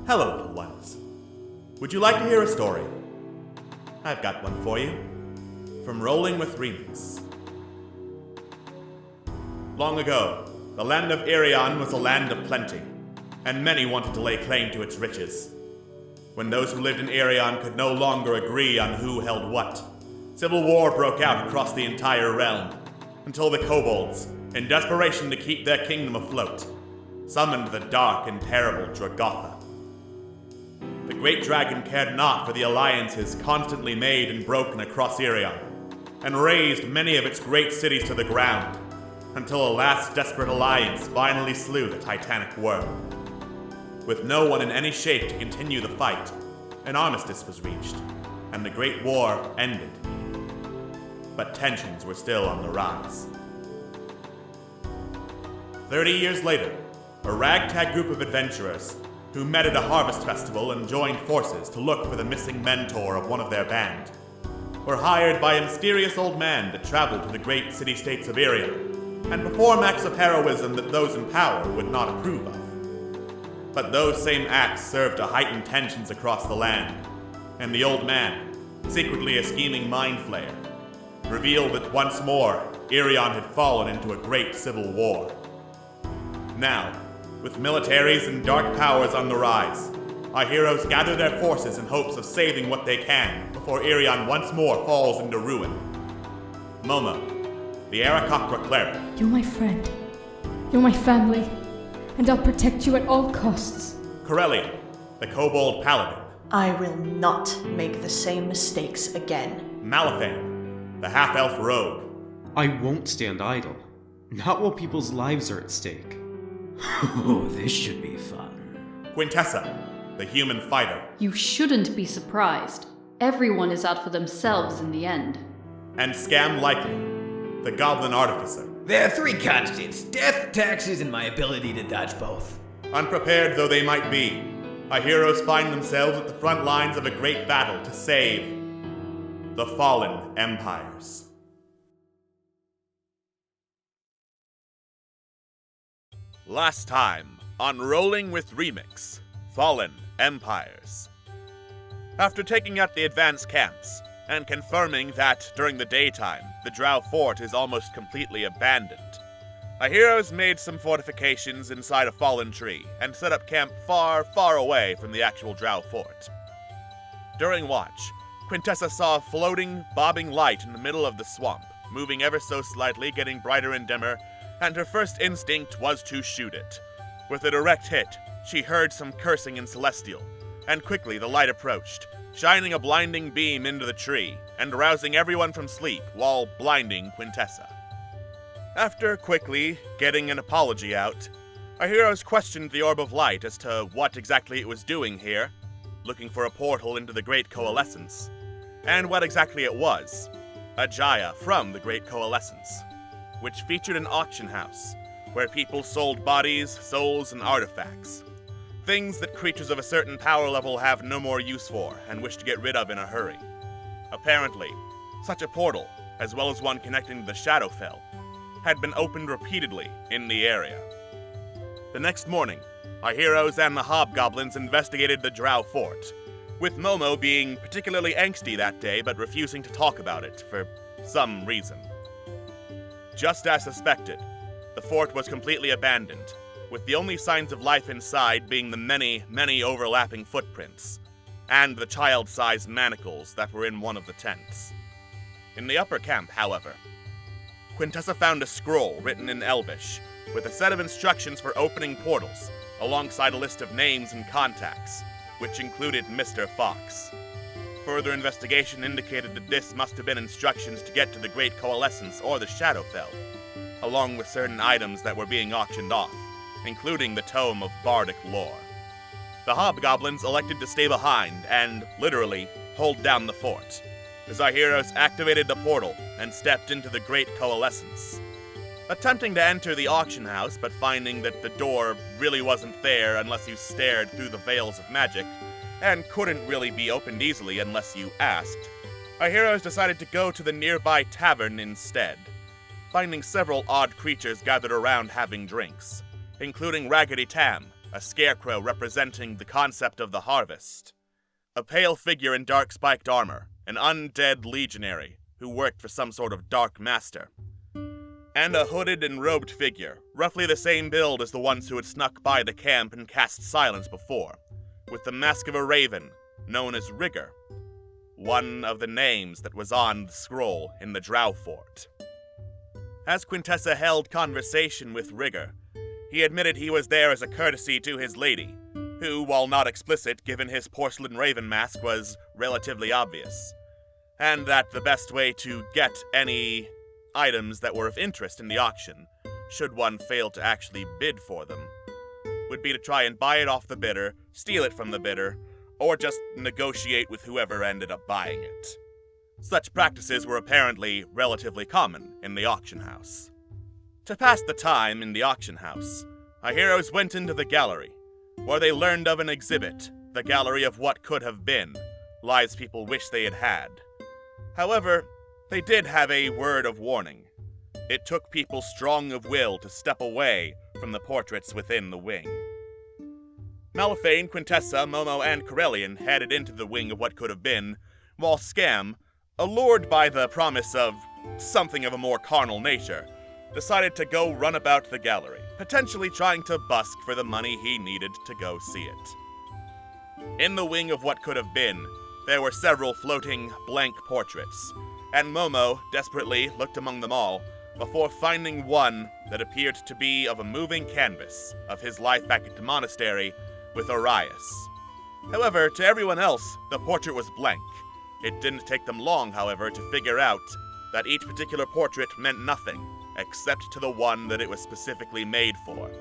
Hello, little ones. Would you like to hear a story? I've got one for you. From Rolling with Remix. Long ago, the land of Irion was a land of plenty, and many wanted to lay claim to its riches. When those who lived in Irion could no longer agree on who held what, civil war broke out across the entire realm, until the kobolds, in desperation to keep their kingdom afloat, summoned the dark and terrible Dragotha. The great dragon cared not for the alliances constantly made and broken across Irion, and razed many of its great cities to the ground, until a last desperate alliance finally slew the titanic worm. With no one in any shape to continue the fight, an armistice was reached, and the Great War ended. But tensions were still on the rise. 30 years later, a ragtag group of adventurers, who met at a harvest festival and joined forces to look for the missing mentor of one of their band, were hired by a mysterious old man to travel to the great city-states of Irion and perform acts of heroism that those in power would not approve of. But those same acts served to heighten tensions across the land, and the old man, secretly a scheming mind flayer, revealed that once more Irion had fallen into a great civil war. Now, with militaries and dark powers on the rise, our heroes gather their forces in hopes of saving what they can before Irion once more falls into ruin. Momo, the Aarakocra cleric. You're my friend. You're my family. And I'll protect you at all costs. Corellia, the kobold paladin. I will not make the same mistakes again. Malifan, the half-elf rogue. I won't stand idle. Not while people's lives are at stake. Oh, this should be fun. Quintessa, the human fighter. You shouldn't be surprised. Everyone is out for themselves in the end. And Scam Likely, the goblin artificer. There are three constants: death, taxes, and my ability to dodge both. Unprepared though they might be, our heroes find themselves at the front lines of a great battle to save the fallen empires. Last time on Rolling with Remix, Fallen Empires. After taking out the advanced camps and confirming that during the daytime the Drow fort is almost completely abandoned, our heroes made some fortifications inside a fallen tree and set up camp far, far away from the actual Drow fort. During watch, Quintessa saw a floating, bobbing light in the middle of the swamp, moving ever so slightly, getting brighter and dimmer, and her first instinct was to shoot it. With a direct hit, she heard some cursing in Celestial, and quickly the light approached, shining a blinding beam into the tree, and rousing everyone from sleep while blinding Quintessa. After quickly getting an apology out, our heroes questioned the Orb of Light as to what exactly it was doing here, looking for a portal into the Great Coalescence, and what exactly it was, a Jaya from the Great Coalescence, which featured an auction house, where people sold bodies, souls, and artifacts. Things that creatures of a certain power level have no more use for, and wish to get rid of in a hurry. Apparently, such a portal, as well as one connecting to the Shadowfell, had been opened repeatedly in the area. The next morning, our heroes and the hobgoblins investigated the Drow fort, with Momo being particularly angsty that day but refusing to talk about it for some reason. Just as suspected, the fort was completely abandoned, with the only signs of life inside being the many, many overlapping footprints, and the child-sized manacles that were in one of the tents. In the upper camp, however, Quintessa found a scroll written in Elvish, with a set of instructions for opening portals, alongside a list of names and contacts, which included Mr. Fox. Further investigation indicated that this must have been instructions to get to the Great Coalescence or the Shadowfell, along with certain items that were being auctioned off, including the Tome of Bardic Lore. The hobgoblins elected to stay behind and, literally, hold down the fort, as our heroes activated the portal and stepped into the Great Coalescence. Attempting to enter the auction house, but finding that the door really wasn't there unless you stared through the veils of magic, and couldn't really be opened easily unless you asked, our heroes decided to go to the nearby tavern instead, finding several odd creatures gathered around having drinks, including Raggedy Tam, a scarecrow representing the concept of the harvest, a pale figure in dark spiked armor, an undead legionary who worked for some sort of dark master, and a hooded and robed figure, roughly the same build as the ones who had snuck by the camp and cast silence before, with the mask of a raven, known as Rigger, one of the names that was on the scroll in the Drow Fort. As Quintessa held conversation with Rigger, he admitted he was there as a courtesy to his lady, who, while not explicit given his porcelain raven mask, was relatively obvious, and that the best way to get any items that were of interest in the auction, should one fail to actually bid for them, would be to try and buy it off the bidder, steal it from the bidder, or just negotiate with whoever ended up buying it. Such practices were apparently relatively common in the auction house. To pass the time in the auction house, our heroes went into the gallery, where they learned of an exhibit, the Gallery of What Could Have Been, lives people wish they had had. However, they did have a word of warning. It took people strong of will to step away from the portraits within the wing. Malifane, Quintessa, Momo, and Corellian headed into the wing of What Could Have Been, while Scam, allured by the promise of something of a more carnal nature, decided to go run about the gallery, potentially trying to busk for the money he needed to go see it. In the wing of What Could Have Been, there were several floating, blank portraits, and Momo desperately looked among them all before finding one that appeared to be of a moving canvas of his life back at the monastery with Arias. However, to everyone else, the portrait was blank. It didn't take them long, however, to figure out that each particular portrait meant nothing, except to the one that it was specifically made for.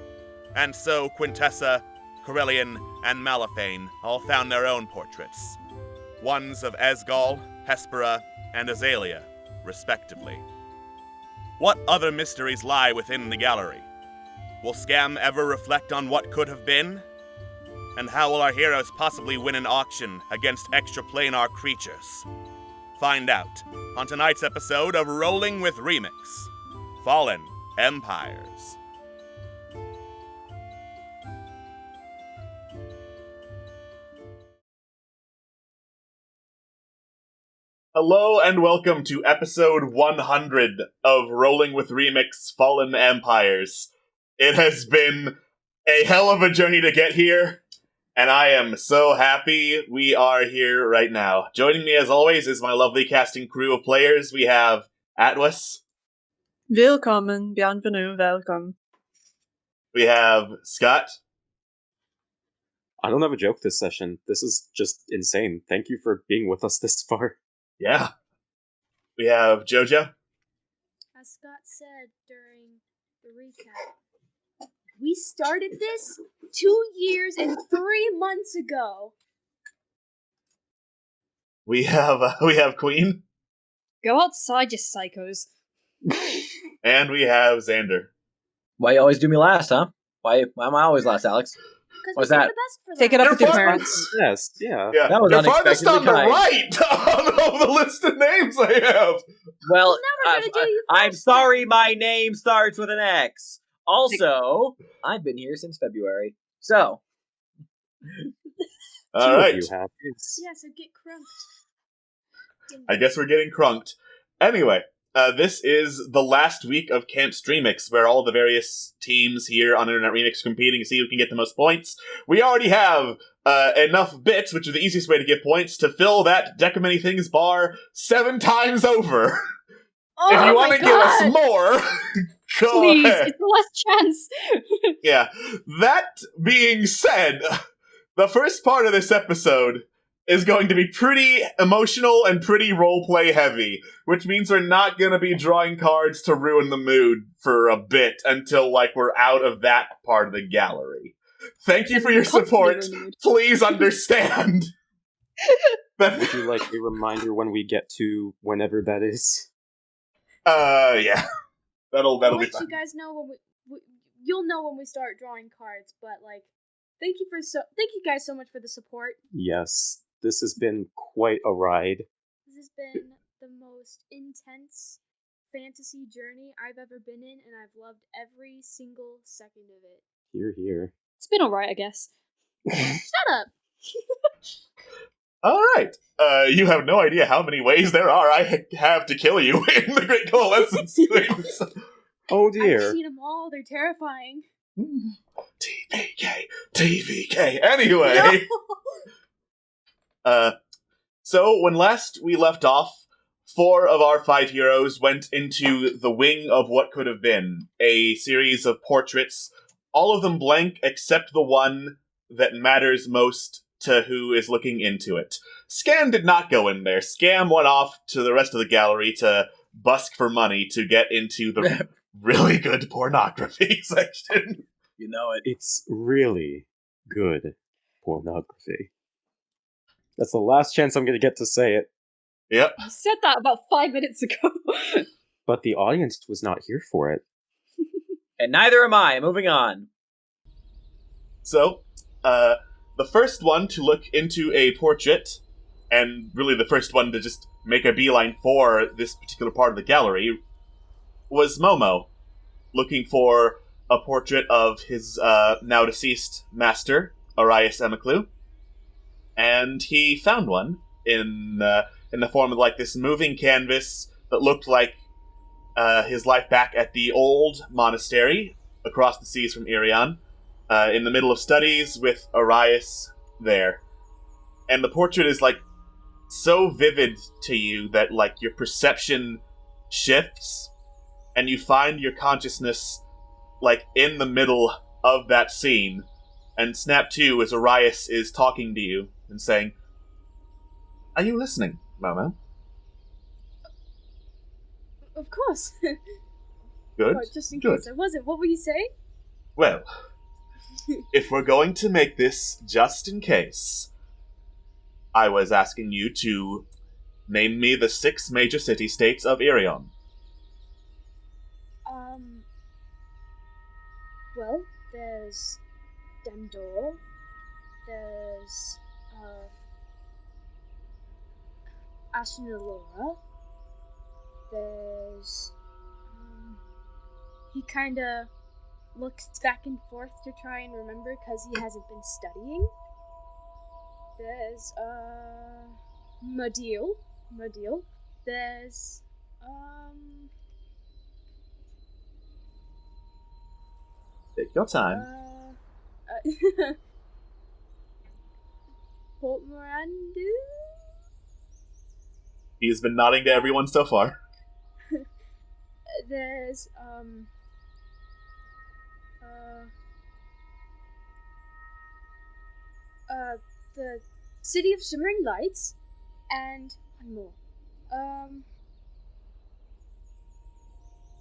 And so Quintessa, Corellian, and Malifane all found their own portraits. Ones of Esgol, Hespera, and Azalea, respectively. What other mysteries lie within the gallery? Will Scam ever reflect on what could have been? And how will our heroes possibly win an auction against extraplanar creatures? Find out on tonight's episode of Rolling with Remix, Fallen Empires. Hello and welcome to episode 100 of Rolling with Remix Fallen Empires. It has been a hell of a journey to get here, and I am so happy we are here right now. Joining me as always is my lovely casting crew of players. We have Atlas. Willkommen, bienvenue, welcome. We have Scott. I don't have a joke this session. This is just insane. Thank you for being with us this far. Yeah. We have Jojo. As Scott said during the recap, we started this 2 years and 3 months ago. We have Queen. Go outside, you psychos. And we have Xander. Why you always do me last, huh? Why am I always last, Alex? What's that? Take it up with your parents. Yes, yeah. That was You're farthest on the unexpectedly right of the list of names I have. Well, Never gonna do you I'm first. sorry my name starts with an X. Also, I've been here since February. So. All right. You have. Yeah, so get crunked. I guess we're getting crunked. Anyway, this is the last week of Camp Streamix, where all the various teams here on Internet Remix are competing to see who can get the most points. We already have enough bits, which is the easiest way to give points, to fill that Deck of Many Things bar 7 times over. Oh if you want to give us God. more, go Please, ahead. it's the last chance. Yeah. That being said, the first part of this episode is going to be pretty emotional and pretty roleplay heavy, which means we're not going to be drawing cards to ruin the mood for a bit until, we're out of that part of the gallery. Thank you for your support. Please understand. Would you like a reminder when we get to whenever that is? Yeah. That'll I'll be let fine. you guys know when you'll know when we start drawing cards, but thank you guys so much for the support. Yes, this has been quite a ride. This has been the most intense fantasy journey I've ever been in, and I've loved every single second of it. Here, here. It's been alright, I guess. Shut up. All right. You have no idea how many ways there are I have to kill you in the Great Coalescence Twins. Oh I've dear. seen them all. They're terrifying. TVK. Anyway. So when last we left off, 4 of our 5 heroes went into the wing of what could have been a series of portraits, all of them blank except the one that matters most to who is looking into it. Scam did not go in there. Scam went off to the rest of the gallery to busk for money to get into the really good pornography section. You know it. It's really good pornography. That's the last chance I'm going to get to say it. Yep. You said that about 5 minutes ago. But the audience was not here for it. And neither am I. Moving on. So, the first one to look into a portrait, and really the first one to just make a beeline for this particular part of the gallery, was Momo, looking for a portrait of his now deceased master, Arias Emiclu. And he found one in the form of like this moving canvas that looked like his life back at the old monastery across the seas from Irion, in the middle of studies with Arias there. And the portrait is like so vivid to you that like your perception shifts and you find your consciousness like in the middle of that scene. And snap to as Arias is talking to you and saying, "Are you listening, Momo?" Of course. Good. Oh, just in Good. case I wasn't. What were you saying? Well, if we're going to make this just in case, I was asking you to name me the 6 major city-states of Irion. Well, there's Demdor. There's, Ashnalora. There's, he kinda looks back and forth to try and remember because he hasn't been studying. There's, Modil. There's, Take your time. Port Morandu? He's been nodding to everyone so far. There's, the City of Shimmering Lights, and one more.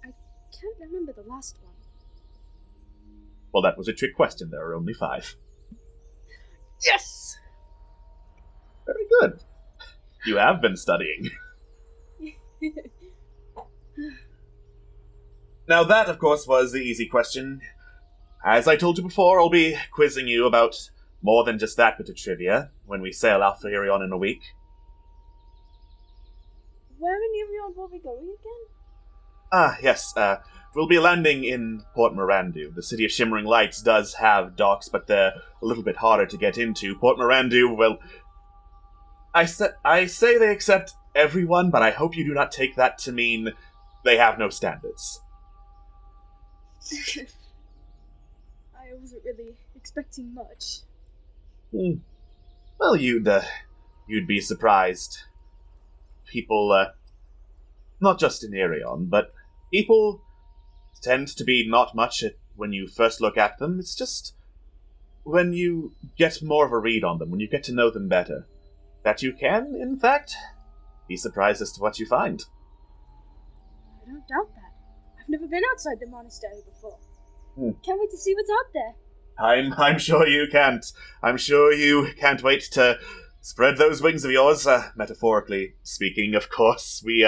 I can't remember the last one. Well, that was a trick question. There are only 5. Yes! Very good. You have been studying. Now that, of course, was the easy question. As I told you before, I'll be quizzing you about more than just that bit of trivia when we sail out for Irion in a week. Where in Irion will we going again? Yes, we'll be landing in Port Morandu. The City of Shimmering Lights does have docks, but they're a little bit harder to get into. Port Morandu, well, I say they accept everyone, but I hope you do not take that to mean they have no standards. I wasn't really expecting much. Well, you'd be surprised. People, not just in Irion, but people tend to be not much when you first look at them. It's just when you get more of a read on them, when you get to know them better, that you can, in fact, be surprised as to what you find. I don't doubt that. I've never been outside the monastery before. Can't wait to see what's out there. I'm sure you can't. I'm sure you can't wait to spread those wings of yours, metaphorically speaking, of course. We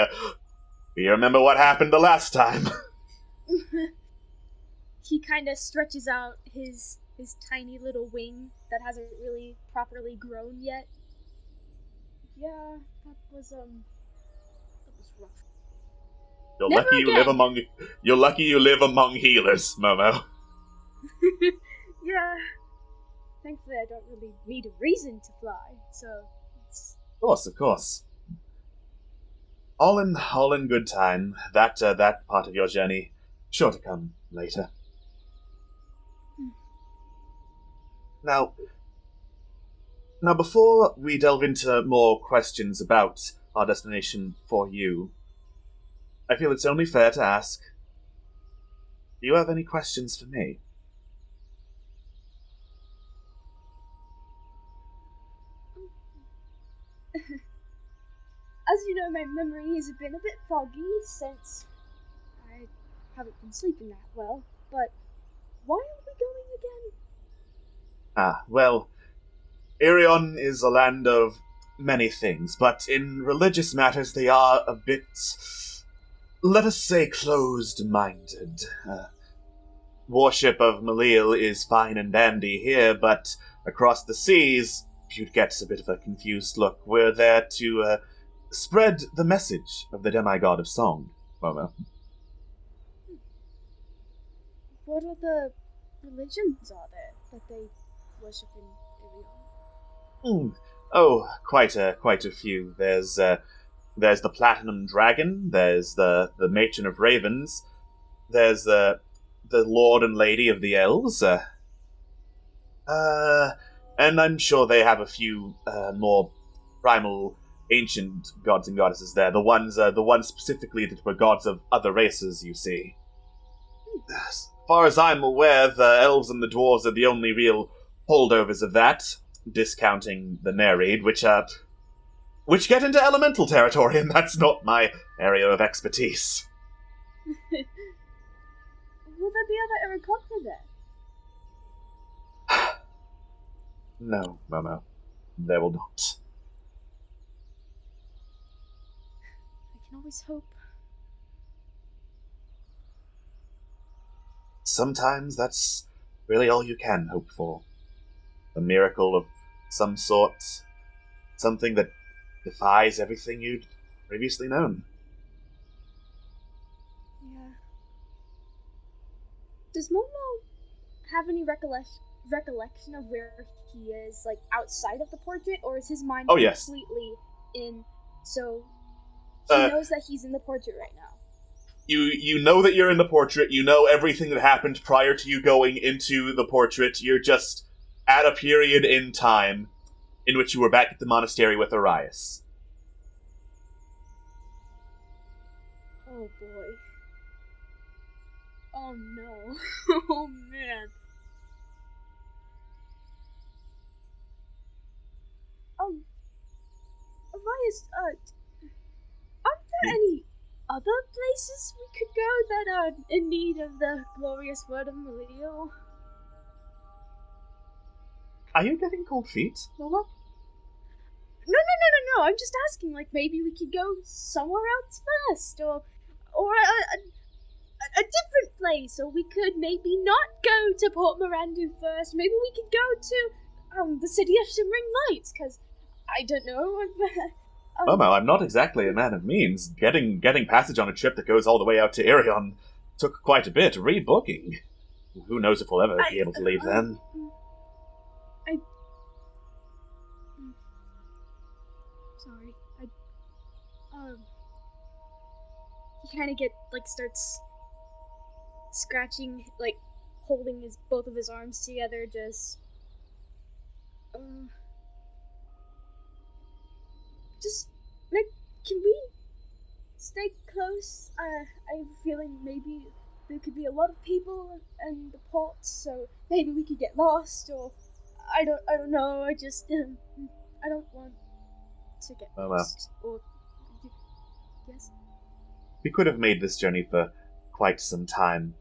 remember what happened the last time. He kind of stretches out his tiny little wing that hasn't really properly grown yet. Yeah, that was rough. You're Never lucky again. you live among healers, Momo. Yeah, thankfully I don't really need a reason to fly, so it's... Of course. All in good time. That part of your journey sure to come later. Now, before we delve into more questions about our destination for you, I feel it's only fair to ask, do you have any questions for me? As you know, my memory has been a bit foggy since I haven't been sleeping that well, but why are we going again? Well, Irion is a land of many things, but in religious matters they are a bit, let us say, closed-minded. Worship of Malil is fine and dandy here, but across the seas, you'd get a bit of a confused look. We're there to spread the message of the demigod of song, Momo. What other religions are there that they worship in Irion? Oh, quite a few. There's the Platinum Dragon. There's the Matron of Ravens. There's the Lord and Lady of the Elves. And I'm sure they have a few more primal, ancient gods and goddesses there. The ones specifically that were gods of other races. You see. As far as I'm aware, the elves and the dwarves are the only real holdovers of that, discounting the Nereid, which get into elemental territory, and that's not my area of expertise. Will there be other Aarakocra there? No, Momo. There will not. I can always hope. Sometimes that's really all you can hope for. A miracle of some sort. Something that defies everything you'd previously known. Yeah. Does Momo have any recollection of where he is, like, outside of the portrait, or is his mind completely in, so he knows that he's in the portrait right now? You know that you're in the portrait, you know everything that happened prior to you going into the portrait, you're just at a period in time in which you were back at the monastery with Arias. Oh boy. Oh no. Oh man. Arias, aren't there any other places we could go that are in need of the glorious word of Malil? Are you getting cold feet, Momo? No, I'm just asking, like, maybe we could go somewhere else first, or a different place, or we could maybe not go to Port Mirandu first, maybe we could go to, the city of Shimmering Lights, because, I don't know, Momo, I'm not exactly a man of means. Getting passage on a trip that goes all the way out to Irion took quite a bit. Rebooking. Who knows if we'll ever be able to leave then. Sorry. He kind of starts scratching, like, holding both of his arms together, just, like, can we stay close? I have a feeling maybe there could be a lot of people in the port, so maybe we could get lost, or I don't know. I just I don't want to get lost. Or yes, we could have made this journey for quite some time.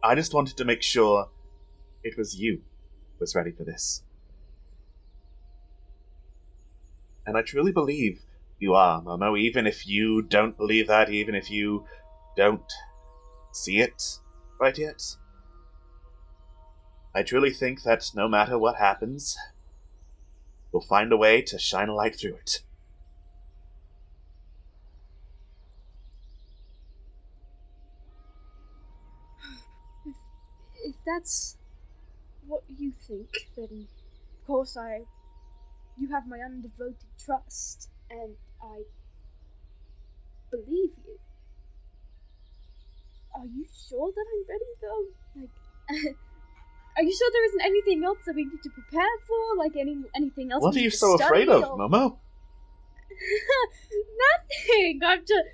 I just wanted to make sure it was you who was ready for this. And I truly believe you are, Momo, even if you don't believe that, even if you don't see it right yet. I truly think that no matter what happens, you'll find a way to shine a light through it. If that's what you think, then of course you have my undevoted trust, and I believe you. Are you sure that I'm ready, though? Like, are you sure there isn't anything else that we need to prepare for? Like, anything else? What we are need you to so study, afraid of, or... Momo? Nothing! I'm just...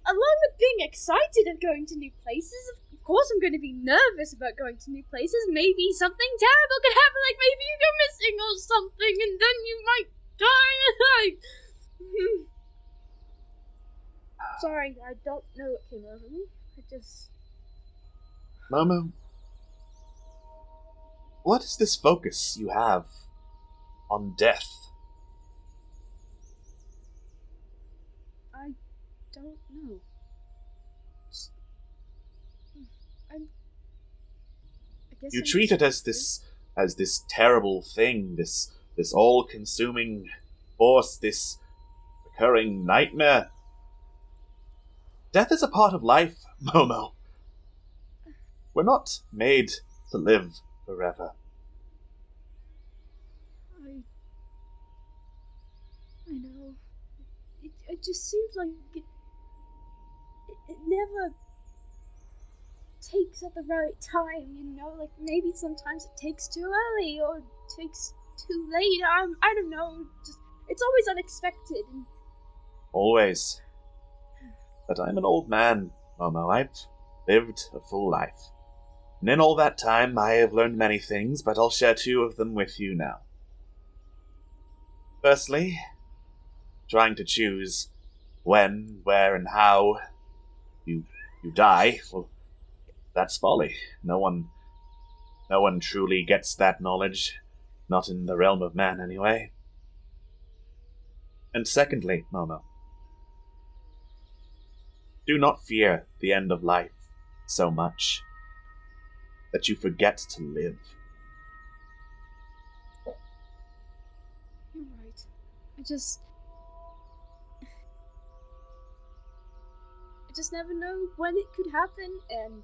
along with being excited of going to new places, of course I'm going to be nervous about going to new places. Maybe something terrible could happen, like maybe you go missing or something, and then you might die. Sorry, I don't know what came over me. I just... Momo, what is this focus you have on death? I don't know. I guess You I'm treat it as this terrible thing, this all-consuming force, this recurring nightmare. Death is a part of life, Momo. We're not made to live forever. I know. It just seems like it never takes at the right time, you know? Like, maybe sometimes it takes too early, or takes too late. I don't know. Just, it's always unexpected. And... Always. But I'm an old man, Momo. I've lived a full life. And in all that time, I have learned many things, but I'll share 2 of them with you now. Firstly, trying to choose when, where, and how you die, well, that's folly. No one truly gets that knowledge. Not in the realm of man, anyway. And secondly, Momo, do not fear the end of life so much that you forget to live. You're right. I just never know when it could happen, and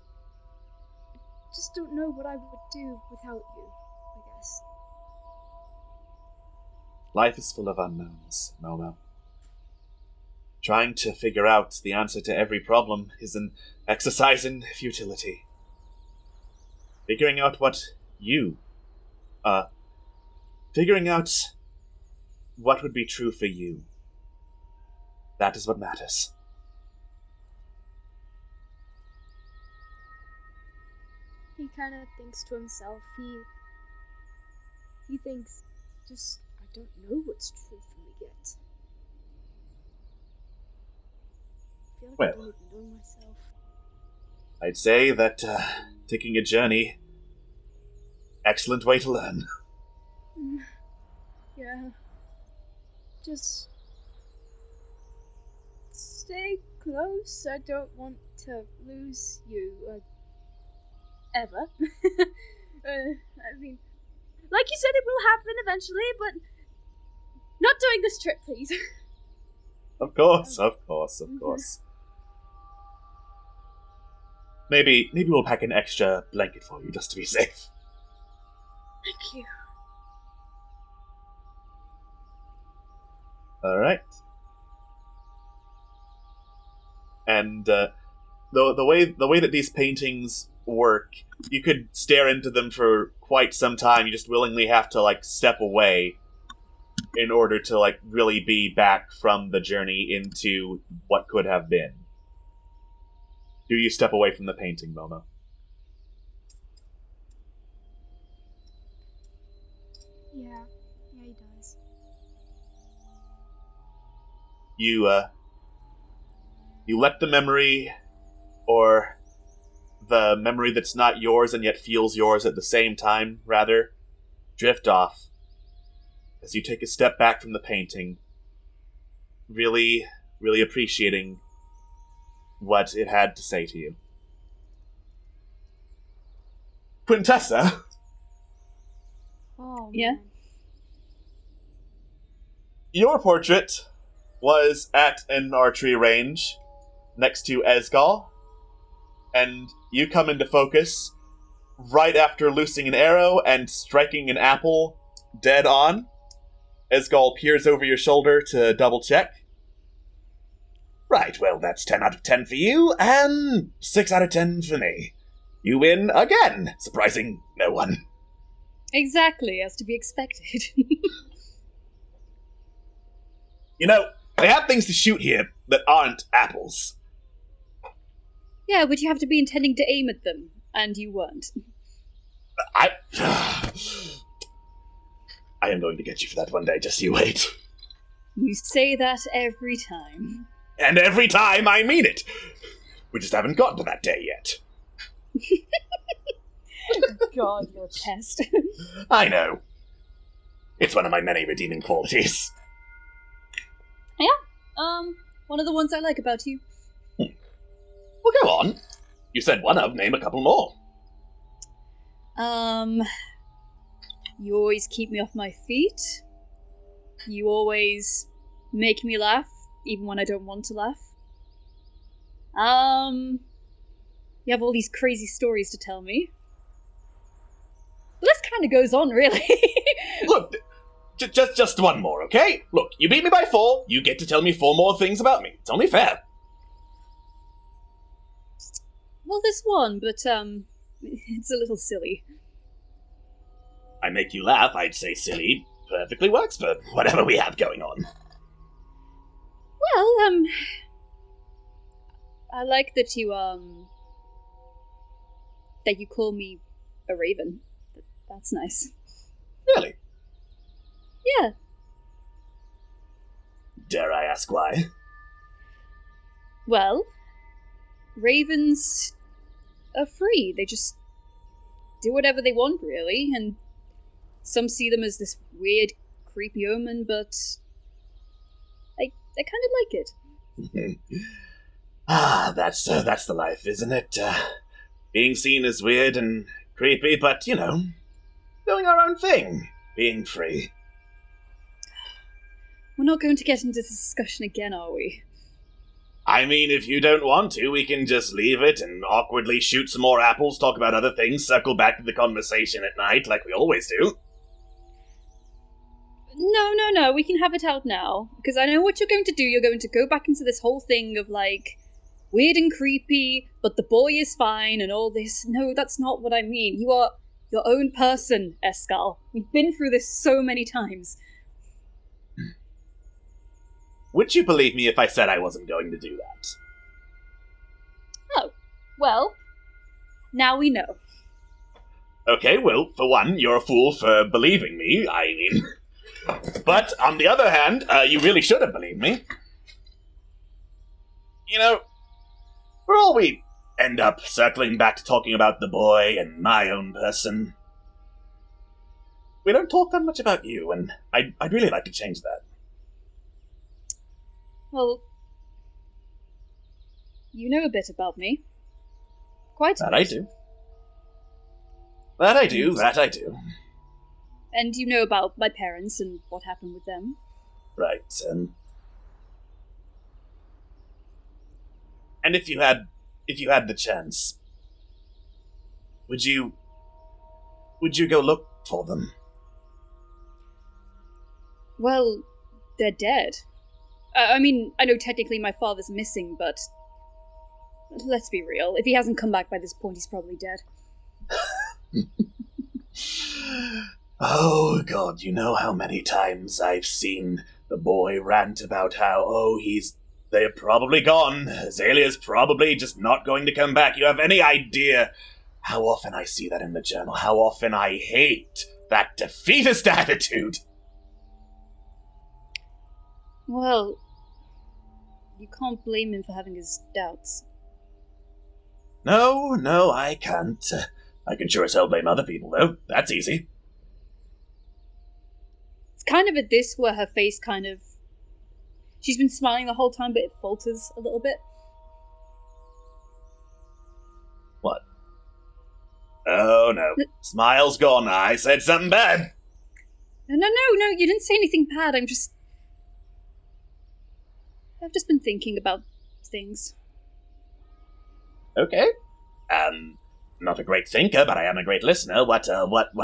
I just don't know what I would do without you, I guess. Life is full of unknowns, Momo. Trying to figure out the answer to every problem is an exercise in futility. Figuring out what would be true for you. That is what matters. He kind of thinks to himself. He thinks, just, I don't know what's true for me yet. I feel like I don't even know myself. I'd say that taking a journey, excellent way to learn. Yeah. Just stay close. I don't want to lose you ever. I mean, like you said, it will happen eventually, but not during this trip, please. Of course. Maybe we'll pack an extra blanket for you just to be safe. Thank you. All right. And the way that these paintings work, you could stare into them for quite some time. You just willingly have to step away in order to really be back from the journey into what could have been. Do you step away from the painting, Momo? Yeah, he does. You let the memory, or the memory that's not yours and yet feels yours at the same time, rather, drift off as you take a step back from the painting, really, really appreciating what it had to say to you. Quintessa? Oh, yeah? man. Your portrait was at an archery range next to Esgal, and you come into focus right after loosing an arrow and striking an apple dead on. Esgol peers over your shoulder to double check. Right, well, that's 10 out of 10 for you, and 6 out of 10 for me. You win again, surprising no one. Exactly, as to be expected. You know, they have things to shoot here that aren't apples. Yeah, but you have to be intending to aim at them, and you weren't. I am going to get you for that one day, just you wait. You say that every time. And every time I mean it. We just haven't gotten to that day yet. God, your test. I know. It's one of my many redeeming qualities. Yeah, one of the ones I like about you. Well, go on. You said one of, name a couple more. You always keep me off my feet. You always make me laugh, even when I don't want to laugh. You have all these crazy stories to tell me. The list kind of goes on, really. Look, just one more, okay? Look, you beat me by 4, you get to tell me 4 more things about me. It's only fair. Well, there's one, but, it's a little silly. I make you laugh, I'd say silly. Perfectly works for whatever we have going on. Well, I like that you call me a raven. That's nice. Really? Yeah. Dare I ask why? Well, ravens are free. They just do whatever they want, really, and some see them as this weird, creepy omen, but I kind of like it. That's the life, isn't it? Being seen as weird and creepy, but, you know, doing our own thing. Being free. We're not going to get into this discussion again, are we? I mean, if you don't want to, we can just leave it and awkwardly shoot some more apples, talk about other things, circle back to the conversation at night, like we always do. No, we can have it out now. Because I know what you're going to do. You're going to go back into this whole thing of, like, weird and creepy, but the boy is fine and all this. No, that's not what I mean. You are your own person, Esgol. We've been through this so many times. Would you believe me if I said I wasn't going to do that? Oh, well, now we know. Okay, well, for one, you're a fool for believing me, I mean. But, on the other hand, you really should have believed me. You know, for all we end up circling back to talking about the boy and my own person, we don't talk that much about you, and I'd really like to change that. Well, you know a bit about me. Quite a That bit. I do. That I do. And you know about my parents and what happened with them. Right, and if you had the chance, would you go look for them? Well, they're dead. I mean, I know technically my father's missing, but let's be real. If he hasn't come back by this point, he's probably dead. Oh, God, you know how many times I've seen the boy rant about how, they're probably gone. Azalea's probably just not going to come back. You have any idea how often I see that in the journal? How often I hate that defeatist attitude? Well, you can't blame him for having his doubts. No, I can't. I can sure as hell blame other people, though. That's easy. It's kind of at this where her face kind of... She's been smiling the whole time, but it falters a little bit. What? Oh, no. Smile's gone. I said something bad. No, you didn't say anything bad. I've just been thinking about things. Okay. not a great thinker, but I am a great listener. What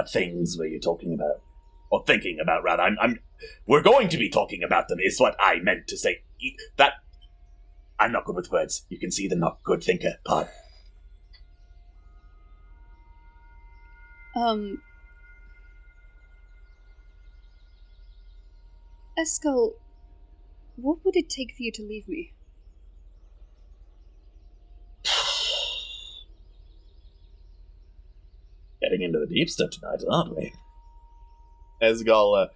things were you talking about? Or thinking about, rather. We're going to be talking about them, is what I meant to say. That... I'm not good with words. You can see the not good thinker part. Eskel, what would it take for you to leave me? Getting into the deep stuff tonight, aren't we? Esgal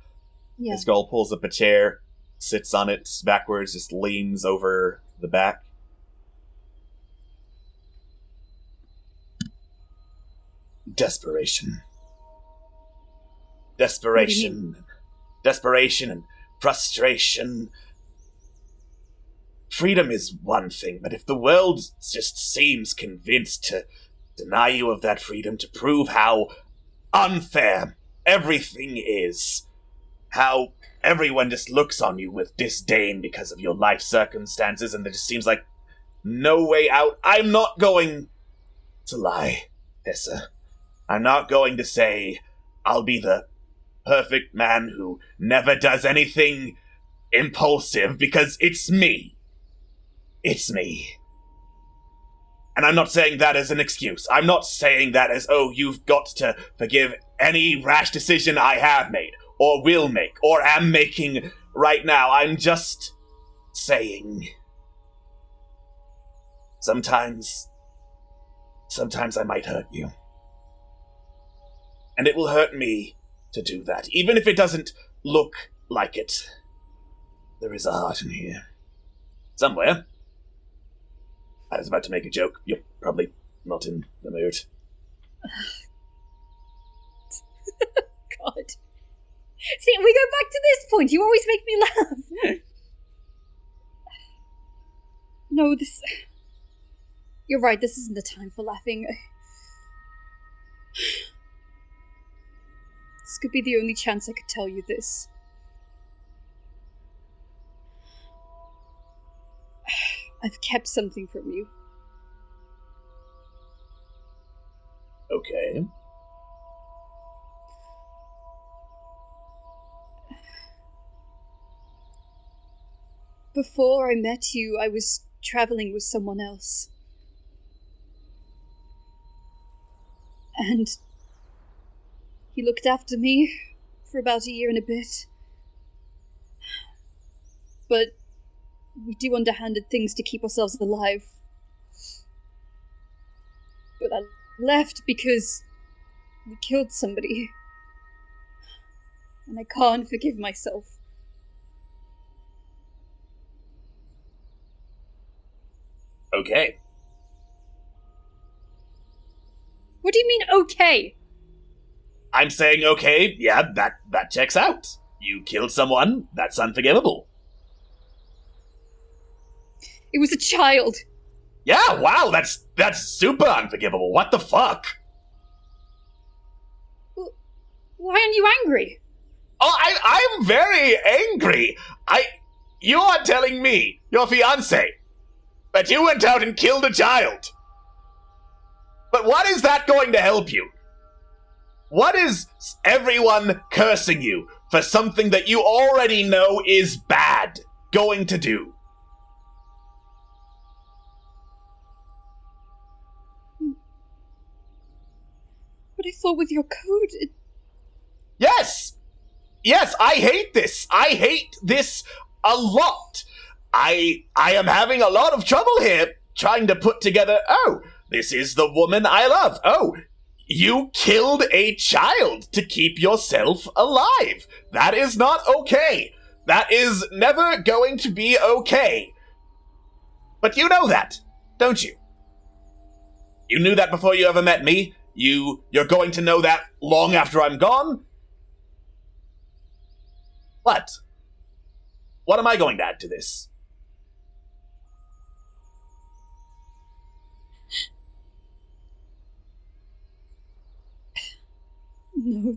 pulls up a chair, sits on it backwards, just leans over the back. Desperation. Desperation and frustration. Freedom is one thing, but if the world just seems convinced to deny you of that freedom, to prove how unfair everything is, how everyone just looks on you with disdain because of your life circumstances, and there just seems like no way out, I'm not going to lie, Tessa. I'm not going to say I'll be the perfect man who never does anything impulsive, because it's me. It's me. And I'm not saying that as an excuse. I'm not saying that as, oh, you've got to forgive any rash decision I have made, or will make, or am making right now. I'm just saying... Sometimes I might hurt you. And it will hurt me to do that, even if it doesn't look like it. There is a heart in here. Somewhere. I was about to make a joke. You're probably not in the mood. God. See, we go back to this point. You always make me laugh. No, this... You're right, this isn't the time for laughing. This could be the only chance I could tell you this. I've kept something from you. Okay. Before I met you, I was traveling with someone else. And he looked after me for about a year and a bit. But we do underhanded things to keep ourselves alive. But I left because we killed somebody. And I can't forgive myself. Okay. What do you mean, okay? I'm saying, okay, yeah, that checks out. You killed someone, that's unforgivable. It was a child. Yeah, wow, that's super unforgivable. What the fuck? Why aren't you angry? Oh, I'm very angry. You are telling me, your fiancé, that you went out and killed a child. But what is that going to help you? What is everyone cursing you for something that you already know is bad going to do? But I thought with your code... Yes! Yes, I hate this! I hate this a lot! I am having a lot of trouble here trying to put together, oh, this is the woman I love. Oh, you killed a child to keep yourself alive. That is not okay. That is never going to be okay. But you know that, don't you? You knew that before you ever met me. You're going to know that long after I'm gone. What? What am I going to add to this? No,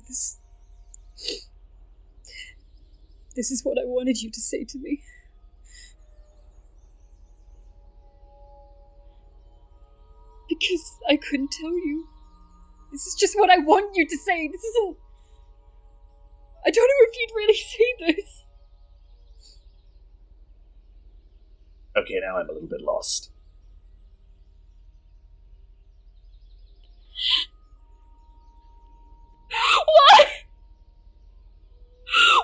this is what I wanted you to say to me. Because I couldn't tell you. This is just what I want you to say. This isn't... I don't know if you'd really say this. Okay, now I'm a little bit lost. Why?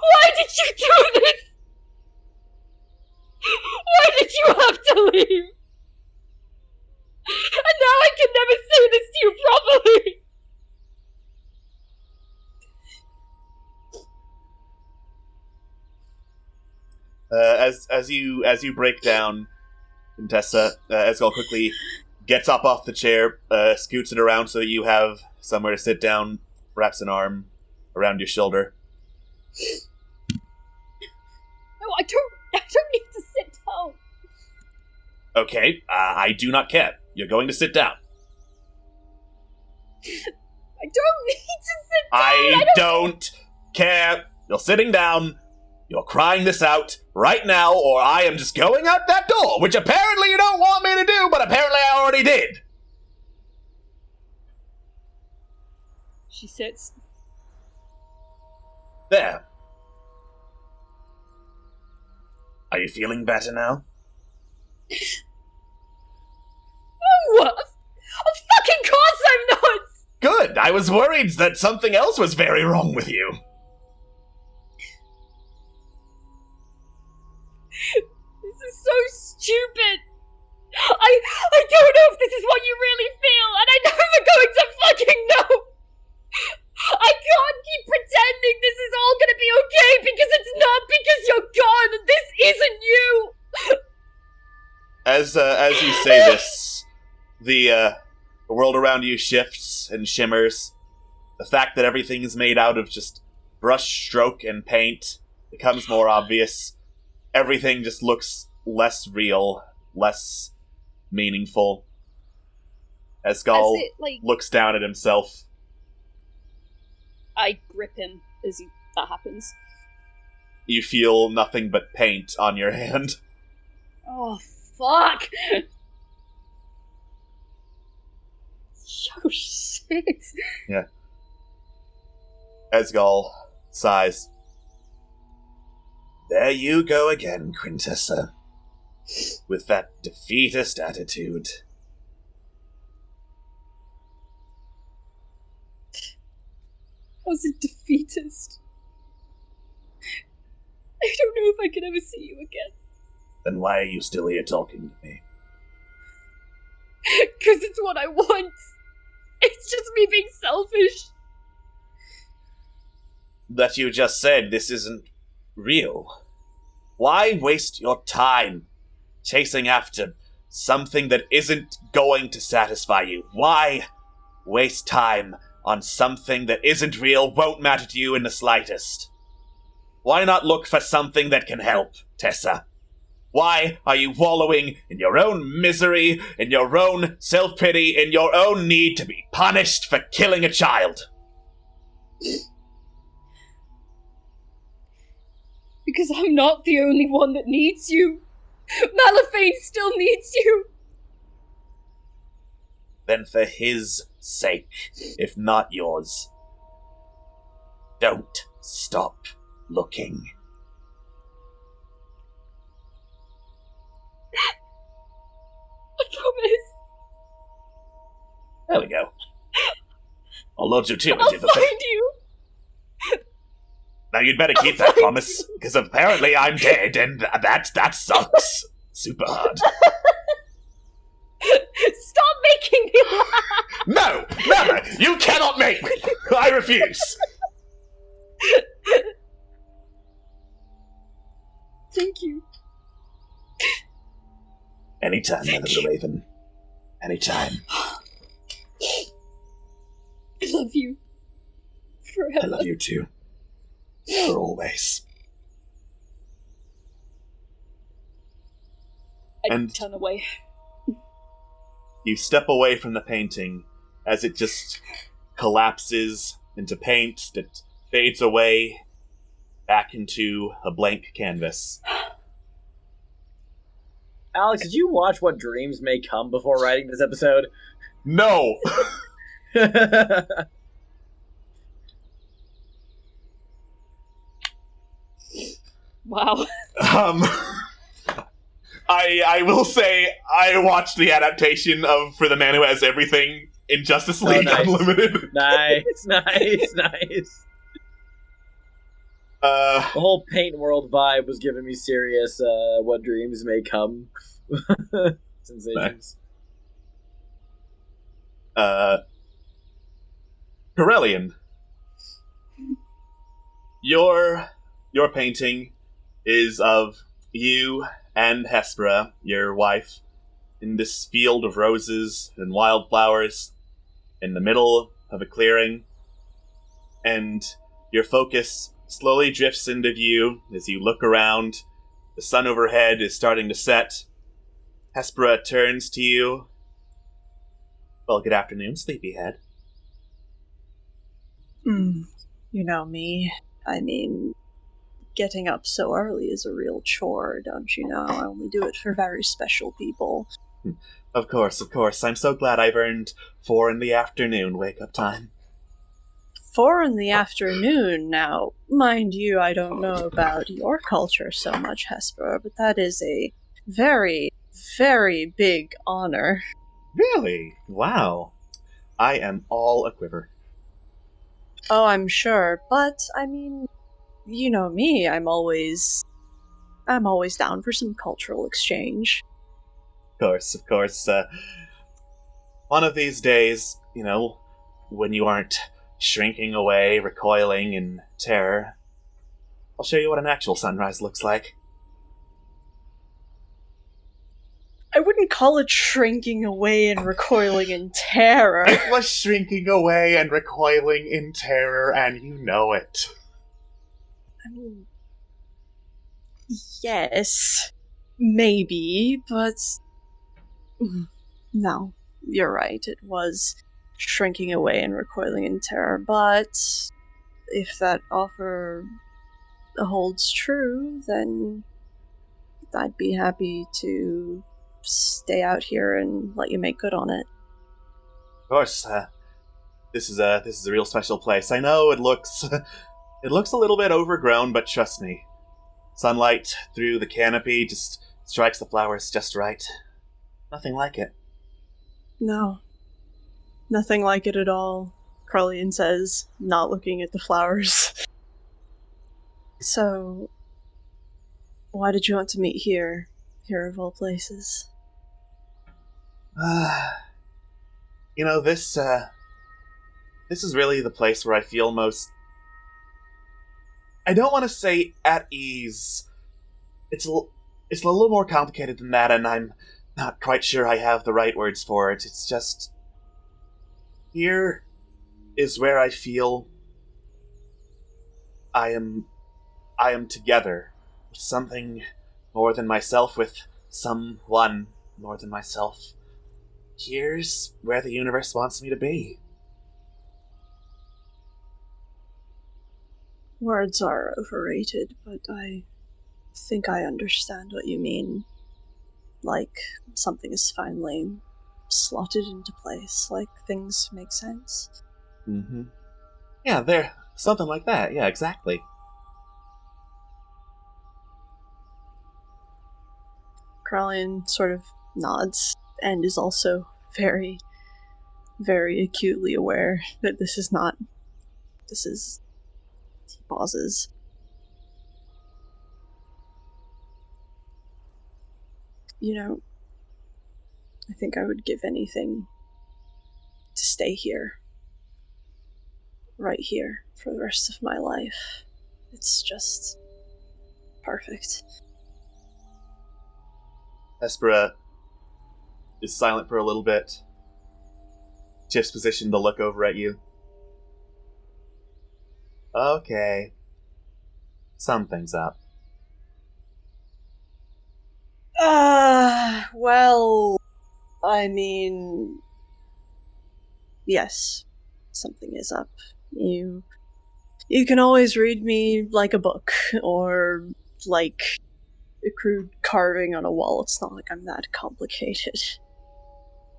Why did you do this? Why did you have to leave? And now I can never say this to you properly. As you break down, Contessa, Esgol quickly gets up off the chair, scoots it around so that you have somewhere to sit down, wraps an arm around your shoulder. No, I don't need to sit down. Okay, I do not care. You're going to sit down. I don't need to sit down. I don't care. You're sitting down. You're crying this out right now, or I am just going out that door, which apparently you don't want me to do, but apparently I already did. She sits. There. Are you feeling better now? No! Of fucking course I'm not! Good! I was worried that something else was very wrong with you. This is so stupid! I don't know if this is what you really feel, and I'm never going to fucking know! I can't keep pretending this is all gonna be okay because it's not, because you're gone and this isn't you! As you say this, the world around you shifts and shimmers. The fact that everything is made out of just brush stroke and paint becomes more obvious. Everything just looks less real, less meaningful. Esgol looks down at himself. I grip him as that happens. You feel nothing but paint on your hand. Oh, fuck! Oh, shit. Yeah. Esgol sighs. There you go again, Quintessa. With that defeatist attitude. How's it defeatist? I don't know if I can ever see you again. Then why are you still here talking to me? Because it's what I want. It's just me being selfish. That you just said this isn't real. Why waste your time chasing after something that isn't going to satisfy you? Why waste time on something that isn't real, won't matter to you in the slightest? Why not look for something that can help, Tessa? Why are you wallowing in your own misery, in your own self-pity, in your own need to be punished for killing a child? Because I'm not the only one that needs you. Malifane still needs you. Then for his sake, if not yours, don't stop looking. I promise. There we go. I'll load you too. I'll find you. Now you'd better keep that promise, because apparently I'm dead, and that sucks super hard. Stop making me laugh! No! Never! You cannot make me! I refuse! Thank you. Anytime, Mother the Raven. Anytime. I love you. Forever. I love you too. For always. I turn away. You step away from the painting as it just collapses into paint that fades away back into a blank canvas. Alex, did you watch What Dreams May Come before writing this episode? No! Wow. I will say I watched the adaptation of For the Man Who Has Everything in Justice League nice. Unlimited. Nice. The whole Paint World vibe was giving me serious what dreams may come sensations. Corellian, your painting is of you and Hespera, your wife, in this field of roses and wildflowers, in the middle of a clearing, and your focus slowly drifts into view as you look around. The sun overhead is starting to set. Hespera turns to you. Well, good afternoon, sleepyhead. You know me. I mean, getting up so early is a real chore, don't you know? I only do it for very special people. Of course. I'm so glad I've earned 4 in the afternoon wake-up time. 4 in the afternoon now. Mind you, I don't know about your culture so much, Hespera, but that is a very, very big honor. Really? Wow. I am all a quiver. Oh, I'm sure, but, I mean, you know me, I'm always down for some cultural exchange. Of course. One of these days, you know, when you aren't shrinking away, recoiling in terror, I'll show you what an actual sunrise looks like. I wouldn't call it shrinking away and recoiling in terror. It was shrinking away and recoiling in terror, and you know it. I mean, yes, maybe, but no, you're right. It was shrinking away and recoiling in terror, but if that offer holds true, then I'd be happy to stay out here and let you make good on it. Of course, this is a real special place. I know it looks it looks a little bit overgrown, but trust me, sunlight through the canopy just strikes the flowers just right. Nothing like it. No, nothing like it at all, Carlian says, not looking at the flowers. So, why did you want to meet here of all places? You know, this is really the place where I feel most... I don't want to say at ease. It's a little more complicated than that, and I'm not quite sure I have the right words for it. It's just... Here is where I feel I am together with something more than myself, with someone more than myself. Here's where the universe wants me to be. Words are overrated, but I think I understand what you mean. Like, something is finally slotted into place, like things make sense. Mm-hmm. Yeah, there, something like that. Yeah, exactly. Carlian sort of nods and is also very, very acutely aware that this is... He pauses. You know, I think I would give anything to stay here. Right here for the rest of my life. It's just perfect. Hespera is silent for a little bit. Just positioned to look over at you. Okay. Something's up. Well, I mean... Yes, something is up. You can always read me like a book, or like a crude carving on a wall. It's not like I'm that complicated.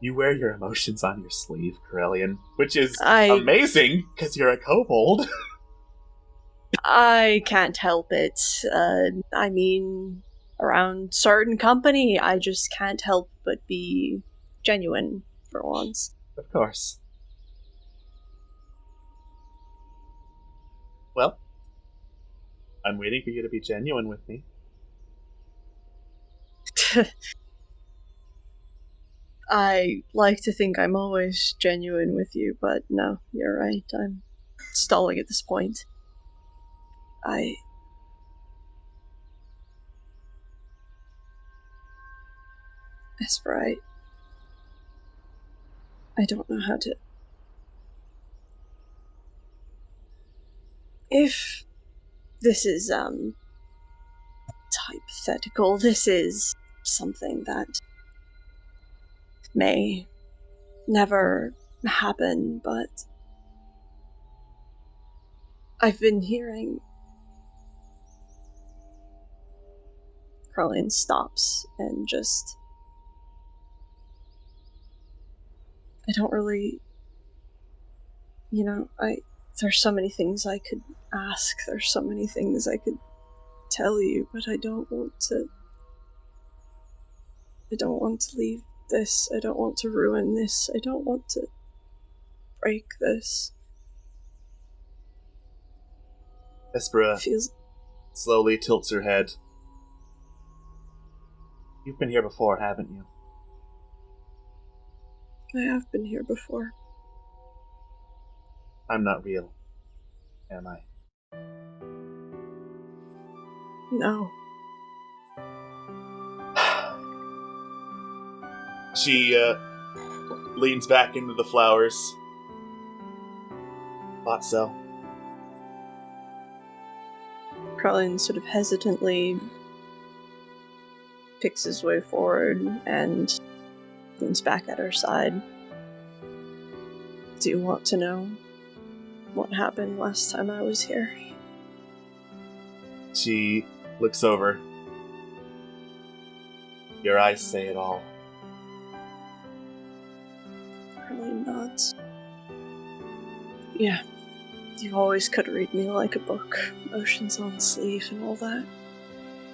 You wear your emotions on your sleeve, Corellian, which is I- amazing because you're a kobold. I can't help it. I mean, around certain company, I just can't help but be genuine for once. Of course. Well, I'm waiting for you to be genuine with me. I like to think I'm always genuine with you, but no, you're right. I'm stalling at this point. Esper, I don't know how to... If this is, hypothetical, this is something that may never happen, but I've been hearing... Carlin stops and just... I don't really... there's so many things I could ask, there's so many things I could tell you, but I don't want to leave this, I don't want to ruin this, I don't want to break this. Espera Feels... slowly tilts her head. You've been here before, haven't you? I have been here before. I'm not real, am I? No. She leans back into the flowers. Thought so. Carlin sort of hesitantly picks his way forward and leans back at her side. Do you want to know what happened last time I was here? She looks over. Your eyes say it all. Carlin nods. Yeah. You always could read me like a book. Emotions on sleeve and all that.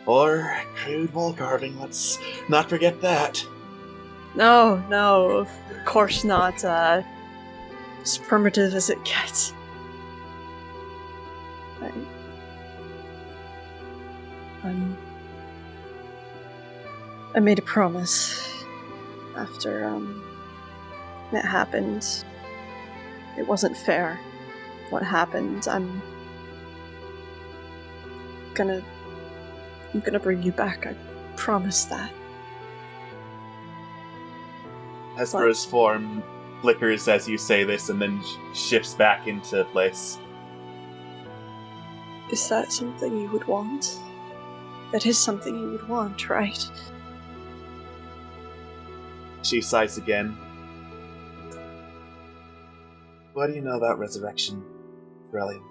Or crude wall carving, let's not forget that. No, of course not. As primitive as it gets. I made a promise after it happened. It wasn't fair what happened. I'm gonna bring you back. I promise that. Hespera's form flickers as you say this and then shifts back into place. Is that something you would want? That is something you would want, right? She sighs again. What do you know about resurrection, Corellian?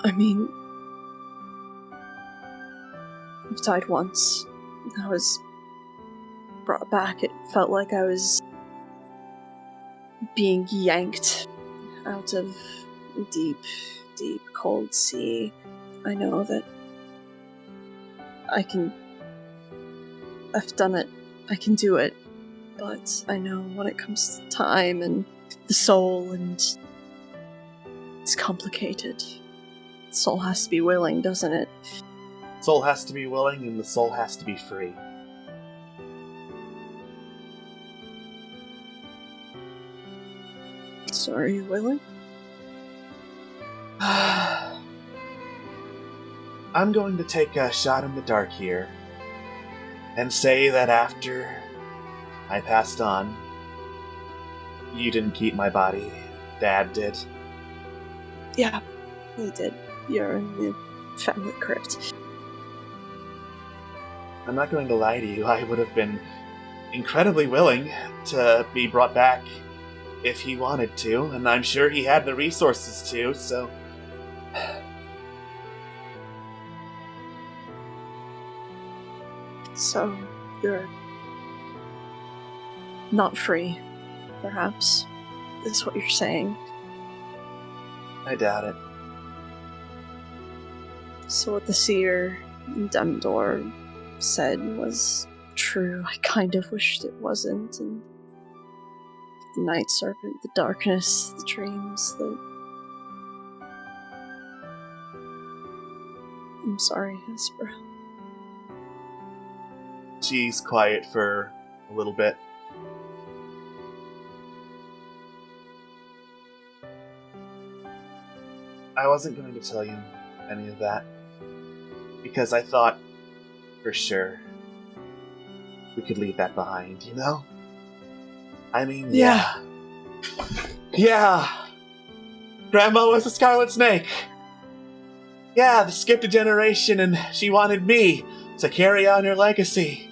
I mean, I've died once. I was brought back. It felt like I was being yanked out of deep, deep cold sea. I know that I've done it. I can do it. But I know when it comes to time and the soul, and it's complicated. The soul has to be willing, doesn't it? Soul has to be willing and the soul has to be free. So are you willing? I'm going to take a shot in the dark here and say that after I passed on, you didn't keep my body. Dad did. Yeah, he did. You're in the family crypt. I'm not going to lie to you, I would have been incredibly willing to be brought back if he wanted to, and I'm sure he had the resources to, so... So, you're not free, perhaps, is what you're saying. I doubt it. So what the seer Demdor said was true. I kind of wished it wasn't, and the Night Serpent, the darkness, the dreams, I'm sorry, Esper. She's quiet for a little bit. I wasn't going to tell you any of that, because I thought, for sure, we could leave that behind, you know? I mean, yeah. Grandma was a Scarlet Snake. Yeah, they skipped a generation and she wanted me to carry on her legacy.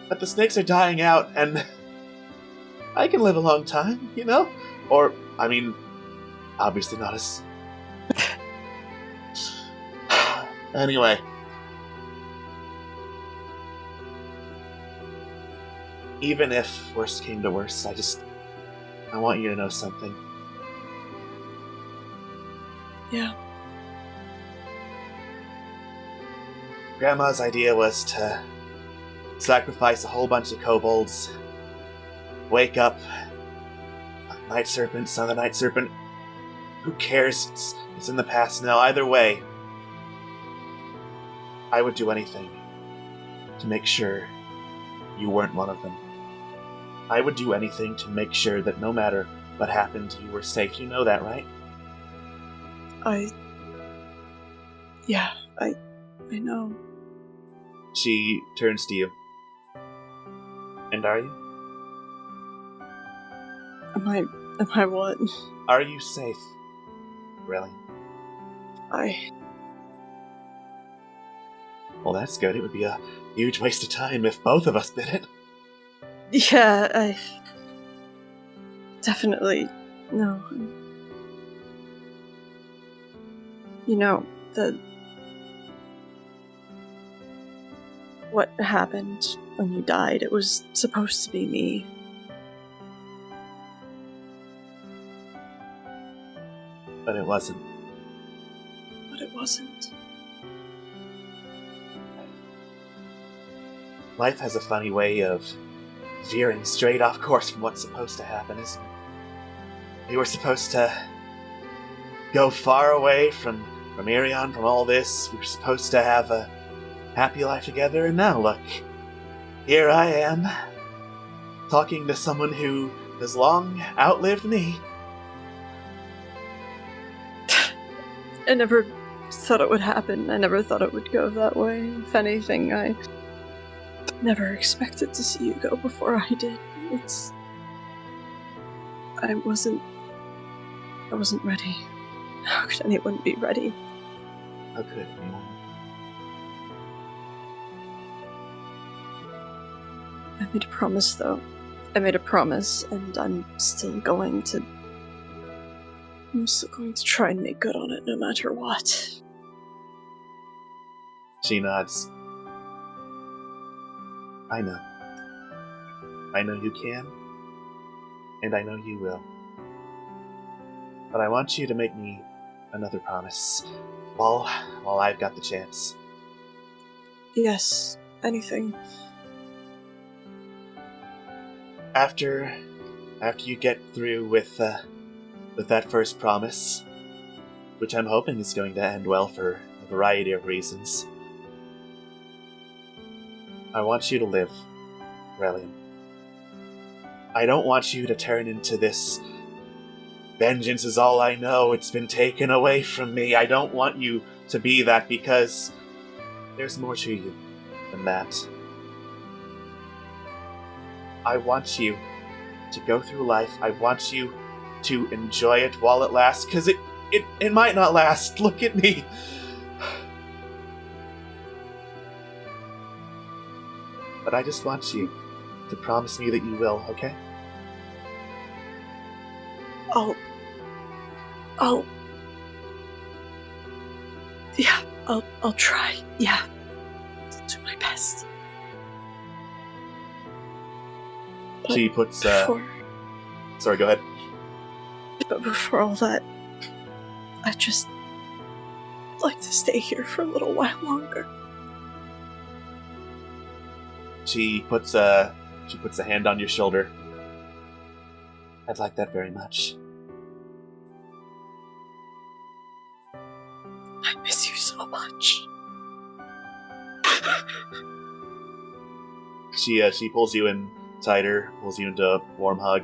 But the snakes are dying out and I can live a long time, you know? Or, I mean, obviously not as... Anyway. Even if worst came to worst, I want you to know something. Yeah. Grandma's idea was to sacrifice a whole bunch of kobolds, wake up, Night Serpent, son of the Night Serpent. Who cares? It's in the past now. Either way, I would do anything to make sure you weren't one of them. I would do anything to make sure that no matter what happened, you were safe. You know that, right? I know. She turns to you. And are you? Am I what? Are you safe, really? Well, that's good. It would be a huge waste of time if both of us did it. Yeah, I... Definitely... No. You know, what happened when you died, it was supposed to be me. But it wasn't. Life has a funny way of veering straight off course from what's supposed to happen, isn't it? We were supposed to go far away from Irion, from all this. We were supposed to have a happy life together, and now look, here I am, talking to someone who has long outlived me. I never thought it would happen. I never thought it would go that way. If anything, I never expected to see you go before I did. I wasn't ready. How could anyone be ready? How could anyone? I made a promise, though. I made a promise, and I'm still going to try and make good on it, no matter what. She nods. I know. I know you can, and I know you will. But I want you to make me another promise, while I've got the chance. Yes, anything. After you get through with that first promise, which I'm hoping is going to end well for a variety of reasons, I want you to live, Relian. I don't want you to turn into this vengeance is all I know, it's been taken away from me. I don't want you to be that, because there's more to you than that. I want you to go through life. I want you to enjoy it while it lasts, because it might not last. Look at me. But I just want you to promise me that you will, okay? I'll try. Yeah. I'll do my best. But She puts, before, Sorry, go ahead. but before all that, I'd just like to stay here for a little while longer. She puts a hand on your shoulder. I'd like that very much. I miss you so much. She pulls you in tighter, pulls you into a warm hug,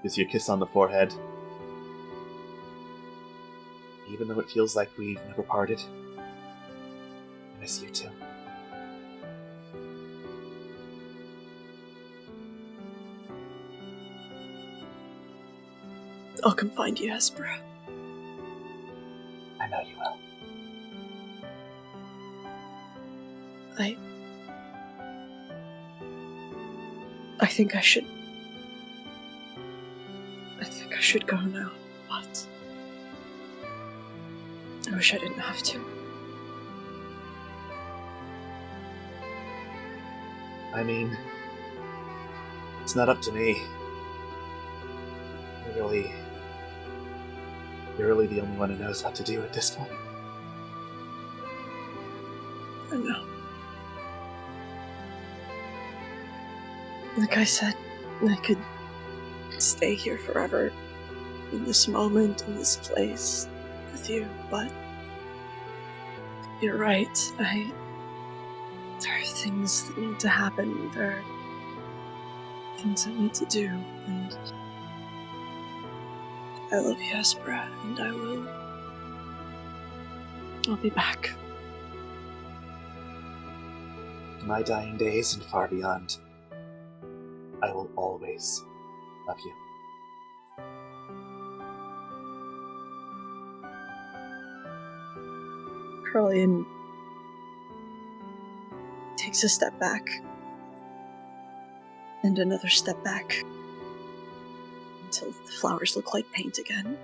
gives you a kiss on the forehead. Even though it feels like we've never parted, I miss you too. I'll come find you, Hespera. I know you will. I think I should go now, but I wish I didn't have to. I mean, it's not up to me. You're really the only one who knows what to do at this point. I know. Like I said, I could stay here forever, in this moment, in this place, with you, but you're right. There are things that need to happen. There are things I need to do, and I love you, Hespera, and I'll be back. In my dying days and far beyond, I will always love you. Crowley takes a step back, and another step back, until the flowers look like paint again.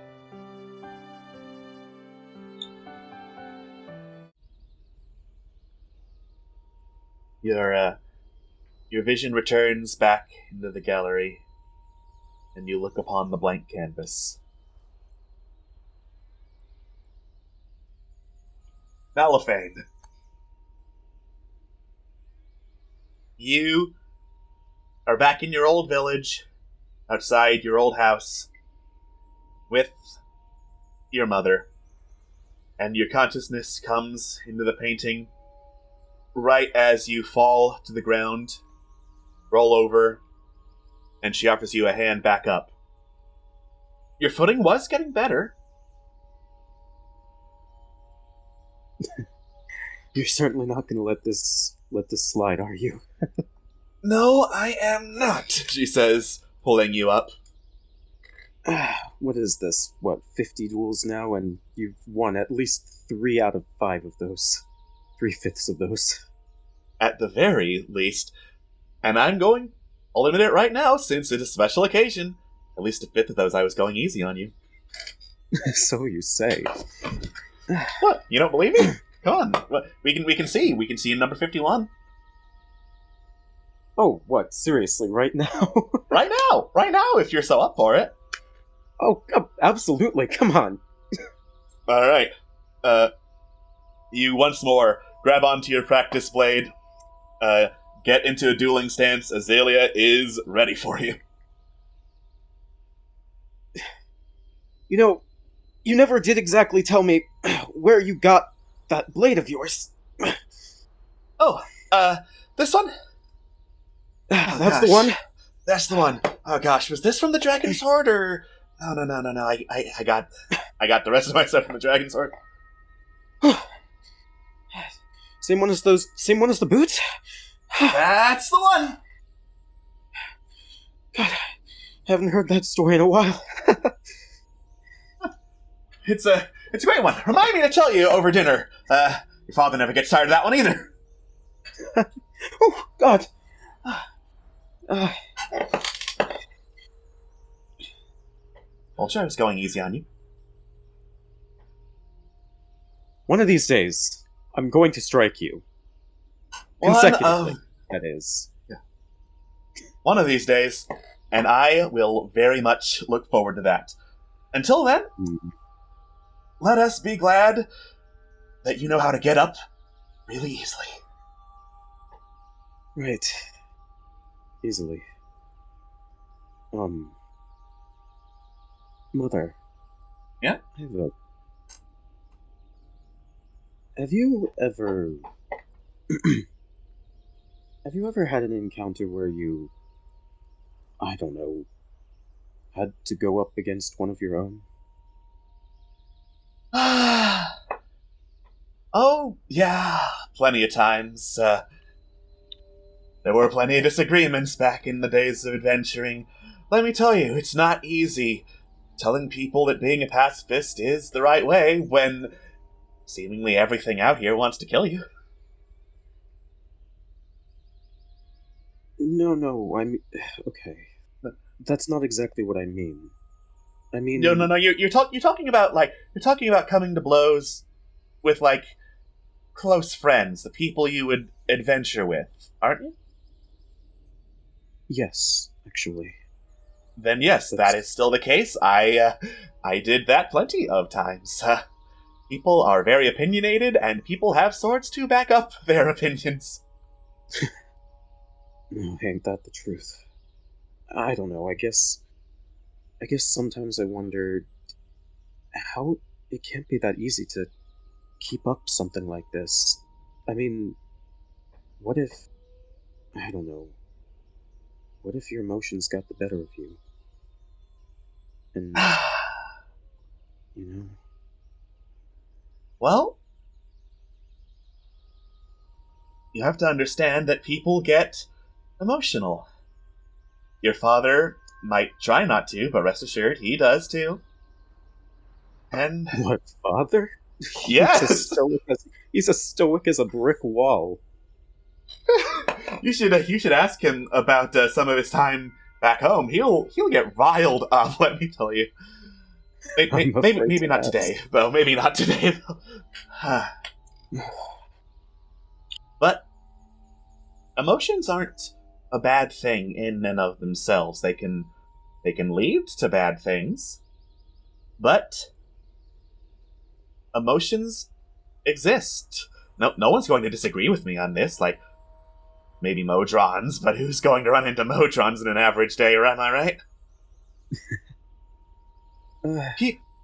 Your vision returns back into the gallery, and you look upon the blank canvas. Malifane. You are back in your old village, outside your old house, with your mother, and your consciousness comes into the painting right as you fall to the ground, roll over, and she offers you a hand back up. Your footing was getting better. You're certainly not going to let this slide, are you? No, I am not, she says, pulling you up. What is this? 50 duels now, and you've won at least 3 out of 5 of those. 3/5 of those. At the very least. And I'll admit it right now, since it's a special occasion, at least 1/5 of those I was going easy on you. So you say. What? You don't believe me? Come on. We can see. We can see in number 51. Oh, what? Seriously, right now? Right now, if you're so up for it. Oh, absolutely, come on. Alright. You once more grab onto your practice blade, get into a dueling stance. Azalea is ready for you. You know, you never did exactly tell me where you got that blade of yours. This one? That's the one? That's the one. Oh gosh, was this from the Dragon Sword, or... No. I got the rest of my stuff from the Dragon Sword. Same one as the boots? That's the one! God, I haven't heard that story in a while. It's a great one. Remind me to tell you over dinner. Your father never gets tired of that one either. Oh, God. Vulture, I was going easy on you. One of these days, I'm going to strike you. Consecutively, that is. Yeah. one of these days, and I will very much look forward to that. Until then, let us be glad that you know how to get up really easily. Right. Easily. Mother. Yeah? Have you ever... Have you ever had an encounter where you... I don't know... had to go up against one of your own? Oh, yeah, plenty of times. There were plenty of disagreements back in the days of adventuring. Let me tell you, it's not easy telling people that being a pacifist is the right way when seemingly everything out here wants to kill you. No, I mean... Okay. That's not exactly what I mean. I mean... No, you're talking about, coming to blows with, close friends, the people you would adventure with, aren't you? Yes, actually. Then yes, that is still the case. I did that plenty of times. People are very opinionated, and people have swords to back up their opinions. No, ain't that the truth? I don't know, I guess sometimes I wonder how it can't be that easy to keep up something like this. I mean, what if... I don't know. What if your emotions got the better of you? And... you know... Well... you have to understand that people get emotional. Your father might try not to, but rest assured, he does too. And... What, father? Yes! He's as stoic as a brick wall. You should ask him about some of his time back home. He'll get riled up, let me tell you. Maybe not today. Well, maybe not today, though. But emotions aren't a bad thing in and of themselves. They can lead to bad things. But emotions exist. No one's going to disagree with me on this. Maybe Modrons, but who's going to run into Modrons in an average day, am I right?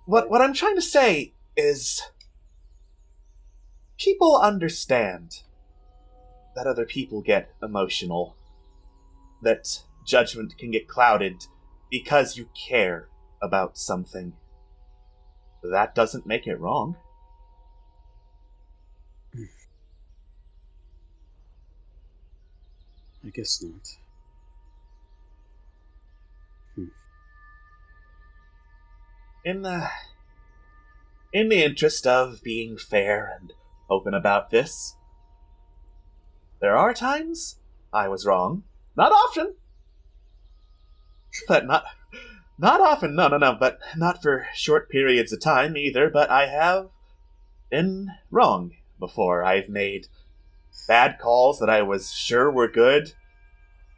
What I'm trying to say is... people understand that other people get emotional. That judgment can get clouded because you care about something. That doesn't make it wrong. I guess not. In the interest of being fair and open about this, there are times I was wrong. Not often. But not often, no, but not for short periods of time either, but I have been wrong before. I've made bad calls that I was sure were good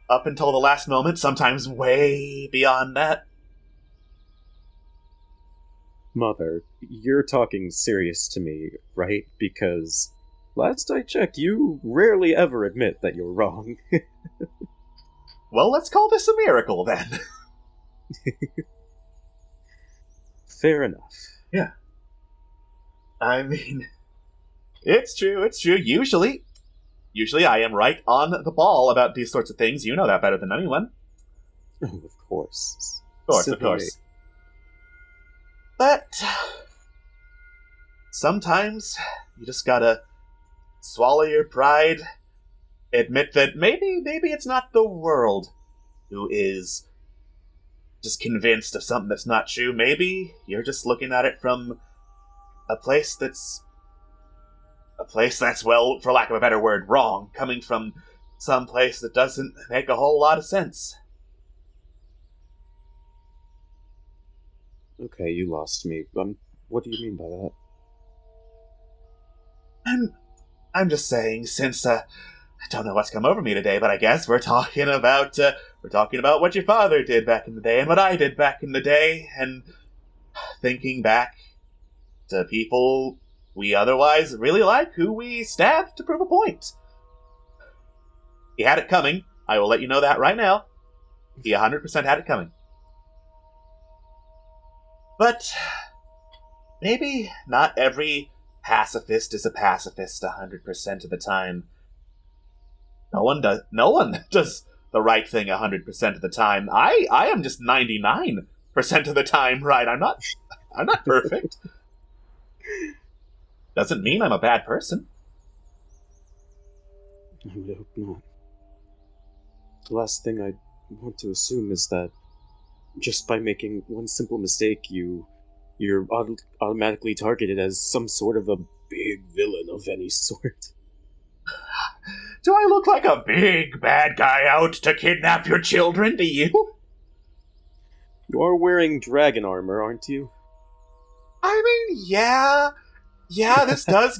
up until the last moment, sometimes way beyond that. Mother, you're talking serious to me, right? Because last I checked, you rarely ever admit that you're wrong. Well, let's call this a miracle, then. Fair enough. Yeah. I mean, it's true. Usually I am right on the ball about these sorts of things. You know that better than anyone. Oh, of course. Of course. But sometimes you just gotta swallow your pride, admit that maybe it's not the world who is just convinced of something that's not true. Maybe you're just looking at it from a place that's, well, for lack of a better word, wrong, coming from some place that doesn't make a whole lot of sense. Okay, you lost me. What do you mean by that? I'm just saying, since I don't know what's come over me today, but I guess we're talking about what your father did back in the day and what I did back in the day, and thinking back to people we otherwise really like who we stabbed to prove a point. He had it coming. I will let you know that right now. He 100% had it coming. But maybe not every pacifist is a pacifist 100% of the time. No one does the right thing 100% of the time. I am just 99% of the time right. I'm not perfect. Doesn't mean I'm a bad person. I would hope not. The last thing I want to assume is that just by making one simple mistake, you're automatically targeted as some sort of a big villain of any sort. Do I look like a big bad guy out to kidnap your children to you? You are wearing dragon armor, aren't you? I mean, yeah, this does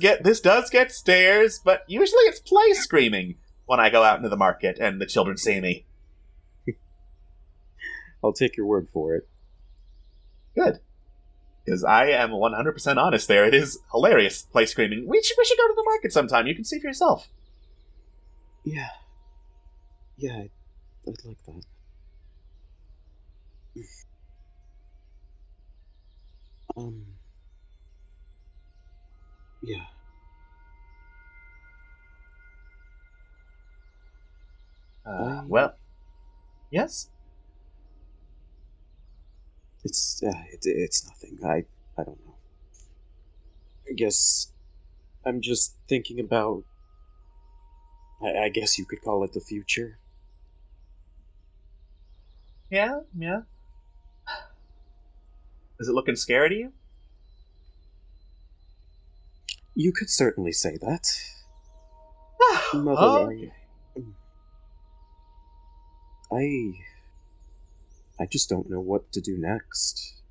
get stares, but usually it's play screaming when I go out into the market and the children see me. I'll take your word for it. Good. Because I am 100% honest there. It is hilarious play screaming. We should go to the market sometime. You can see for yourself. Yeah. Yeah, I'd like that. Yeah. Well, yes? It's nothing. I don't know. I guess I'm just thinking about, I guess you could call it the future. Yeah. Is it looking scary to you? You could certainly say that. Mother, Okay. I just don't know what to do next.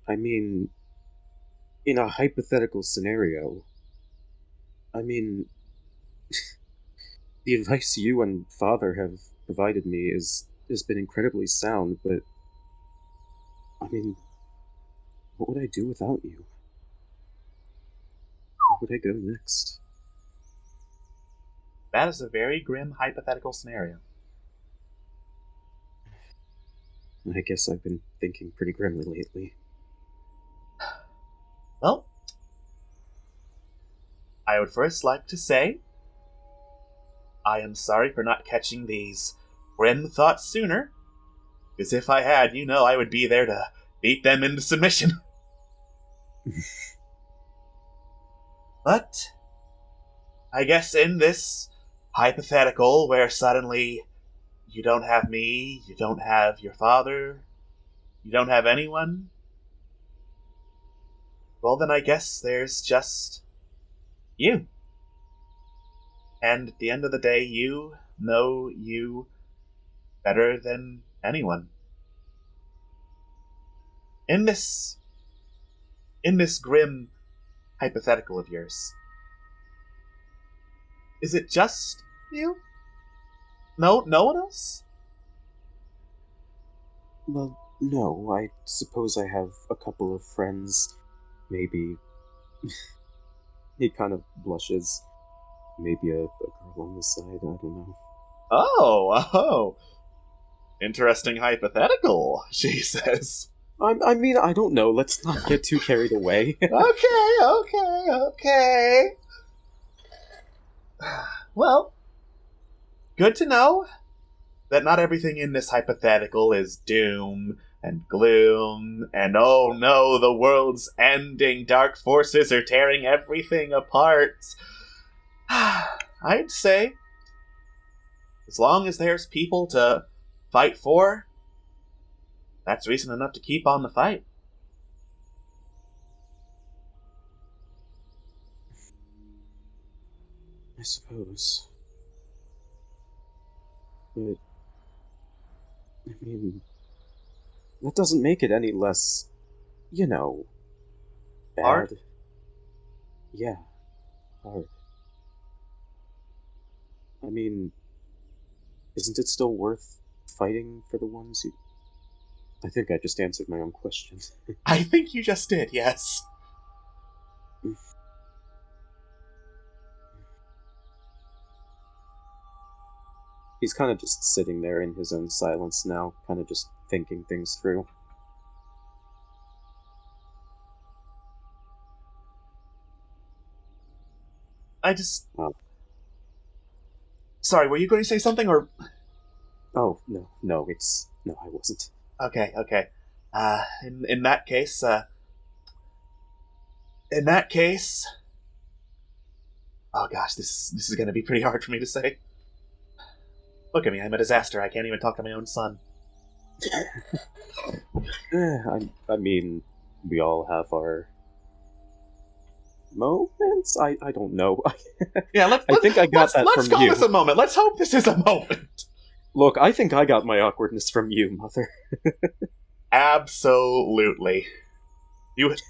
I mean, in a hypothetical scenario, the advice you and Father have provided me has been incredibly sound, but I mean, what would I do without you? Where would I go next? That is a very grim hypothetical scenario. I guess I've been thinking pretty grimly lately. Well, I would first like to say I am sorry for not catching these grim thoughts sooner, because if I had, I would be there to beat them into submission. But I guess in this hypothetical where suddenly you don't have me, you don't have your father, you don't have anyone, well then I guess there's just you. And at the end of the day, you know you better than anyone. In this grim hypothetical of yours, is it just you? No one else? Well, no, I suppose I have a couple of friends, maybe. He kind of blushes. Maybe a girl on the side, I don't know. Oh. Interesting hypothetical, she says. I mean, I don't know, let's not get too carried away. Okay. Well, good to know that not everything in this hypothetical is doom and gloom and oh no, the world's ending, dark forces are tearing everything apart. I'd say, as long as there's people to fight for, that's reason enough to keep on the fight. I suppose. But, I mean, that doesn't make it any less, bad. Hard? Yeah, hard. I mean, isn't it still worth fighting for the ones you... I think I just answered my own question. I think you just did, yes. He's kind of just sitting there in his own silence now, kind of just thinking things through. I just... Sorry, were you going to say something, or... Oh, no, I wasn't. Okay. In that case, oh gosh, this is going to be pretty hard for me to say. Look at me, I'm a disaster. I can't even talk to my own son. I mean, we all have our moments? I don't know. Yeah, I think I got that from you. Let's call this a moment. Let's hope this is a moment. Look, I think I got my awkwardness from you, Mother. Absolutely. If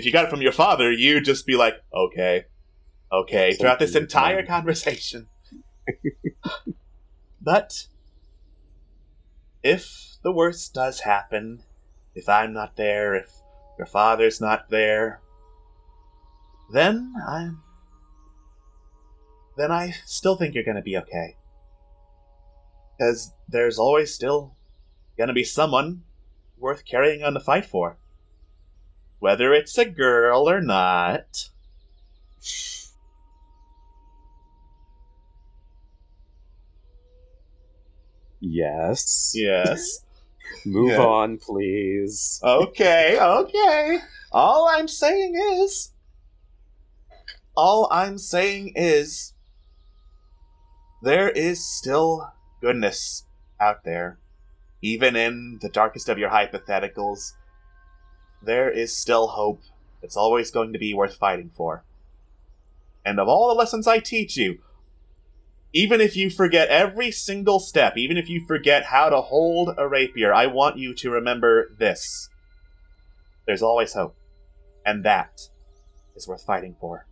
you got it from your father, you'd just be like, okay, throughout this entire conversation. But if the worst does happen, if I'm not there, if your father's not there, then I still think you're going to be okay. Because there's always still going to be someone worth carrying on the fight for. Whether it's a girl or not. Yes. Move on, please. Okay. All I'm saying is, there is still goodness out there. Even in the darkest of your hypotheticals, there is still hope. It's always going to be worth fighting for. And of all the lessons I teach you, even if you forget every single step, even if you forget how to hold a rapier, I want you to remember this. There's always hope. And that is worth fighting for.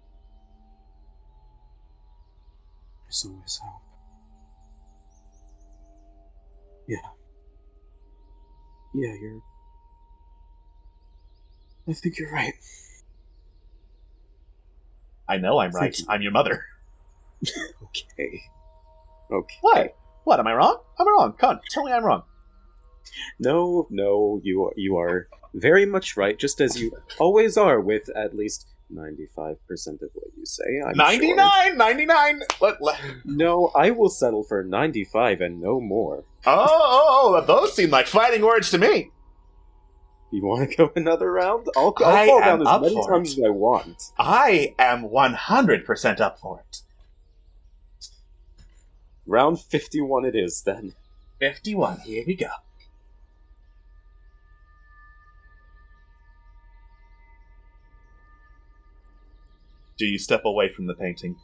There's always hope. Yeah, I think you're right. I know I'm right. I'm your mother. Okay. What? Am I wrong? I'm wrong. Come on, tell me I'm wrong. No, you are very much right, just as you always are with at least 95% of what you say. 99! No, I will settle for 95 and no more. Oh, those seem like fighting words to me. You want to go another round? I'll fall down as many times as I want. I am 100% up for it. Round 51 it is, then. 51, here we go. Do you step away from the painting?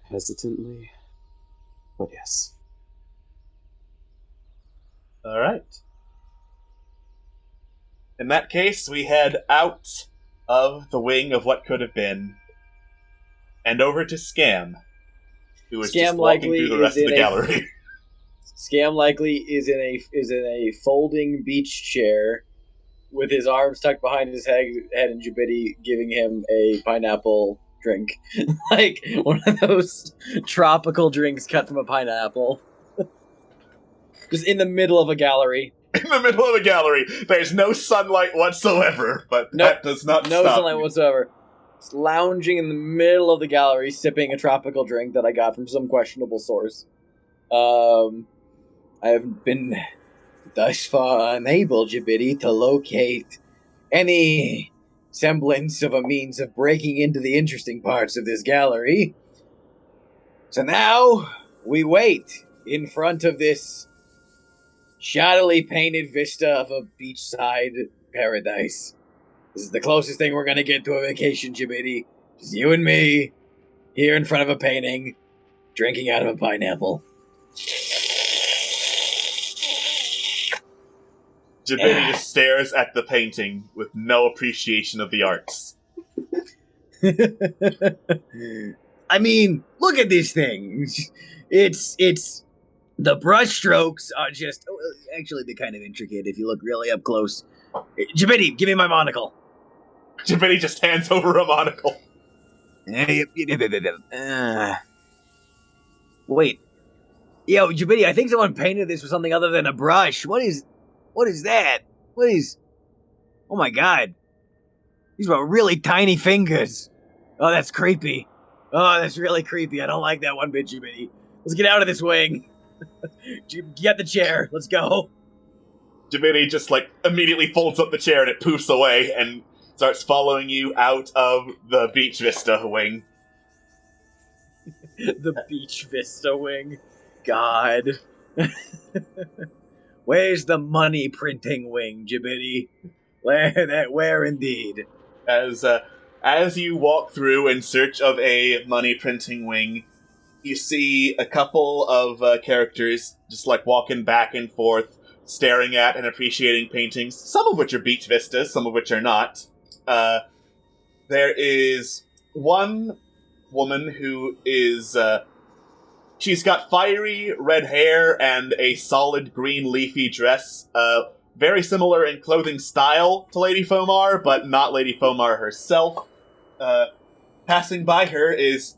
Hesitantly, but yes. All right. In that case, we head out of the wing of what could have been, and over to Scam, who is just walking through the rest of the gallery. Scam likely is in a folding beach chair with his arms tucked behind his head and Jabidi giving him a pineapple drink. Like one of those tropical drinks cut from a pineapple. Just in the middle of a gallery. In the middle of a gallery. There's no sunlight whatsoever, but that does not stop. No sunlight whatsoever. Just lounging in the middle of the gallery, sipping a tropical drink that I got from some questionable source. I have been thus far unable, Jabidi, to locate any semblance of a means of breaking into the interesting parts of this gallery. So now we wait in front of this shoddily painted vista of a beachside paradise. This is the closest thing we're going to get to a vacation, Jabidi. Just you and me, here in front of a painting, drinking out of a pineapple. Jabidi just stares at the painting with no appreciation of the arts. I mean, look at this thing. It's the brush strokes are just actually they're kind of intricate if you look really up close. Jabidi, give me my monocle. Jabidi just hands over a monocle. Wait. Yo, Jabidi, I think someone painted this with something other than a brush. What is that? Oh my god. These are really tiny fingers. Oh, that's creepy. Oh, that's really creepy. I don't like that one bit, Jabidi. Let's get out of this wing. Get the chair. Let's go. Jabidi just, immediately folds up the chair and it poofs away and starts following you out of the Beach Vista wing. The Beach Vista wing. God. Where's the money printing wing, Jabidi? Where indeed? As you walk through in search of a money printing wing, you see a couple of characters just walking back and forth, staring at and appreciating paintings, some of which are Beach Vistas, some of which are not. There is one woman who is, she's got fiery red hair and a solid green leafy dress, very similar in clothing style to Lady Fomar, but not Lady Fomar herself. Passing by her is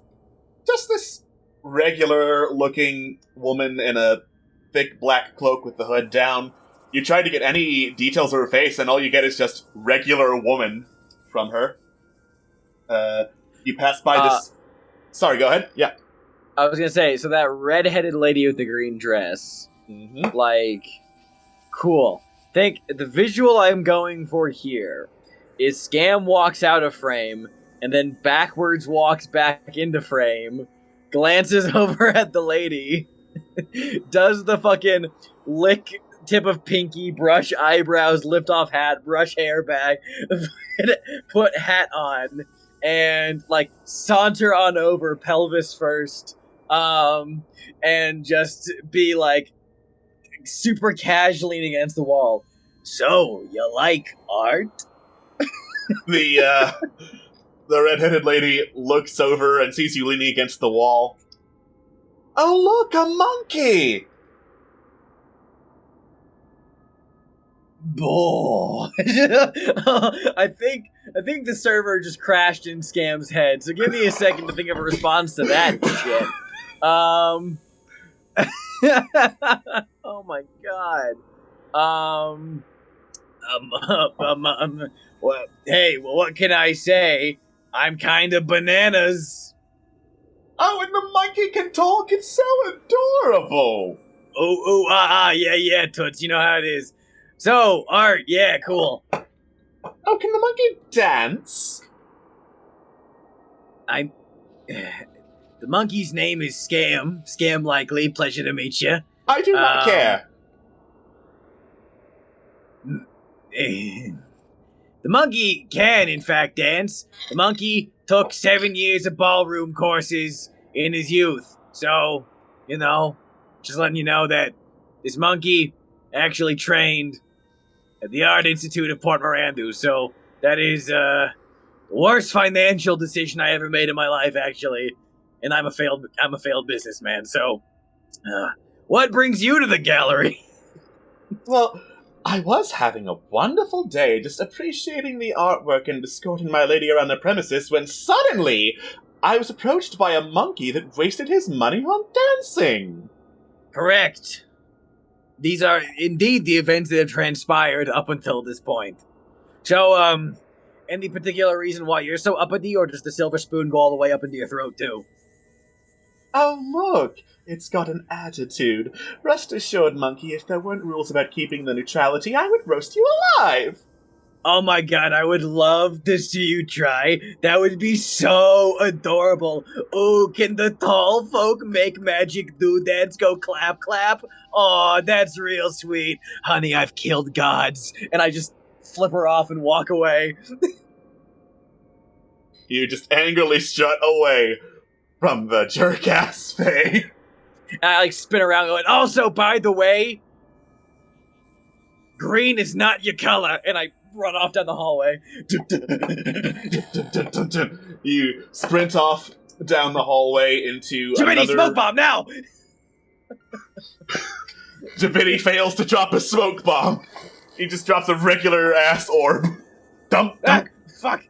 just this regular-looking woman in a thick black cloak with the hood down. You try to get any details of her face, and all you get is just regular woman from her. You pass by this... Sorry, go ahead. Yeah. I was gonna say, so that red-headed lady with the green dress, cool. Think the visual I'm going for here is Scam walks out of frame and then backwards walks back into frame, glances over at the lady, does the fucking lick tip of pinky, brush eyebrows, lift off hat, brush hair back, put hat on, and saunter on over pelvis first, and just be super casual leaning against the wall. So, you like art? The red-headed lady looks over and sees you leaning against the wall. Oh, look, a monkey! Boy. I think the server just crashed in Scam's head, so give me a second to think of a response to that shit. Oh my god. Well, hey, what can I say? I'm kind of bananas. Oh, and the monkey can talk. It's so adorable. Yeah, Toots. You know how it is. So, art, yeah, cool. Oh, can the monkey dance? The monkey's name is Scam. Scam likely. Pleasure to meet you. I do not care. The monkey can, in fact, dance. The monkey took 7 years of ballroom courses in his youth. So, just letting you know that this monkey actually trained at the Art Institute of Port Mirandu. So, that is the worst financial decision I ever made in my life, actually. And I'm a failed businessman. So, what brings you to the gallery? Well, I was having a wonderful day just appreciating the artwork and escorting my lady around the premises when suddenly I was approached by a monkey that wasted his money on dancing. Correct. These are indeed the events that have transpired up until this point. So, any particular reason why you're so uppity, or does the silver spoon go all the way up into your throat too? Oh, look! It's got an attitude. Rest assured, monkey, if there weren't rules about keeping the neutrality, I would roast you alive! Oh my god, I would love to see you try. That would be so adorable. Oh, can the tall folk make magic doodads go clap clap? Oh, that's real sweet. Honey, I've killed gods. And I just flip her off and walk away. You just angrily strut away from the jerk-ass Faye. And I spin around going, also, by the way, Green is not your color, and I run off down the hallway. You sprint off down the hallway into Jiminy, another... smoke bomb now! Jabidi fails to drop a smoke bomb. He just drops a regular ass orb. Dump, dump. Fuck!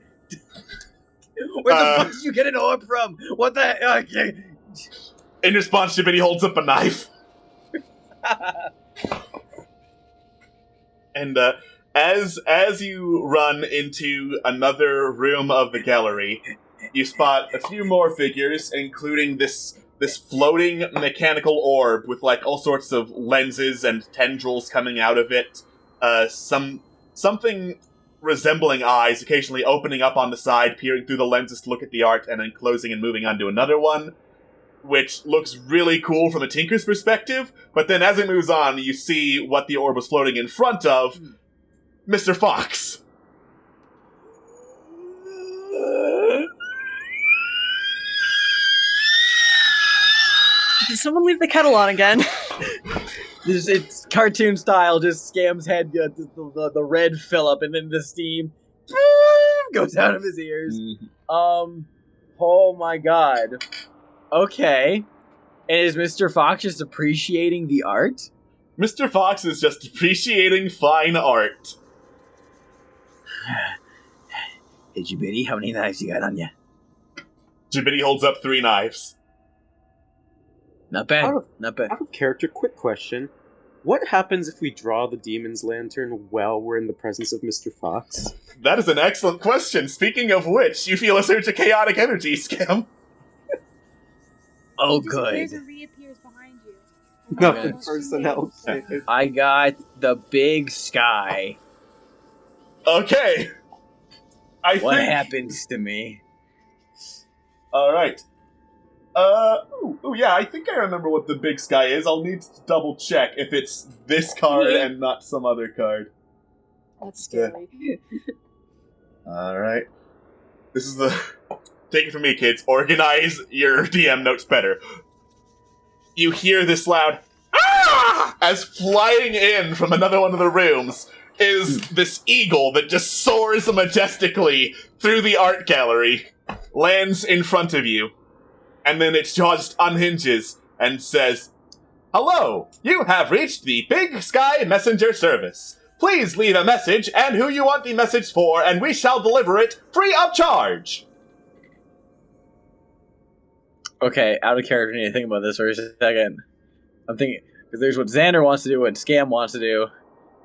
Where the fuck did you get an orb from? What the... Okay. In response, Jabidi holds up a knife. And as you run into another room of the gallery, you spot a few more figures, including this floating mechanical orb with like all sorts of lenses and tendrils coming out of it. Something resembling eyes, occasionally opening up on the side, peering through the lenses to look at the art, and then closing and moving on to another one, which looks really cool from a Tinker's perspective, but then as it moves on, you see what the orb was floating in front of, Mr. Fox. Did someone leave the kettle on again? It's cartoon style, just Scam's head, the red fill up, and then the steam goes out of his ears. Oh my god. Okay. And is Mr. Fox just appreciating the art? Mr. Fox is just appreciating fine art. Hey, Jabidi, how many knives you got on you? Jabidi holds up 3 knives. Not bad. Out of character, quick question. What happens if we draw the demon's lantern while we're in the presence of Mr. Fox? That is an excellent question. Speaking of which, you feel a surge of chaotic energy, Scam. Oh, Disappears good. and reappears behind you. Nothing personnel. I got the big sky. Okay. What happens to me? Alright. Yeah, I think I remember what the big sky is. I'll need to double check if it's this card and not some other card. That's scary. Alright. This is the... Take it from me, kids. Organize your DM notes better. You hear this loud... Ah! As flying in from another one of the rooms is this eagle that just soars majestically through the art gallery, lands in front of you, and then its jaw just unhinges and says, "Hello, you have reached the Big Sky Messenger Service. Please leave a message and who you want the message for, and we shall deliver it free of charge." Okay, out of character, I need to think about this for a second. I'm thinking, because there's what Xander wants to do and Scam wants to do.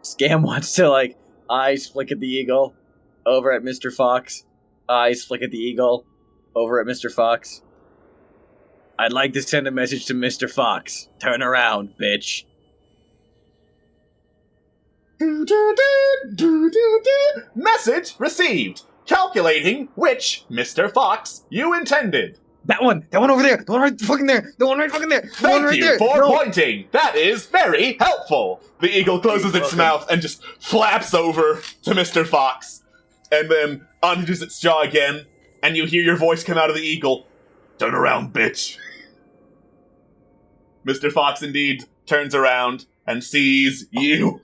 Scam wants to, like, eyes flick at the eagle, over at Mr. Fox. Eyes flick at the eagle, over at Mr. Fox. I'd like to send a message to Mr. Fox. Turn around, bitch. Message received. Calculating which Mr. Fox you intended. That one over there, the one right fucking there, the one right fucking there, the one Thank right you there. for No. pointing. That is very helpful. The eagle closes its mouth and just flaps over to Mr. Fox, and then unhinges its jaw again, and you hear your voice come out of the eagle. Turn around, bitch. Mr. Fox indeed turns around and sees you.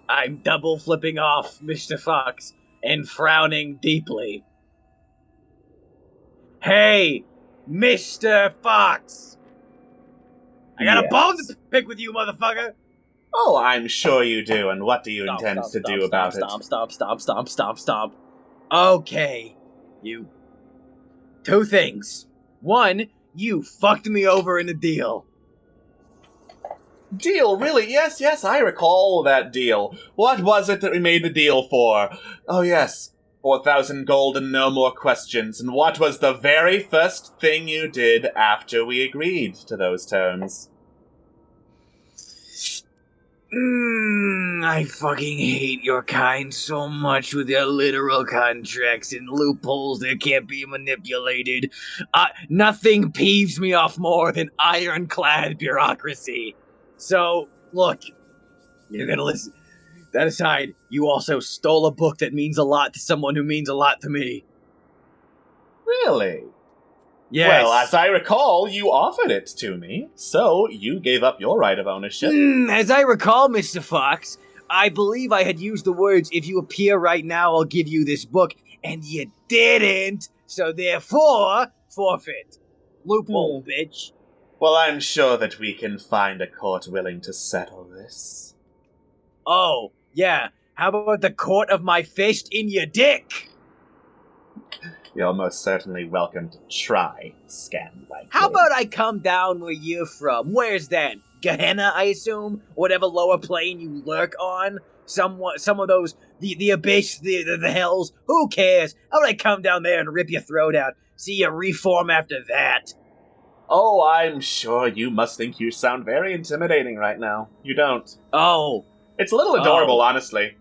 I'm double flipping off Mr. Fox and frowning deeply. Hey, Mr. Fox! I got a bone to pick with you, motherfucker! Oh, I'm sure you do, and what do you intend to do about it? Stop. Okay, you. 2 things. 1, you fucked me over in a deal. Deal, really? Yes, I recall that deal. What was it that we made the deal for? Oh, yes. 4,000 gold and no more questions. And what was the very first thing you did after we agreed to those terms? I fucking hate your kind so much with your literal contracts and loopholes that can't be manipulated. Nothing peeves me off more than ironclad bureaucracy. So, look, you're gonna listen. That aside, you also stole a book that means a lot to someone who means a lot to me. Really? Yes. Well, as I recall, you offered it to me, so you gave up your right of ownership. As I recall, Mr. Fox, I believe I had used the words, if you appear right now, I'll give you this book, and you didn't, so therefore, forfeit. Loophole, bitch. Well, I'm sure that we can find a court willing to settle this. Oh, yeah. How about the court of my fist in your dick? You're most certainly welcome to try, Scam White. How about I come down where you're from? Where's that? Gehenna, I assume? Whatever lower plane you lurk on? Some of those, the abyss, the hells? Who cares? How about I come down there and rip your throat out? See you reform after that. Oh, I'm sure you must think you sound very intimidating right now. You don't. Oh. It's a little adorable, honestly.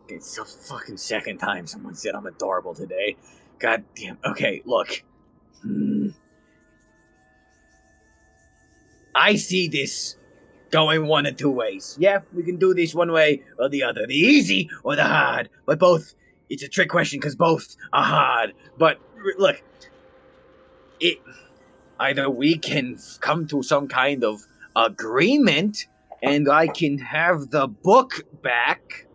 It's the fucking second time someone said I'm adorable today. God damn. Okay, look. I see this going one of two ways. Yeah, we can do this one way or the other. The easy or the hard. But both, it's a trick question because both are hard. But look, either we can come to some kind of agreement and I can have the book back,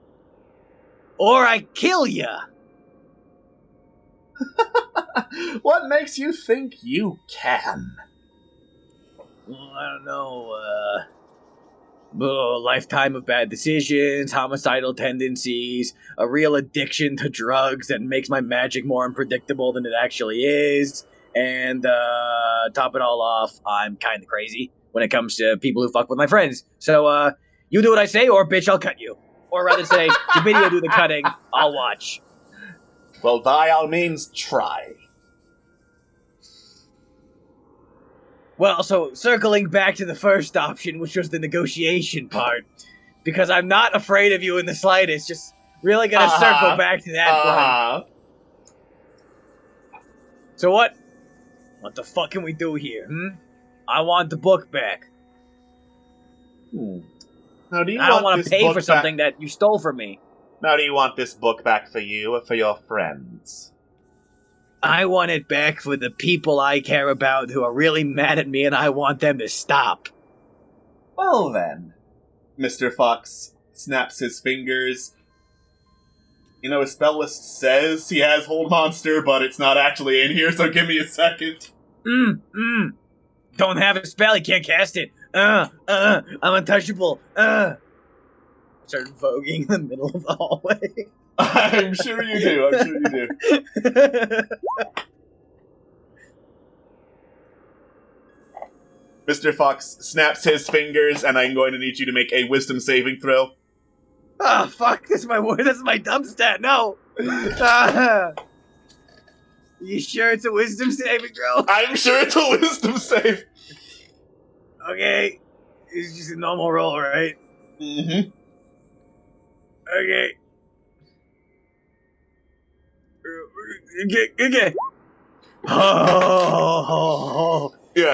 or I kill ya. What makes you think you can? Well, I don't know, lifetime of bad decisions, homicidal tendencies, a real addiction to drugs that makes my magic more unpredictable than it actually is, and, top it all off, I'm kinda crazy when it comes to people who fuck with my friends. So, you do what I say, or bitch, I'll cut you. Or rather say, Jabidi will do the cutting, I'll watch. Well, by all means, try. Well, so circling back to the first option, which was the negotiation part, because I'm not afraid of you in the slightest, just really gonna circle back to that one. So what the fuck can we do here, I want the book back. Now, do you I don't want to pay for something that you stole from me. Now, do you want this book back for you or for your friends? I want it back for the people I care about who are really mad at me, and I want them to stop. Well then, Mr. Fox snaps his fingers. You know, his spell list says he has Hold Monster, but it's not actually in here, so give me a second. Don't have a spell, he can't cast it. I'm untouchable. Start voguing in the middle of the hallway. I'm sure you do. Mr. Fox snaps his fingers, and I'm going to need you to make a wisdom saving throw. Ah, fuck, this is my dumb stat, no! You sure it's a wisdom saving throw? I'm sure it's a wisdom save. Okay. It's just a normal roll, right? Mm-hmm. Okay. Okay. Yeah.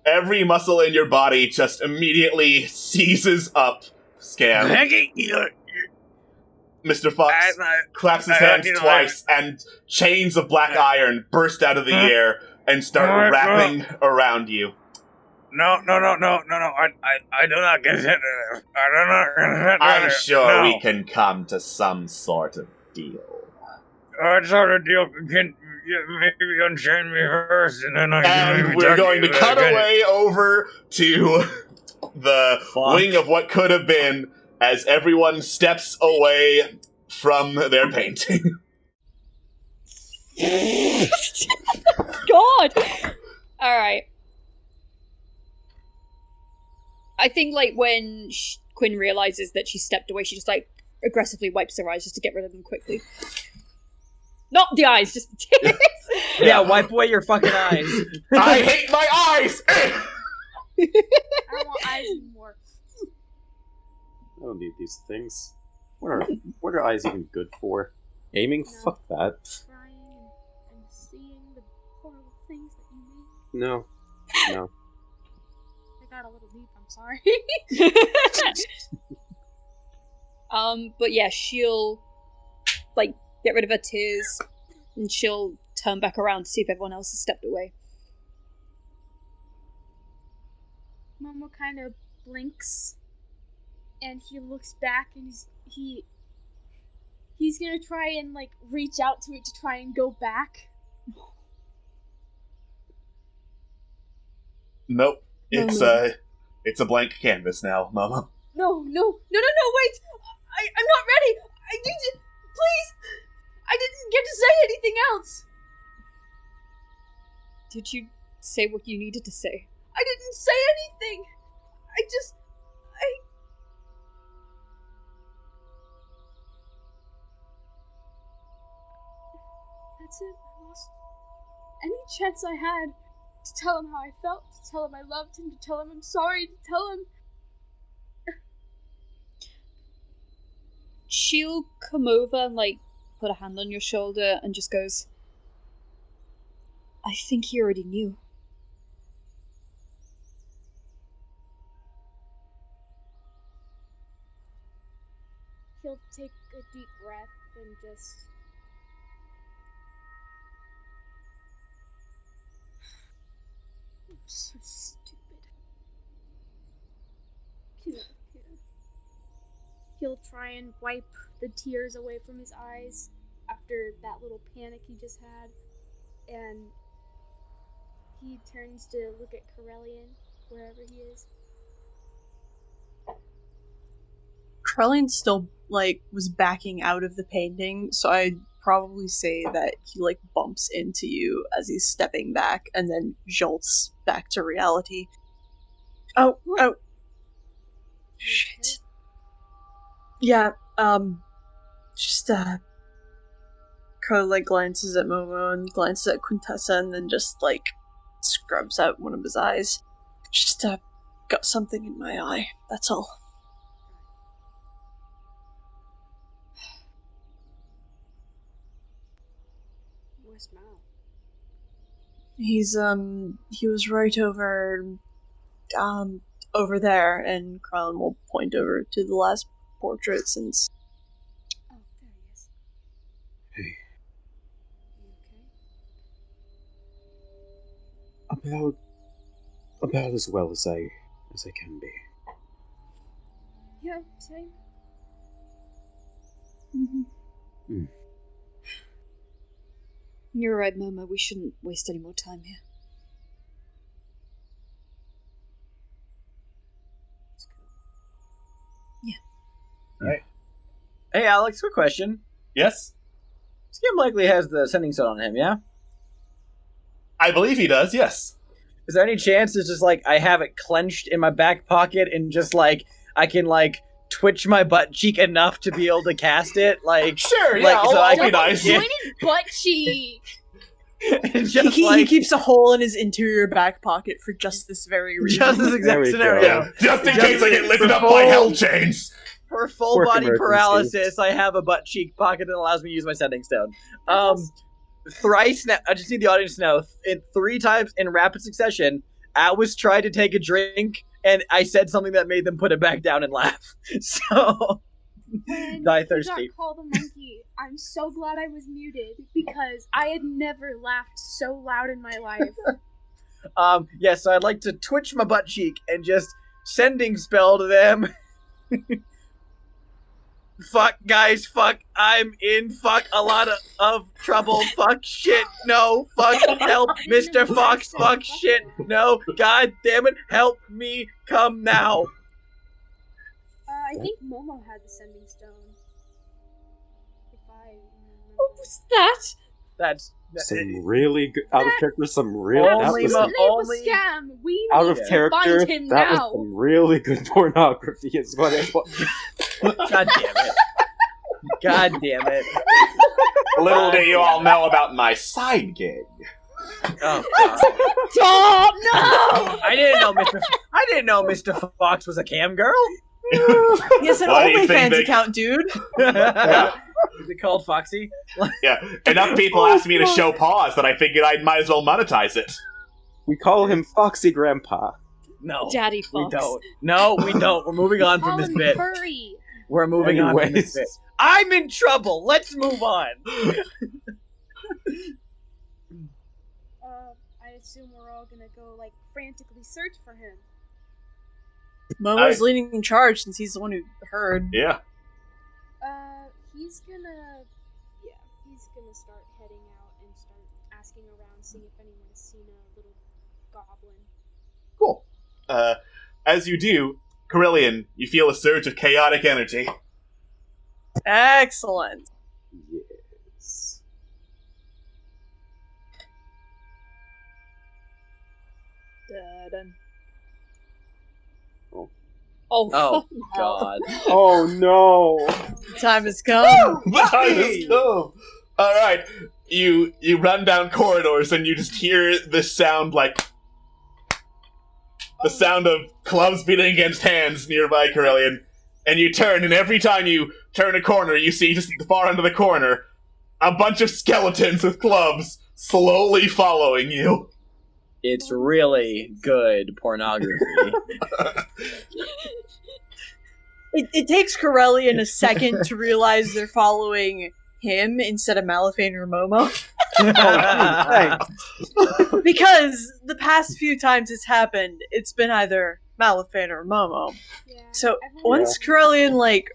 Every muscle in your body just immediately seizes up. Scam. Mr. Fox claps his hands twice, and chains of black iron burst out of the air and start wrapping around you. No. I do not get it. I'm sure we can come to some sort of deal. What sort of deal? Can maybe unchain me first, and then And we're going to cut away over to the wing of what could have been as everyone steps away from their painting. God! Alright. I think, like, when Quinn realizes that she stepped away, she just, like, aggressively wipes her eyes just to get rid of them quickly. Not the eyes, just the tears! Yeah, wipe away your fucking eyes. I hate my eyes! I don't want eyes anymore. I don't need these things. What are eyes even good for? Aiming? No. Fuck that. Trying and seeing the horrible things that you make. No. I got a little deep, I'm sorry. But yeah, she'll, like, get rid of her tears, And she'll turn back around to see if everyone else has stepped away. Momo kind of blinks, and he looks back, and he's gonna try and like reach out to it to try and go back. Nope. It's a blank canvas now, Mama. No, wait! I'm not ready! I need to... Please! I didn't get to say anything else! Did you say what you needed to say? I didn't say anything! That's it. I lost any chance I had to tell him how I felt, to tell him I loved him, to tell him I'm sorry, to tell him... She'll come over and, like, put a hand on your shoulder and just goes, I think he already knew. He'll take a deep breath and just... I'm so stupid. Get out of here. He'll try and wipe the tears away from his eyes after that little panic he just had. And he turns to look at Corellian, wherever he is. Corellian still, like, was backing out of the painting, so I'd probably say that he, like, bumps into you as he's stepping back and then jolts back to reality. Oh. Shit. Yeah, Carl, like, glances at Momo and glances at Quintessa and then just, like, scrubs out one of his eyes. Just, got something in my eye, that's all. Where's Mal? He was right over there, and Krellin will point over to the last portrait since... Oh, there he is. Hey. You okay? About as well as I can be. Yeah, same. Mm-hmm. You're right, Momo. We shouldn't waste any more time here. Yeah. Alright. Hey, Alex, quick question. Yes? Skim likely has the sending stone on him, yeah? I believe he does, yes. Is there any chance it's just like I have it clenched in my back pocket and just like I can like twitch my butt cheek enough to be able to cast it? Like sure, yeah, like, I'll be nice. Join his butt cheek. He keeps a hole in his interior back pocket for just this very reason. Just this exact scenario. Yeah. Just in case I get lifted up by hell chains. For full body paralysis, I have a butt cheek pocket that allows me to use my sending stone. Thrice now, I just need the audience to know, 3 times in rapid succession, Atwas tried to take a drink, and I said something that made them put it back down and laugh. So, die thirsty. You got called a monkey. I'm so glad I was muted, because I had never laughed so loud in my life. Yeah, so I'd like to twitch my butt cheek and just sending spell to them. Fuck, guys, fuck, I'm in, fuck, a lot of trouble, fuck, shit, no, fuck, help, Mr. Fox, fuck, shit, no, god damn it, help me, come now. I think Momo had the sending stone. If I remember. What was that? That's some really good, out of character, some real That was a scam. We out need of to character, find him that now. was some really good pornography is what it was. God damn it. God damn it. Little do you all know about my side gig. Oh, God. Stop! No! I didn't know Mr. Fox was a cam girl. He has an OnlyFans account, dude. Yeah. Is it called Foxy? Yeah, enough people asked me to show paws that I figured I might as well monetize it. We call him Foxy Grandpa. No. Daddy Fox. We don't. No, we don't. We're moving on from this bit. Furry. We're moving on from this bit. I'm in trouble. Let's move on. I assume we're all gonna go, like, frantically search for him. Momo's leading in charge since he's the one who heard. Yeah. He's gonna start heading out and start asking around, seeing if anyone has seen a little goblin. Cool. As you do, Carillion, you feel a surge of chaotic energy. Excellent. Yes. Da-dun. Oh, Oh, God. Oh no! The time has come. The time has come. All right, you run down corridors and you just hear this sound like the sound of clubs beating against hands nearby, Carillion. And you turn, and every time you turn a corner, you see just at the far end of the corner a bunch of skeletons with clubs slowly following you. It's really good pornography. It takes Corellian a second to realize they're following him instead of Malifane or Momo. Because the past few times it's happened, it's been either Malifane or Momo. Yeah, So once Corellian, like,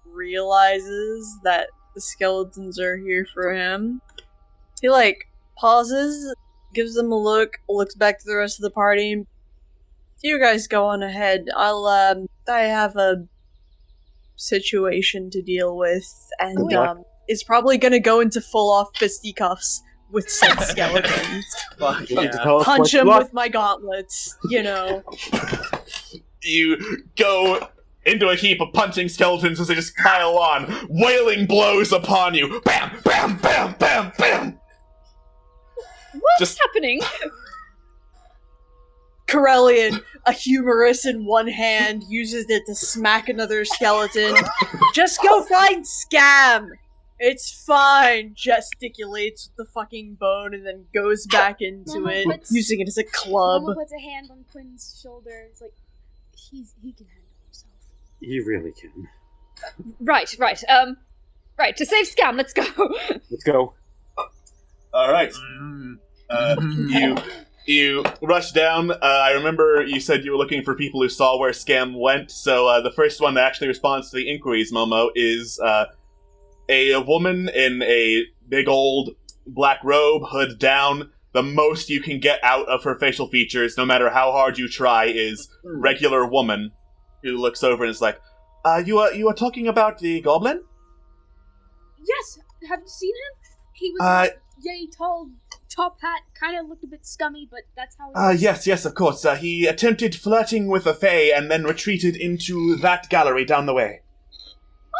realizes that the skeletons are here for him, he, like, pauses, gives them a look, looks back to the rest of the party. You guys go on ahead. I have a situation to deal with, and is probably gonna go into full-off fisticuffs with said skeletons. Fuck You need to yeah. tell us Punch what's him what. with my gauntlets, you know. You go into a heap of punching skeletons as they just pile on, wailing blows upon you. Bam, bam, bam, bam, bam. What's happening? Corellian, a humorous in one hand, uses it to smack another skeleton. Just go find Scam! It's fine! Gesticulates with the fucking bone and then goes back into Mama it, puts- using it as a club. Mama puts a hand on Quinn's shoulder. It's like, he can handle himself. He really can. Right. Right, to save Scam, let's go. Let's go. Alright. You rush down. I remember you said you were looking for people who saw where Scam went, so the first one that actually responds to the inquiries, Momo, is a woman in a big old black robe, hood down. The most you can get out of her facial features, no matter how hard you try, is regular woman, who looks over and is like, you are talking about the goblin? Yes, have you seen him? He was yay tall, top hat, kind of looked a bit scummy, but that's how. Yes, of course. He attempted flirting with a fae and then retreated into that gallery down the way.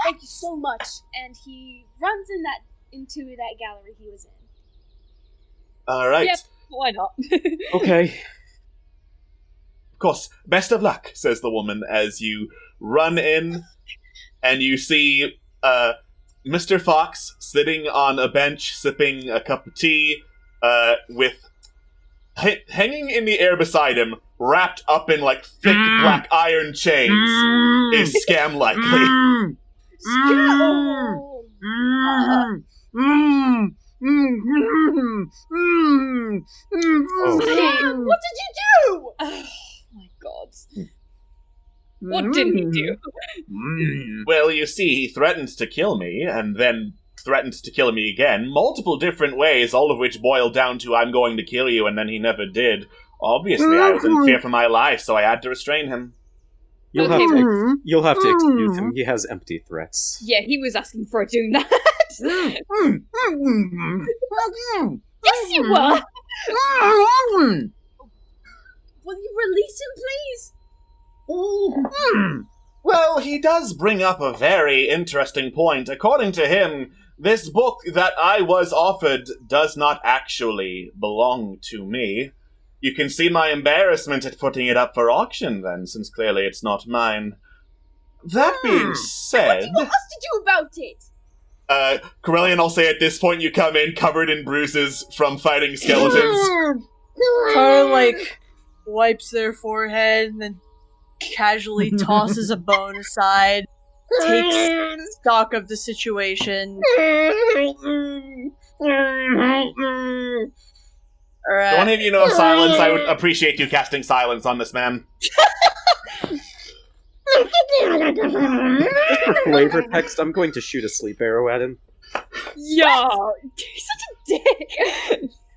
Thank you so much. And he runs into that gallery he was in. All right. Yep, why not? Okay. Of course. Best of luck, says the woman as you run in and you see Mr. Fox sitting on a bench sipping a cup of tea with hanging in the air beside him, wrapped up in like thick black iron chains, is Scam Likely. What did you do? Oh my god. What did he do? Well, you see, he threatened to kill me, and then threatened to kill me again, multiple different ways, all of which boiled down to I'm going to kill you, and then he never did. Obviously, I was in fear for my life, so I had to restrain him. You'll have to excuse him. He has empty threats. Yeah, he was asking for doing that. Yes, you were. Will you release him, please? Well, he does bring up a very interesting point. According to him, this book that I was offered does not actually belong to me. You can see my embarrassment at putting it up for auction, then, since clearly it's not mine. That being said... What do you want us to do about it? Corellian, I'll say at this point you come in covered in bruises from fighting skeletons. Carl, like, wipes their forehead and then casually tosses a bone aside, takes stock of the situation. Alright. If one of you know silence, I would appreciate you casting silence on this man. Just for flavor text, I'm going to shoot a sleep arrow at him. Yo, he's such a dick.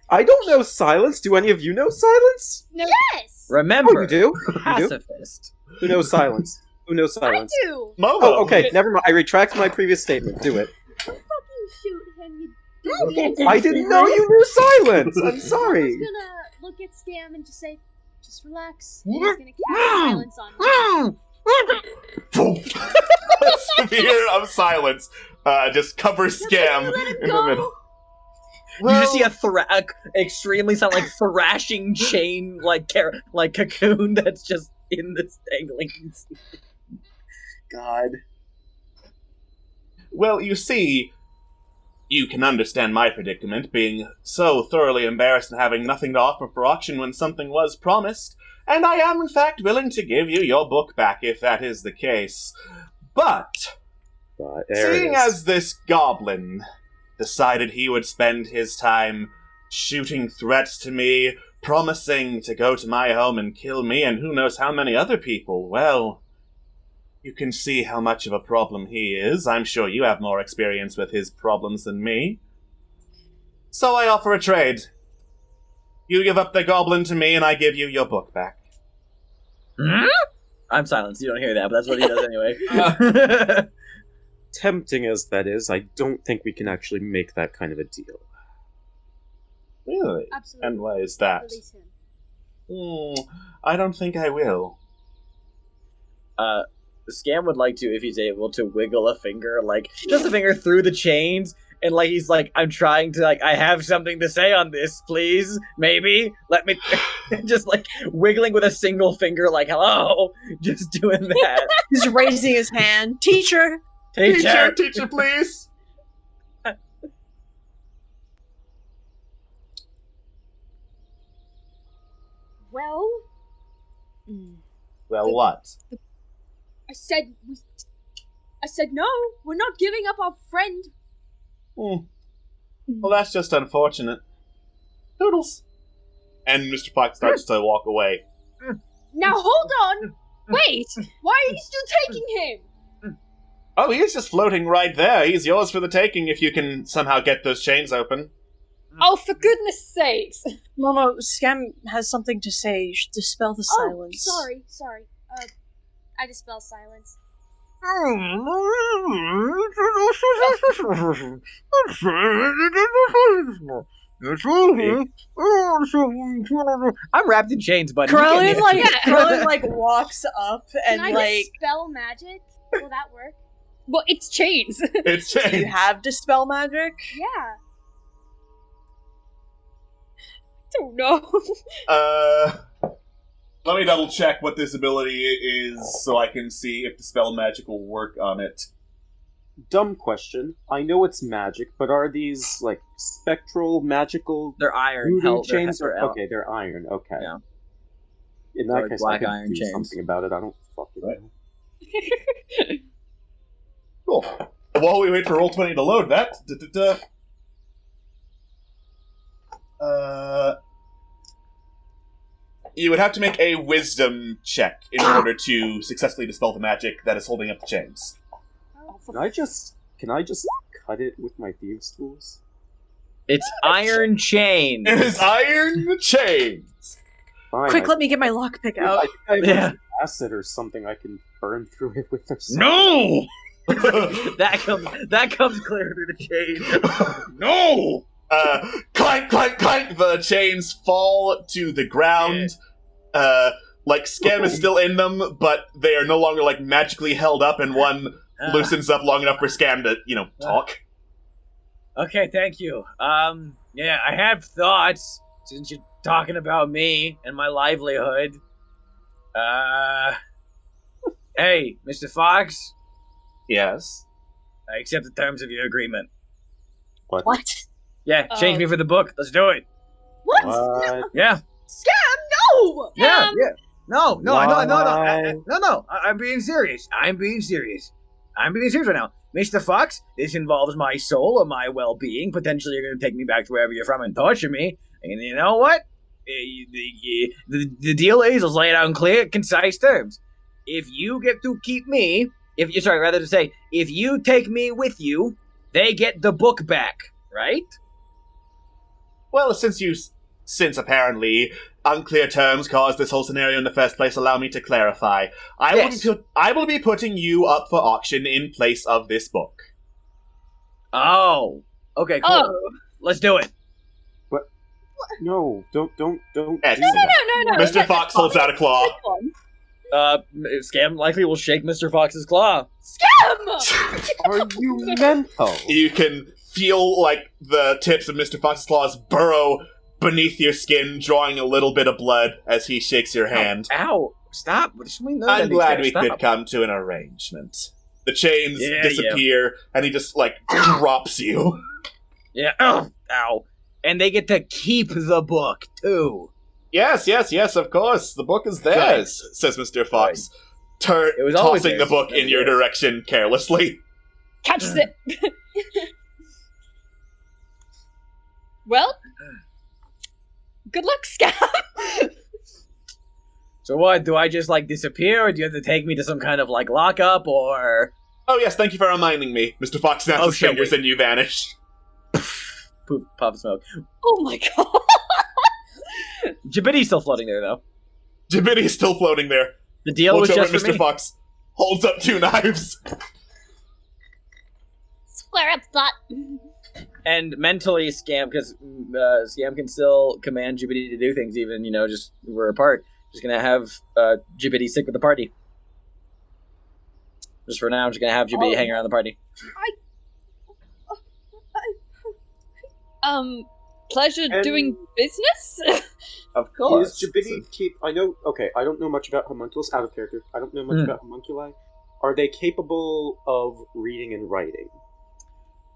I don't know silence. Do any of you know silence? No. Yes! Remember, Oh, you do? You do? pacifist. Who knows silence? Who knows I silence? do! Momo. Oh, okay, never mind. I retract my previous statement. Do it. Don't fucking shoot him, you I didn't know you knew silence! I'm I was sorry. gonna look at Scam and just say, just relax. And he's gonna cast silence on him. A sphere of silence just covers Scam in the middle. You just see a extremely sound like thrashing chain like cocoon that's just in this dangling. God. Well, you see, you can understand my predicament, being so thoroughly embarrassed and having nothing to offer for auction when something was promised, and I am in fact willing to give you your book back if that is the case. But seeing as this goblin decided he would spend his time shooting threats to me, promising to go to my home and kill me and who knows how many other people, well, you can see how much of a problem he is. I'm sure you have more experience with his problems than me. So I offer a trade. You give up the goblin to me and I give you your book back. I'm silenced, you don't hear that, but that's what he does anyway. Tempting as that is, I don't think we can actually make that kind of a deal. Really? Absolutely. And why is that? Release him. I don't think I will. Scam would like to, if he's able, to wiggle a finger, like, just a finger through the chains, and, like, he's like, I'm trying to, like, I have something to say on this, please, maybe, let me, just, like, wiggling with a single finger, like, hello, just doing that. He's raising his hand. Teacher! Teacher, please! Well, Well, what? I said no. We're not giving up our friend. Well, that's just unfortunate. Toodles. And Mr. Puck starts to walk away. Now hold on. Wait. Why are you still taking him? Oh, he is just floating right there. He's yours for the taking if you can somehow get those chains open. Oh, for goodness sakes! Momo, Scam has something to say. You should dispel the silence. Sorry. I dispel silence. I'm wrapped in chains, buddy. Krillin walks up and Can I dispel magic? Will that work? Well, it's chains. It's chains. Do you have dispel magic? Yeah. Don't know. Let me double check what this ability is so I can see if dispel magic will work on it. Dumb question. I know it's magic, but are these, like, spectral, magical... They're iron. voodoo Hell, chains? they're Okay, they're iron, okay. Yeah. In They're that case, black I iron can do chains. something about it. I don't fucking know. Cool. While we wait for Roll20 to load that, you would have to make a wisdom check in order to successfully dispel the magic that is holding up the chains. Can I just cut it with my thieves' tools? It's iron chains. It is iron chains. Fine, Quick, let me get my lockpick I out. think I have Yeah. acid or something I can burn through it with or something. No! that comes clear through the chain. No! Clank, clank, clank! The chains fall to the ground. Like, Scam is still in them, but they are no longer, like, magically held up, and one loosens up long enough for Scam to, talk. Okay, thank you. Yeah, I have thoughts, since you're talking about me and my livelihood. Hey, Mr. Fox? Yes? I accept the terms of your agreement. What? Yeah, change me for the book. Let's do it. What? Yeah. Scam, no! Yeah. No. Why? I'm being serious. I'm being serious right now. Mr. Fox, this involves my soul or my well-being. Potentially you're going to take me back to wherever you're from and torture me. And you know what? The deal is, let's lay it out in clear, concise terms. If you get to keep me, if you take me with you, they get the book back, right? Well, since apparently unclear terms caused this whole scenario in the first place, allow me to clarify. I will be putting you up for auction in place of this book. Oh. Okay, cool. Oh. Let's do it. But no, don't. Excellent. No. Mr. Fox holds out a claw. Scam likely will shake Mr. Fox's claw. Scam! Are you mental? You can feel like the tips of Mr. Fox's claws burrow beneath your skin, drawing a little bit of blood as he shakes your hand. Ow! Stop! I'm glad we could come to an arrangement. The chains disappear, and he just, drops you. Yeah, ow. And they get to keep the book, too. Yes, of course. The book is theirs, says Mr. Fox, tossing the book in your direction carelessly. Catch it! Well, good luck, Scam! So what, do I just, disappear, or do you have to take me to some kind of, lockup, or... Oh yes, thank you for reminding me. Mr. Fox snaps his fingers and you vanish. Poop, puff, smoke. Oh my god! Jibbity's still floating there, though. Jibbity's still floating there. The deal was just for Mr. me. Fox holds up 2 knives. Square up, thought. And mentally, Scam, because Scam can still command Jibbity to do things, even, just we're apart. Just gonna have Jibbity stick with the party. Just for now, I'm just gonna have Jibbity hang around the party. Pleasure doing business? Of course. Is Jibbity keep... I don't know much about homunculus, out of character. I don't know much about homunculi. Are they capable of reading and writing?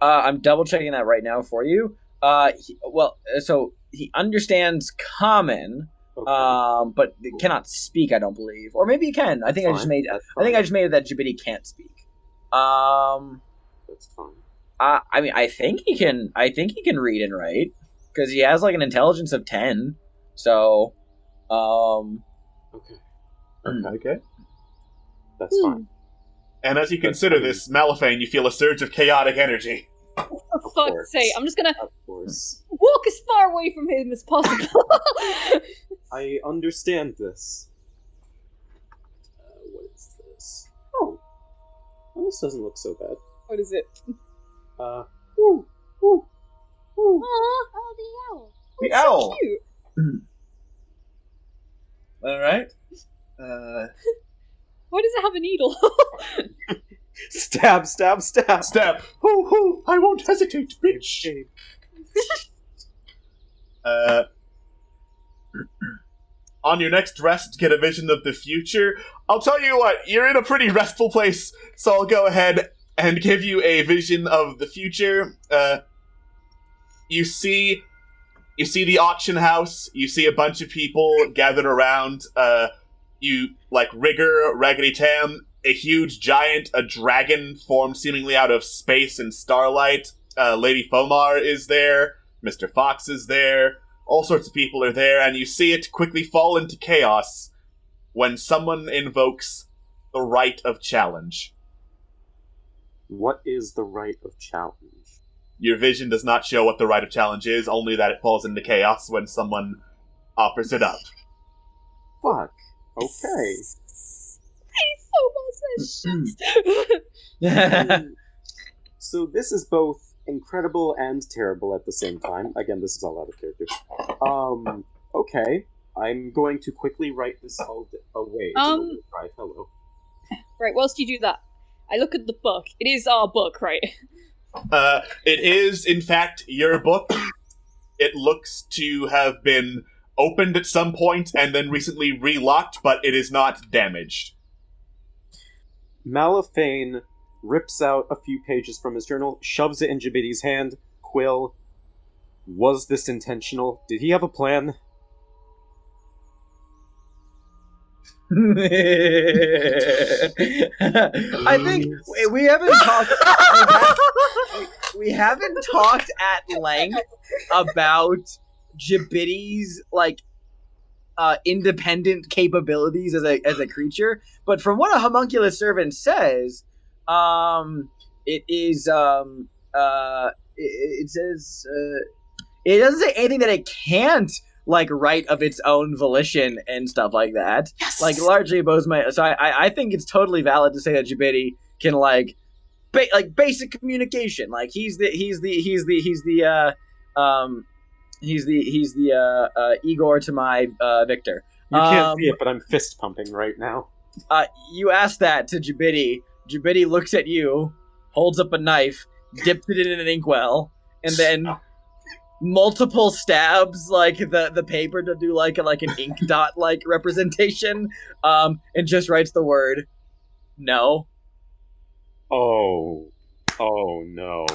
I'm double checking that right now for you. So he understands common, but cannot speak. I don't believe, or maybe he can. I think I just made it that Jibbity can't speak. That's fine. I think he can. I think he can read and write because he has an intelligence of 10. So, Okay. That's fine. And as you consider this, Malifane, you feel a surge of chaotic energy. For fuck's sake, I'm just gonna Of course. walk as far away from him as possible. I understand this. What is this? Oh, this doesn't look so bad. What is it? Oh, the owl. The owl! Cute. Alright. Why does it have a needle? Stab! Stab! Hoo! I won't hesitate, bitch! On your next rest, get a vision of the future. I'll tell you what, you're in a pretty restful place, so I'll go ahead and give you a vision of the future. You see the auction house, you see a bunch of people gathered around, Rigger, Raggedy Tam, a huge giant, a dragon formed seemingly out of space and starlight. Lady Fomar is there, Mr. Fox is there, all sorts of people are there, and you see it quickly fall into chaos when someone invokes the Right of Challenge. What is the Right of Challenge? Your vision does not show what the Right of Challenge is, only that it falls into chaos when someone offers it up. Fuck. Okay. So this is both incredible and terrible at the same time. Again, this is all out of character. Okay. I'm going to quickly write this all away. Right, hello. Right, whilst you do that, I look at the book. It is our book, right? It is, in fact, your book. It looks to have been opened at some point and then recently relocked, but it is not damaged. Malifane rips out a few pages from his journal, shoves it in Jibbity's hand. Quill, was this intentional? Did he have a plan? I think we haven't talked. We haven't talked at length about Jibiti's like independent capabilities as a creature, but from what a homunculus servant says, it is it says it doesn't say anything that it can't like write of its own volition and stuff like that. Yes! Like largely oppose my. So I think it's totally valid to say that Jibiti can like basic communication. Like he's the Igor to my Victor. You can't see it, but I'm fist pumping right now. You ask that to Jibiti. Jibiti looks at you, holds up a knife, dips it in an inkwell, and then multiple stabs like the paper to do like an ink dot like representation, and just writes the word no. Oh no.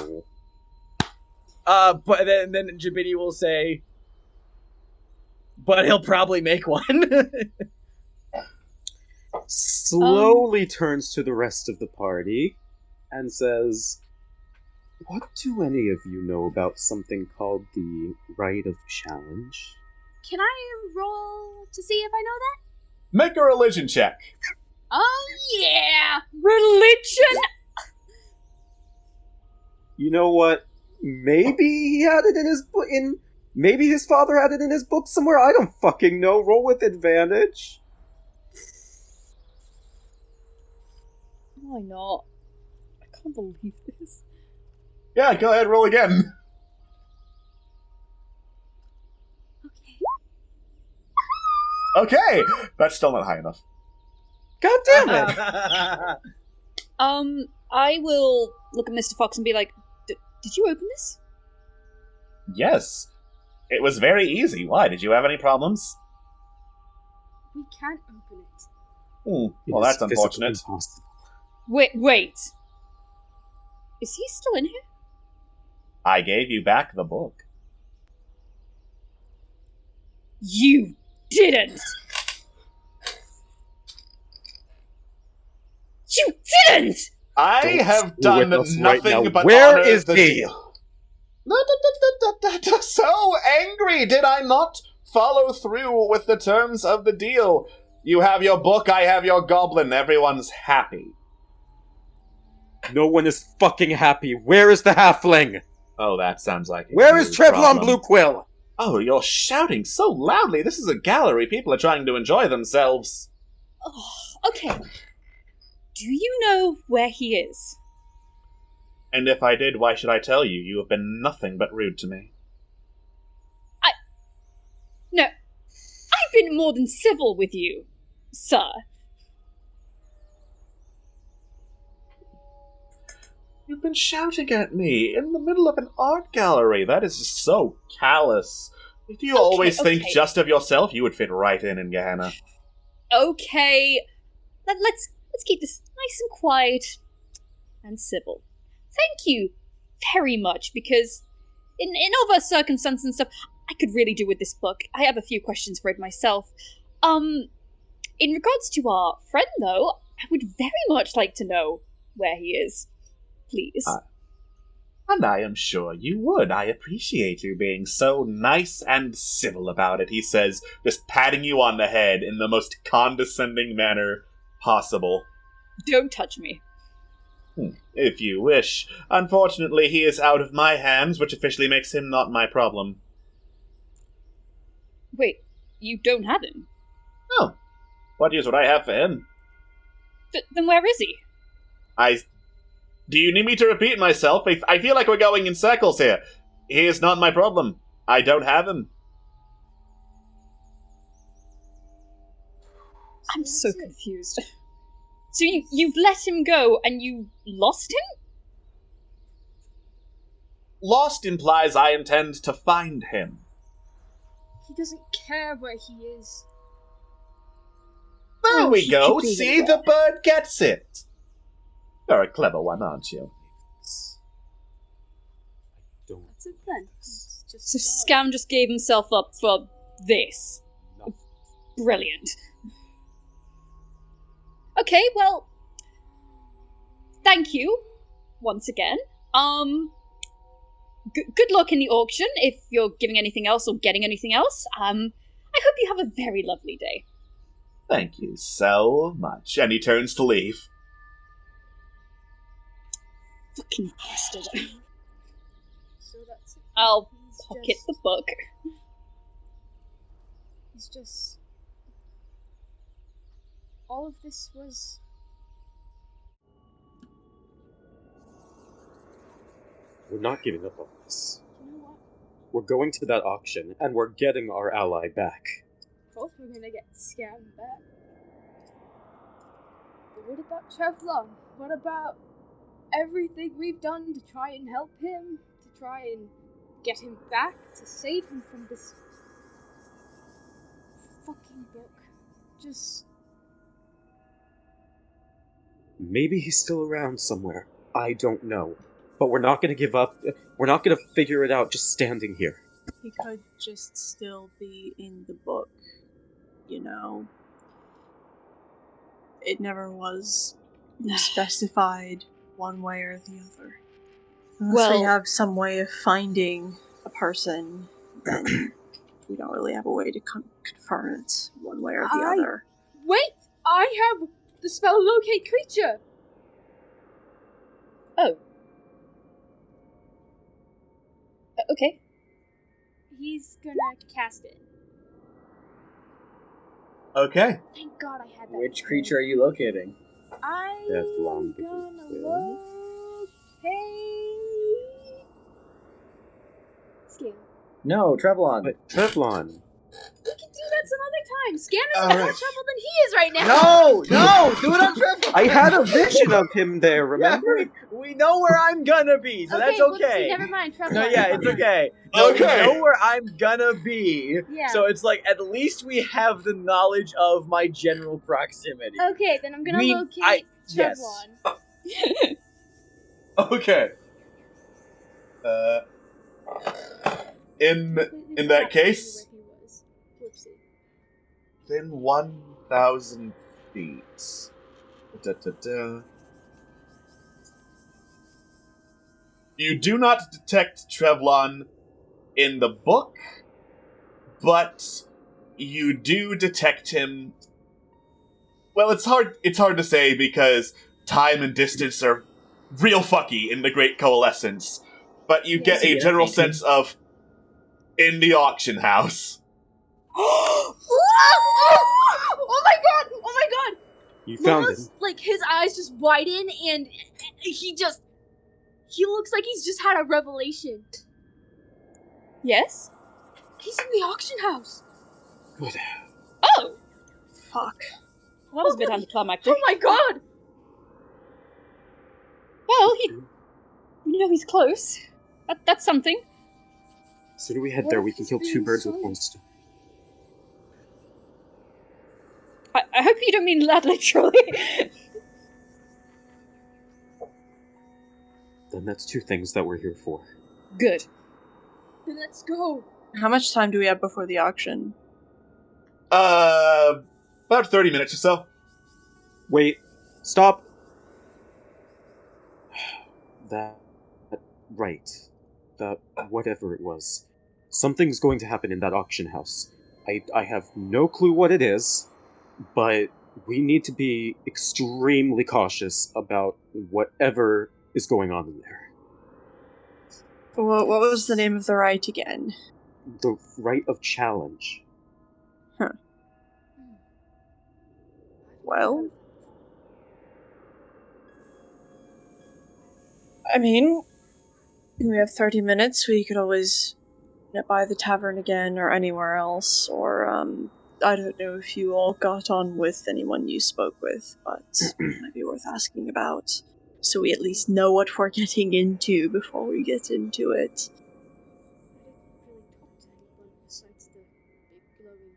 But then Jibiti will say, but he'll probably make one. Slowly turns to the rest of the party and says, "What do any of you know about something called the Rite of Challenge?" Can I roll to see if I know that? Make a religion check. Oh yeah! Religion? You know what? Maybe he had it in his maybe his father had it in his book somewhere. I don't fucking know. Roll with advantage. Why not? I can't believe this. Yeah, go ahead, roll again. Okay, that's still not high enough. God damn it! I will look at Mr. Fox and be like, did you open this? Yes. It was very easy. Why? Did you have any problems? We can't open it. Well, that's unfortunate. Wait. Is he still in here? I gave you back the book. You didn't! You didn't! I have done nothing but Where honor is the he? deal. So angry! Did I not follow through with the terms of the deal? You have your book, I have your goblin. Everyone's happy. No one is fucking happy. Where is the halfling? Oh, that sounds like a Where is huge Trevlon problem. Blue Quill? Oh, you're shouting so loudly. This is a gallery. People are trying to enjoy themselves. Oh, okay. Do you know where he is? And if I did, why should I tell you? You have been nothing but rude to me. No. I've been more than civil with you, sir. You've been shouting at me in the middle of an art gallery. That is so callous. If you always think just of yourself, you would fit right in Gehenna. Okay. Let's keep this nice and quiet and civil. Thank you very much, because in other circumstances and stuff, I could really do with this book. I have a few questions for it myself. In regards to our friend, though, I would very much like to know where he is. Please. And I am sure you would. I appreciate you being so nice and civil about it, he says, just patting you on the head in the most condescending manner possible. Don't touch me. If you wish. Unfortunately, he is out of my hands, which officially makes him not my problem. Wait, you don't have him? Oh. What use would I have for him? Then where is he? Do you need me to repeat myself? I feel like we're going in circles here. He is not my problem. I don't have him. I'm so confused. So you've let him go and you lost him? Lost implies I intend to find him. He doesn't care where he is. There we go. keep See, the bird gets it. You're a clever one, aren't you? That's it then. So Scam just gave himself up for this. Brilliant. Okay, well, thank you once again. Good luck in the auction if you're giving anything else or getting anything else. I hope you have a very lovely day. Thank you so much. And he turns to leave. Fucking bastard. So that's it. I'll He's pocket just- the book. It's just. All of this was. We're not giving up on this. You know what? We're going to that auction, and we're getting our ally back. Of course we're gonna get scammed back. But what about Trevlon? What about everything we've done to try and help him? To try and get him back? To save him from this fucking book? Just. Maybe he's still around somewhere. I don't know. But we're not gonna give up. We're not gonna figure it out just standing here. He could just still be in the book, you know. It never was specified one way or the other. Unless we have some way of finding a person, then we don't really have a way to confirm it one way or the other. Wait! I have the spell Locate Creature! Oh. Okay. He's gonna cast it. Okay. Thank God I had that. Which creature are you locating? I'm Trevlon, gonna locate... Scan. No, Trevlon. But Trevlon, We can do that some other time. Scan is All in more right. trouble than he is right now. No! Do it on Trevlon! I had a vision of him there, remember? Yeah, we know where I'm gonna be, so that's well, okay. see, never mind. Trevlon. No, yeah, it's okay. No, Okay. We know where I'm gonna be, Yeah. so it's like at least we have the knowledge of my general proximity. Okay, then I'm gonna We- locate yes. Trevlon. Okay. In Completely that forgot case, where he was. Whoopsie. within 1,000 feet. Da-da-da. You do not detect Trevlon in the book, but you do detect him. Well, it's hard to say because time and distance are real fucky in the Great Coalescence, but you get a general sense of in the auction house. Oh my god! Oh my god! You found Lula's, him. like, his eyes just widen and he looks like he's just had a revelation. Yes? He's in the auction house. Good. Oh! Fuck. That was a bit anticlimactic. Oh my god! Well, he's close. That's something. Sooner we head What there, if we can he's kill two being birds with sold? one stone. I hope you don't mean that literally. Then that's two things that we're here for. Good. Then let's go. How much time do we have before the auction? About 30 minutes or so. Wait, stop! Right. Whatever it was. Something's going to happen in that auction house. I have no clue what it is, but we need to be extremely cautious about whatever is going on in there. What was the name of the rite again? The Rite of Challenge. Well, I mean, we have 30 minutes. We could always nip by the tavern again or anywhere else, or, I don't know if you all got on with anyone you spoke with, but it might be worth asking about, so we at least know what we're getting into before we get into it. Besides the big glowing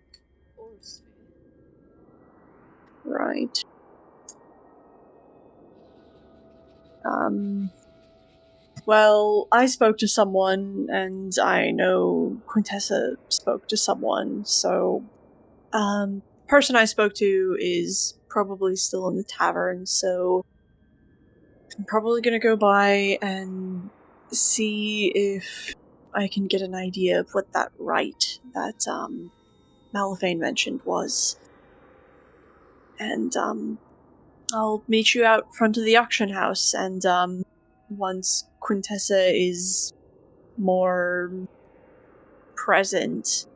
aura sphere. Right. Well, I spoke to someone, and I know Quintessa spoke to someone, so, person I spoke to is probably still in the tavern, so I'm probably gonna go by and see if I can get an idea of what that rite that Malifane mentioned was. And I'll meet you out front of the auction house, and once Quintessa is more present,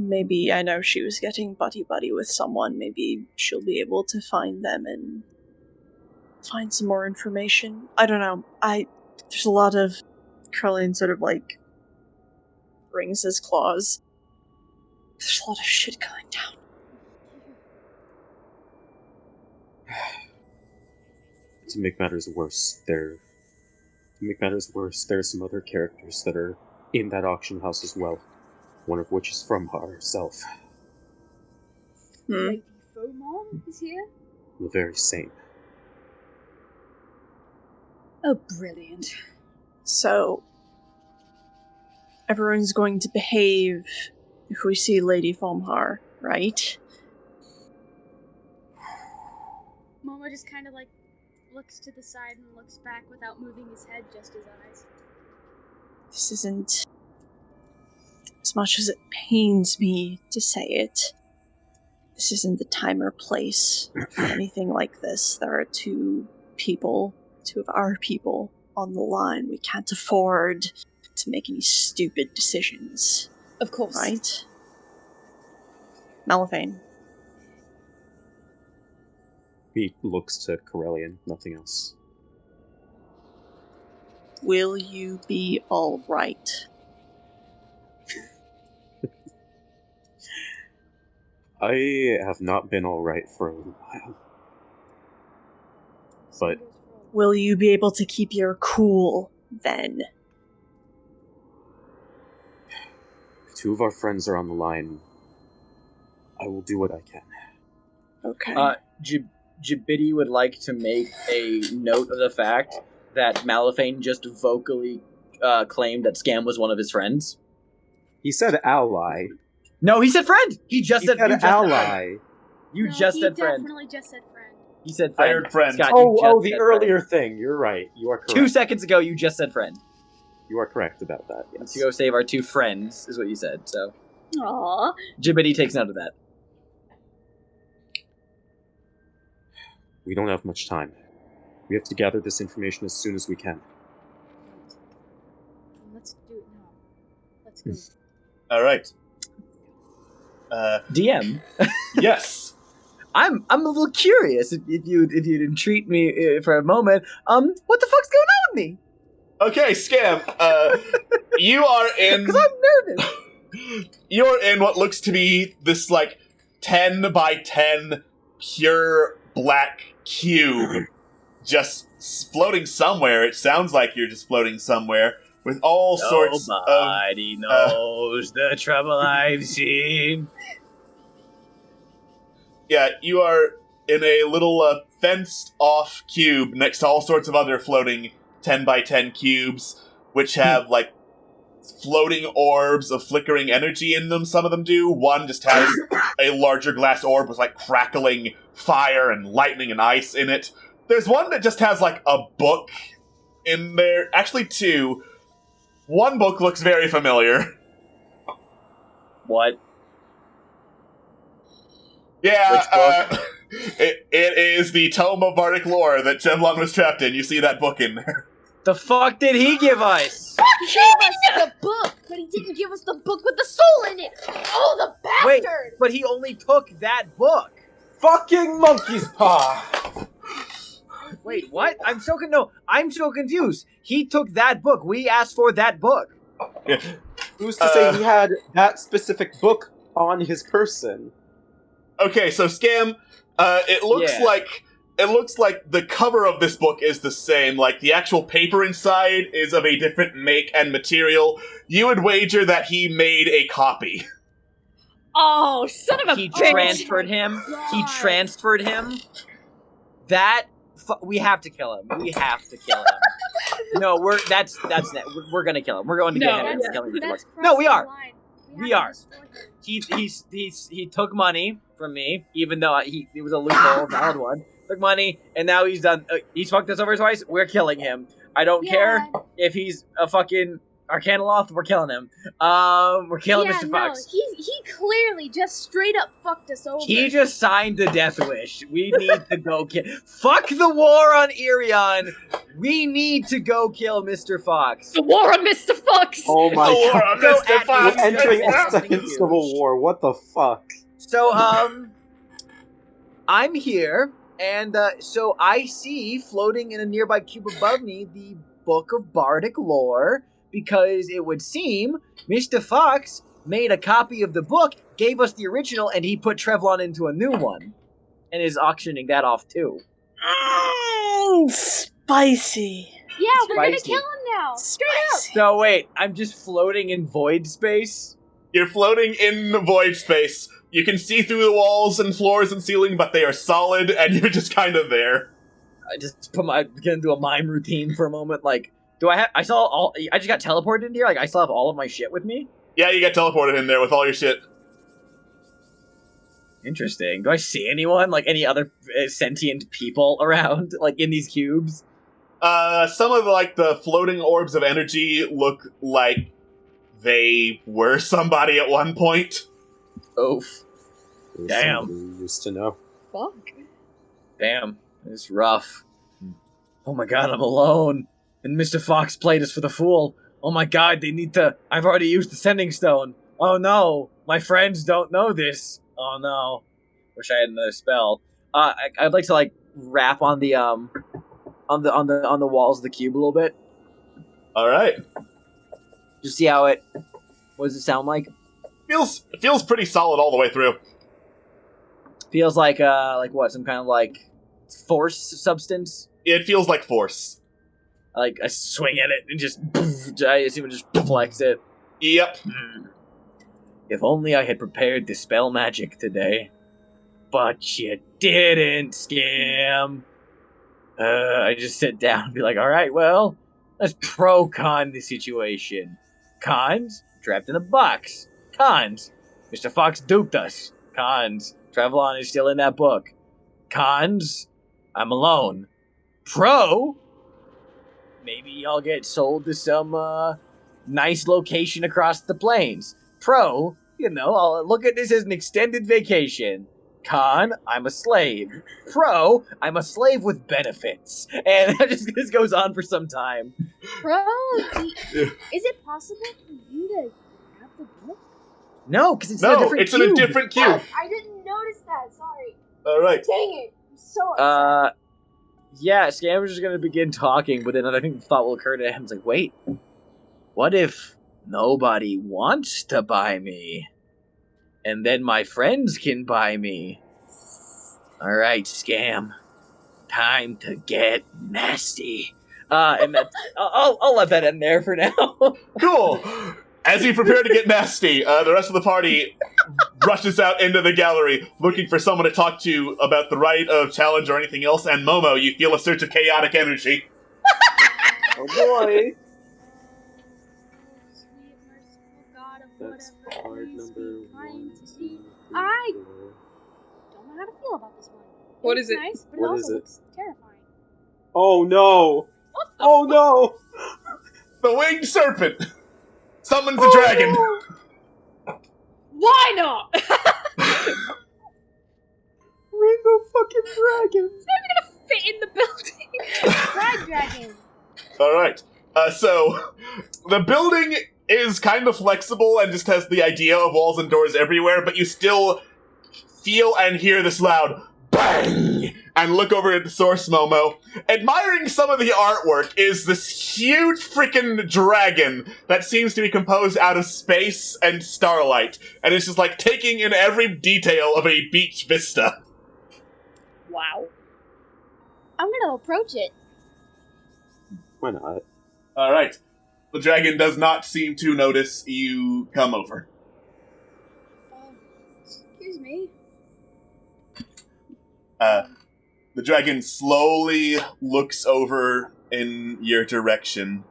maybe, I know she was getting buddy-buddy with someone, maybe she'll be able to find them and find some more information. I don't know. There's a lot of... Krillin sort of, like, wrings his claws. There's a lot of shit going down. To make matters worse, there are some other characters that are in that auction house as well. One of which is from herself. Lady Fomon is here? The very same. Oh, brilliant. So, everyone's going to behave if we see Lady Fomhar, right? Momo just kind of like looks to the side and looks back without moving his head, just his eyes. This isn't... As much as it pains me to say it, this isn't the time or place for anything like this. There are two of our people on the line. We can't afford to make any stupid decisions. Of course. Right? Malifane. He looks to Corellian, nothing else. Will you be alright? I have not been alright for a little while. But... Will you be able to keep your cool, then? If two of our friends are on the line, I will do what I can. Okay. Jibidi would like to make a note of the fact that Malifane just vocally claimed that Scam was one of his friends. He said ally. No, he said friend! He just said ally. You just said friend. He definitely just said friend. He said friend. I heard friend. Scott, the earlier thing. You're right. You are correct. 2 seconds ago, you just said friend. You are correct about that, yes. Let's go save our 2 friends, is what you said, so... Aww. Jibidi takes note of that. We don't have much time. We have to gather this information as soon as we can. Let's do it now. Let's go. Alright. DM? Yes. I'm a little curious if you'd entreat me for a moment. What the fuck's going on with me? Okay, Scam. You are in. Because I'm nervous. You're in what looks to be this like 10 by 10 pure black cube, just floating somewhere. It sounds like you're just floating somewhere with all sorts of. Nobody knows the trouble I've seen. Yeah, you are in a little fenced-off cube next to all sorts of other floating 10 by 10 cubes, which have, like, floating orbs of flickering energy in them. Some of them do. One just has a larger glass orb with, like, crackling fire and lightning and ice in it. There's one that just has, like, a book in there. Actually, 2. One book looks very familiar. What? Yeah, it is the Tome of Bardic Lore that Chevlon was trapped in. You see that book in there. The fuck did he give us? He gave us the book, but he didn't give us the book with the soul in it. Oh, the bastard! Wait, but he only took that book. Fucking monkey's paw! Wait, what? I'm so confused. He took that book. We asked for that book. Yeah. Who's to say he had that specific book on his person? Okay, so Scam, it looks like the cover of this book is the same. Like, the actual paper inside is of a different make and material. You would wager that he made a copy. Oh, son of a He bitch! transferred him. He transferred him. We have to kill him. We have to kill him. No, we're gonna kill him. We're going to get him and kill him. No, we are. We are. He took money from me, even though it was a loophole, valid one. Took money, and now he's done. He's fucked us over twice. We're killing him. I don't care if he's a fucking Arcanoloth. We're killing him. We're killing Mr. Fox. He clearly just straight up fucked us over. He just signed the death wish. We need to go kill. Fuck the war on Irion. We need to go kill Mr. Fox. The war on Mr. Fox. Oh my The war god. on Mr. Fox. We're entering a That's second huge. civil war. What the fuck? So, I'm here, and so I see floating in a nearby cube above me the Book of Bardic Lore, because it would seem Mr. Fox made a copy of the book, gave us the original, and he put Trevlon into a new one, and is auctioning that off too. Spicy. Yeah, we're gonna Spicy. kill him now. Straight up. So wait, I'm just floating in void space? You're floating in the void space. You can see through the walls and floors and ceiling, but they are solid, and you're just kind of there. I just gonna do a mime routine for a moment, like, I just got teleported in here, like, I still have all of my shit with me? Yeah, you get teleported in there with all your shit. Interesting. Do I see anyone, like, any other sentient people around, like, in these cubes? Some of the floating orbs of energy look like they were somebody at one point. Oof. Damn. Somebody used to know. Fuck. Damn. It's rough. Oh my god, I'm alone. And Mr. Fox played us for the fool. Oh my god, I've already used the sending stone. Oh no, my friends don't know this. Oh no. Wish I had another spell. I'd like to, like, rap on the on the walls of the cube a little bit. Alright. Just see what does it sound like? Feels pretty solid all the way through. Feels like what, some kind of, like, force substance? It feels like force. Like, I swing at it and just, I assume it just deflects it. Yep. If only I had prepared the spell magic today. But you didn't, Scam. I just sit down and be like, alright, well, let's pro-con the situation. Cons, trapped in a box. Cons, Mr. Fox duped us. Cons, Trevlon is still in that book. Cons, I'm alone. Pro, maybe I'll get sold to some nice location across the plains. Pro, I'll look at this as an extended vacation. Con, I'm a slave. Pro, I'm a slave with benefits. And that just goes on for some time. Bro, is it possible for you to grab the book? No, because it's in a different cube. in a different cube. I didn't notice that. Sorry. Alright. Dang it. I'm so upset. Yeah, Scam was just going to begin talking, but then I think the thought will occur to him. It's like, wait, what if nobody wants to buy me? And then my friends can buy me. Alright, Scam. Time to get nasty. And that's, I'll let that end there for now. Cool. As you prepare to get nasty, the rest of the party rushes out into the gallery, looking for someone to talk to about the right of challenge or anything else. And Momo, you feel a surge of chaotic energy. Oh boy. Sweet, merciful God of That's whatever card it is number be kind 1, to 2, me. 3, I 4. don't know how to feel about this one. What looks is it? Nice, but What it is also it? looks terrifying. Oh no! Oh no! The winged serpent summons a dragon. Why not? Rainbow fucking dragons! It's not even gonna fit in the building. Pride dragon. Alright. So, the building is kind of flexible and just has the idea of walls and doors everywhere, but you still feel and hear this loud bang! And look over at the source, Momo. Admiring some of the artwork is this huge freaking dragon that seems to be composed out of space and starlight. And it's just like taking in every detail of a beach vista. Wow. I'm gonna approach it. Why not? Alright. The dragon does not seem to notice you come over. Excuse me. The dragon slowly looks over in your direction.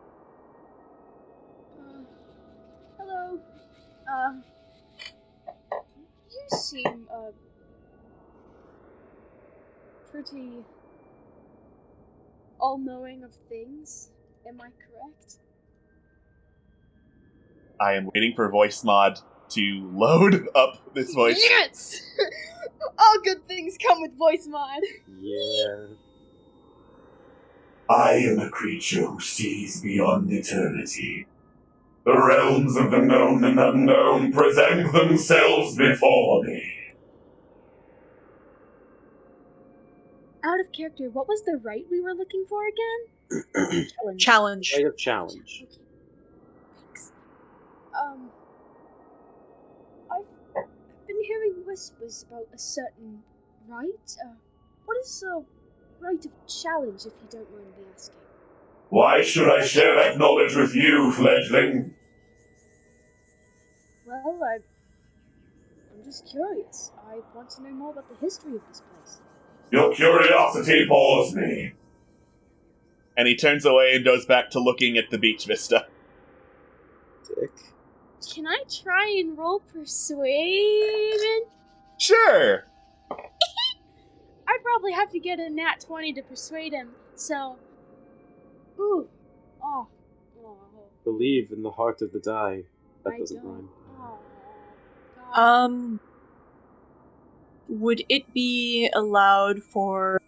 Hello. You seem, pretty all-knowing of things. Am I correct? I am waiting for voice mod to load up this voice. Yes! All good things come with voice mod. Yeah. I am a creature who sees beyond eternity. The realms of the known and unknown present themselves before me. Out of character, what was the right we were looking for again? Challenge. Right of challenge. Okay. Thanks. I've been hearing whispers about a certain right. What is the right of challenge, if you don't mind me asking? Why should I share that knowledge with you, fledgling? Well, I'm just curious. I want to know more about the history of this place. Your curiosity bores me. And he turns away and goes back to looking at the beach vista. Dick. Can I try and roll persuasion? Sure! I'd probably have to get a nat 20 to persuade him, so... Ooh. Oh. Believe in the heart of the die. That I doesn't don't. rhyme. Oh, God. Would it be allowed for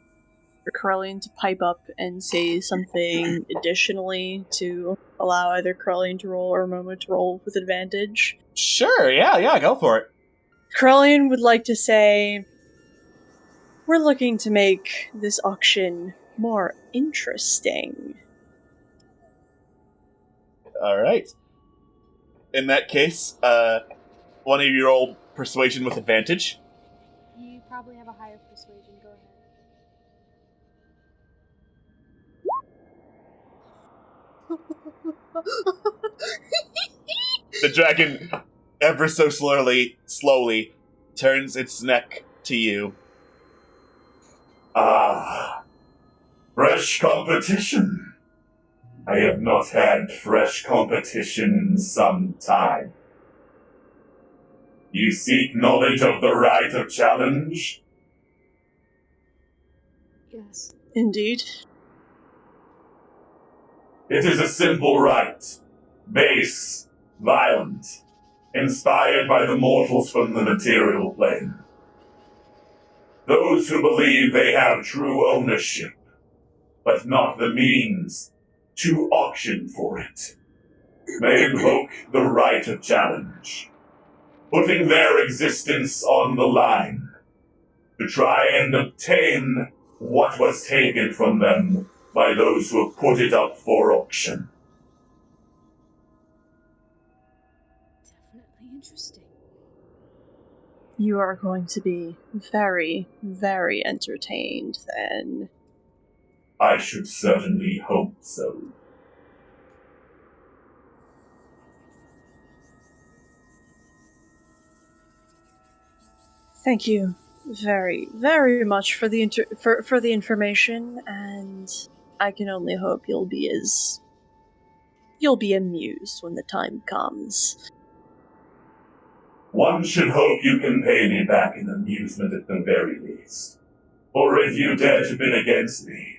Corellian to pipe up and say something additionally to allow either Corellian to roll or Momo to roll with advantage? Sure, yeah, go for it. Corellian would like to say, we're looking to make this auction more interesting. Alright. In that case, one of you roll persuasion with advantage. You probably have a higher persuasion. Go ahead. The dragon, ever so slowly, turns its neck to you. Ah, fresh competition. I have not had fresh competition in some time. You seek knowledge of the right of challenge? Yes. Indeed. It is a simple right. Base, violent, inspired by the mortals from the material plane. Those who believe they have true ownership, but not the means to auction for it, may invoke the right of challenge, putting their existence on the line to try and obtain what was taken from them by those who have put it up for auction. Definitely interesting. You are going to be very, very entertained then. I should certainly hope so. Thank you very, very much for the for the information, and I can only hope you'll be amused when the time comes. One should hope you can pay me back in amusement at the very least. For if you dare to bid against me,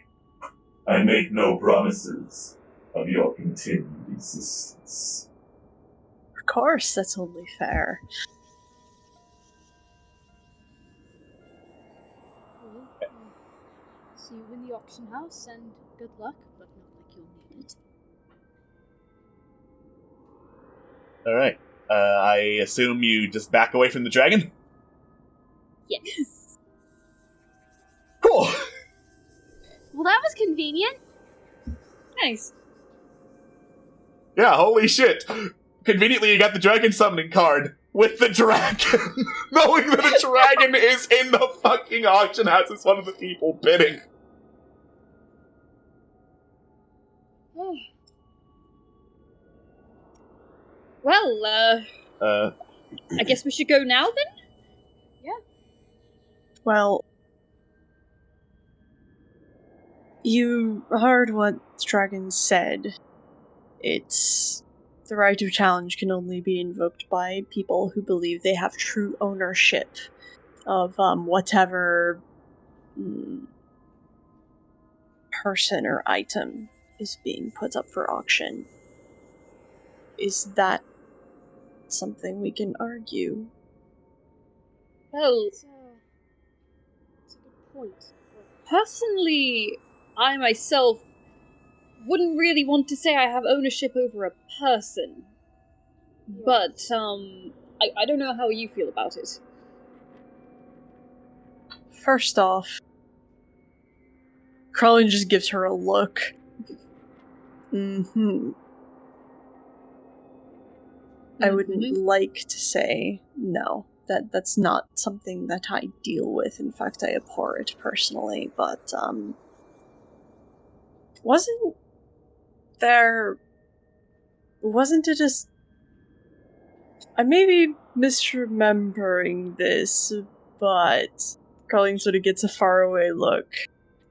I make no promises of your continued existence. Of course, that's only fair. See you in the auction house, and good luck, but not like you'll need it. Alright. I assume you just back away from the dragon? Yes. Cool! Well, that was convenient. Nice. Yeah, holy shit. Conveniently, you got the dragon summoning card with the dragon. Knowing that a dragon is in the fucking auction house as one of the people bidding. Well, I guess we should go now then? Yeah. Well, you heard what the dragon said. It's the right of challenge can only be invoked by people who believe they have true ownership of whatever person or item is being put up for auction. Is that something we can argue? Well, It's a good point. personally, I myself wouldn't really want to say I have ownership over a person. But, I don't know how you feel about it. First off, Krellin just gives her a look. I wouldn't like to say no. That's not something that I deal with. In fact, I abhor it personally, but, wasn't it just... I may be misremembering this, but Colleen sort of gets a faraway look.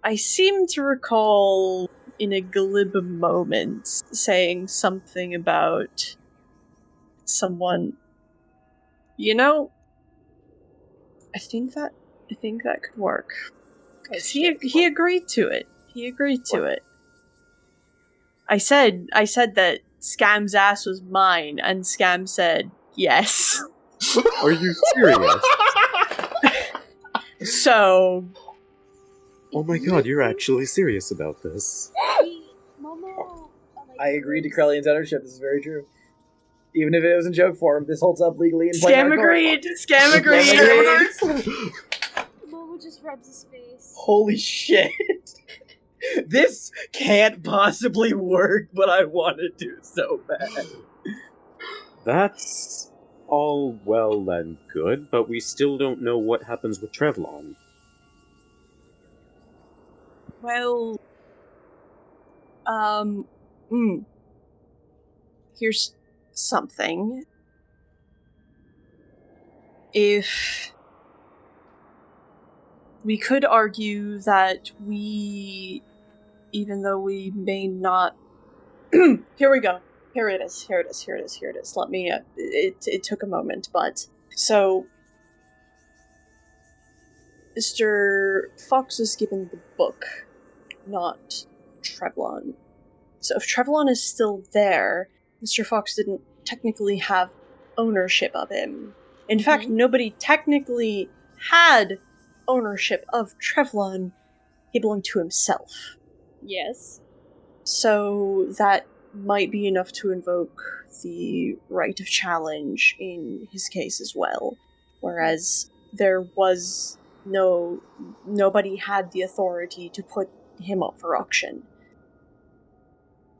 I seem to recall, in a glib moment, saying something about someone... You know, I think that could work. 'Cause he agreed to it. He agreed to it. I said that Scam's ass was mine, and Scam said yes. Are you serious? So... Oh my god, you're actually serious about this. I agree to Krellian's ownership. This is very true. Even if it was in joke form, this holds up legally in plain Scam agreed! Scam agreed! Momo just rubs his face. Holy shit. This can't possibly work, but I want to do so bad. That's all well and good, but we still don't know what happens with Trevlon. Well... Here's something. If... We could argue that we... Even though we may not... Here we go. Here it is. Let me... It took a moment, but... So... Mr. Fox was given the book, not Trevlon. So if Trevlon is still there, Mr. Fox didn't technically have ownership of him. In fact, nobody technically had ownership of Trevlon. He belonged to himself. Yes. So that might be enough to invoke the right of challenge in his case as well. Whereas there was nobody had the authority to put him up for auction.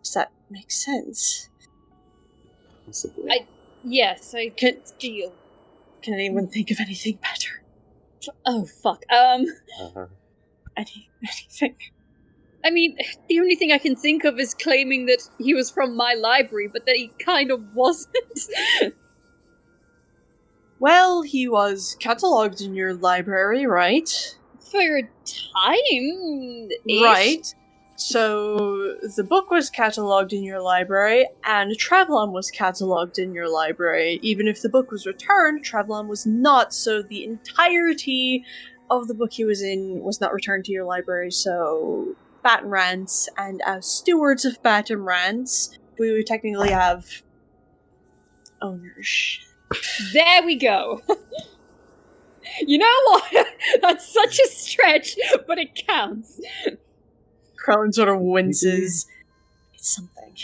Does that make sense? Possibly. Yes, I Can anyone think of anything better? Oh, fuck. Anything? I mean, the only thing I can think of is claiming that he was from my library, but that he kind of wasn't. Well, he was catalogued in your library, right? For a time? Right. So, the book was catalogued in your library, and Trevlon was catalogued in your library. Even if the book was returned, Trevlon was not, so the entirety of the book he was in was not returned to your library, so Baton Rants, and as stewards of Baton Rants, we would technically have ownership. There we go. You know what? That's such a stretch, but it counts. Krellin sort of winces. It's something.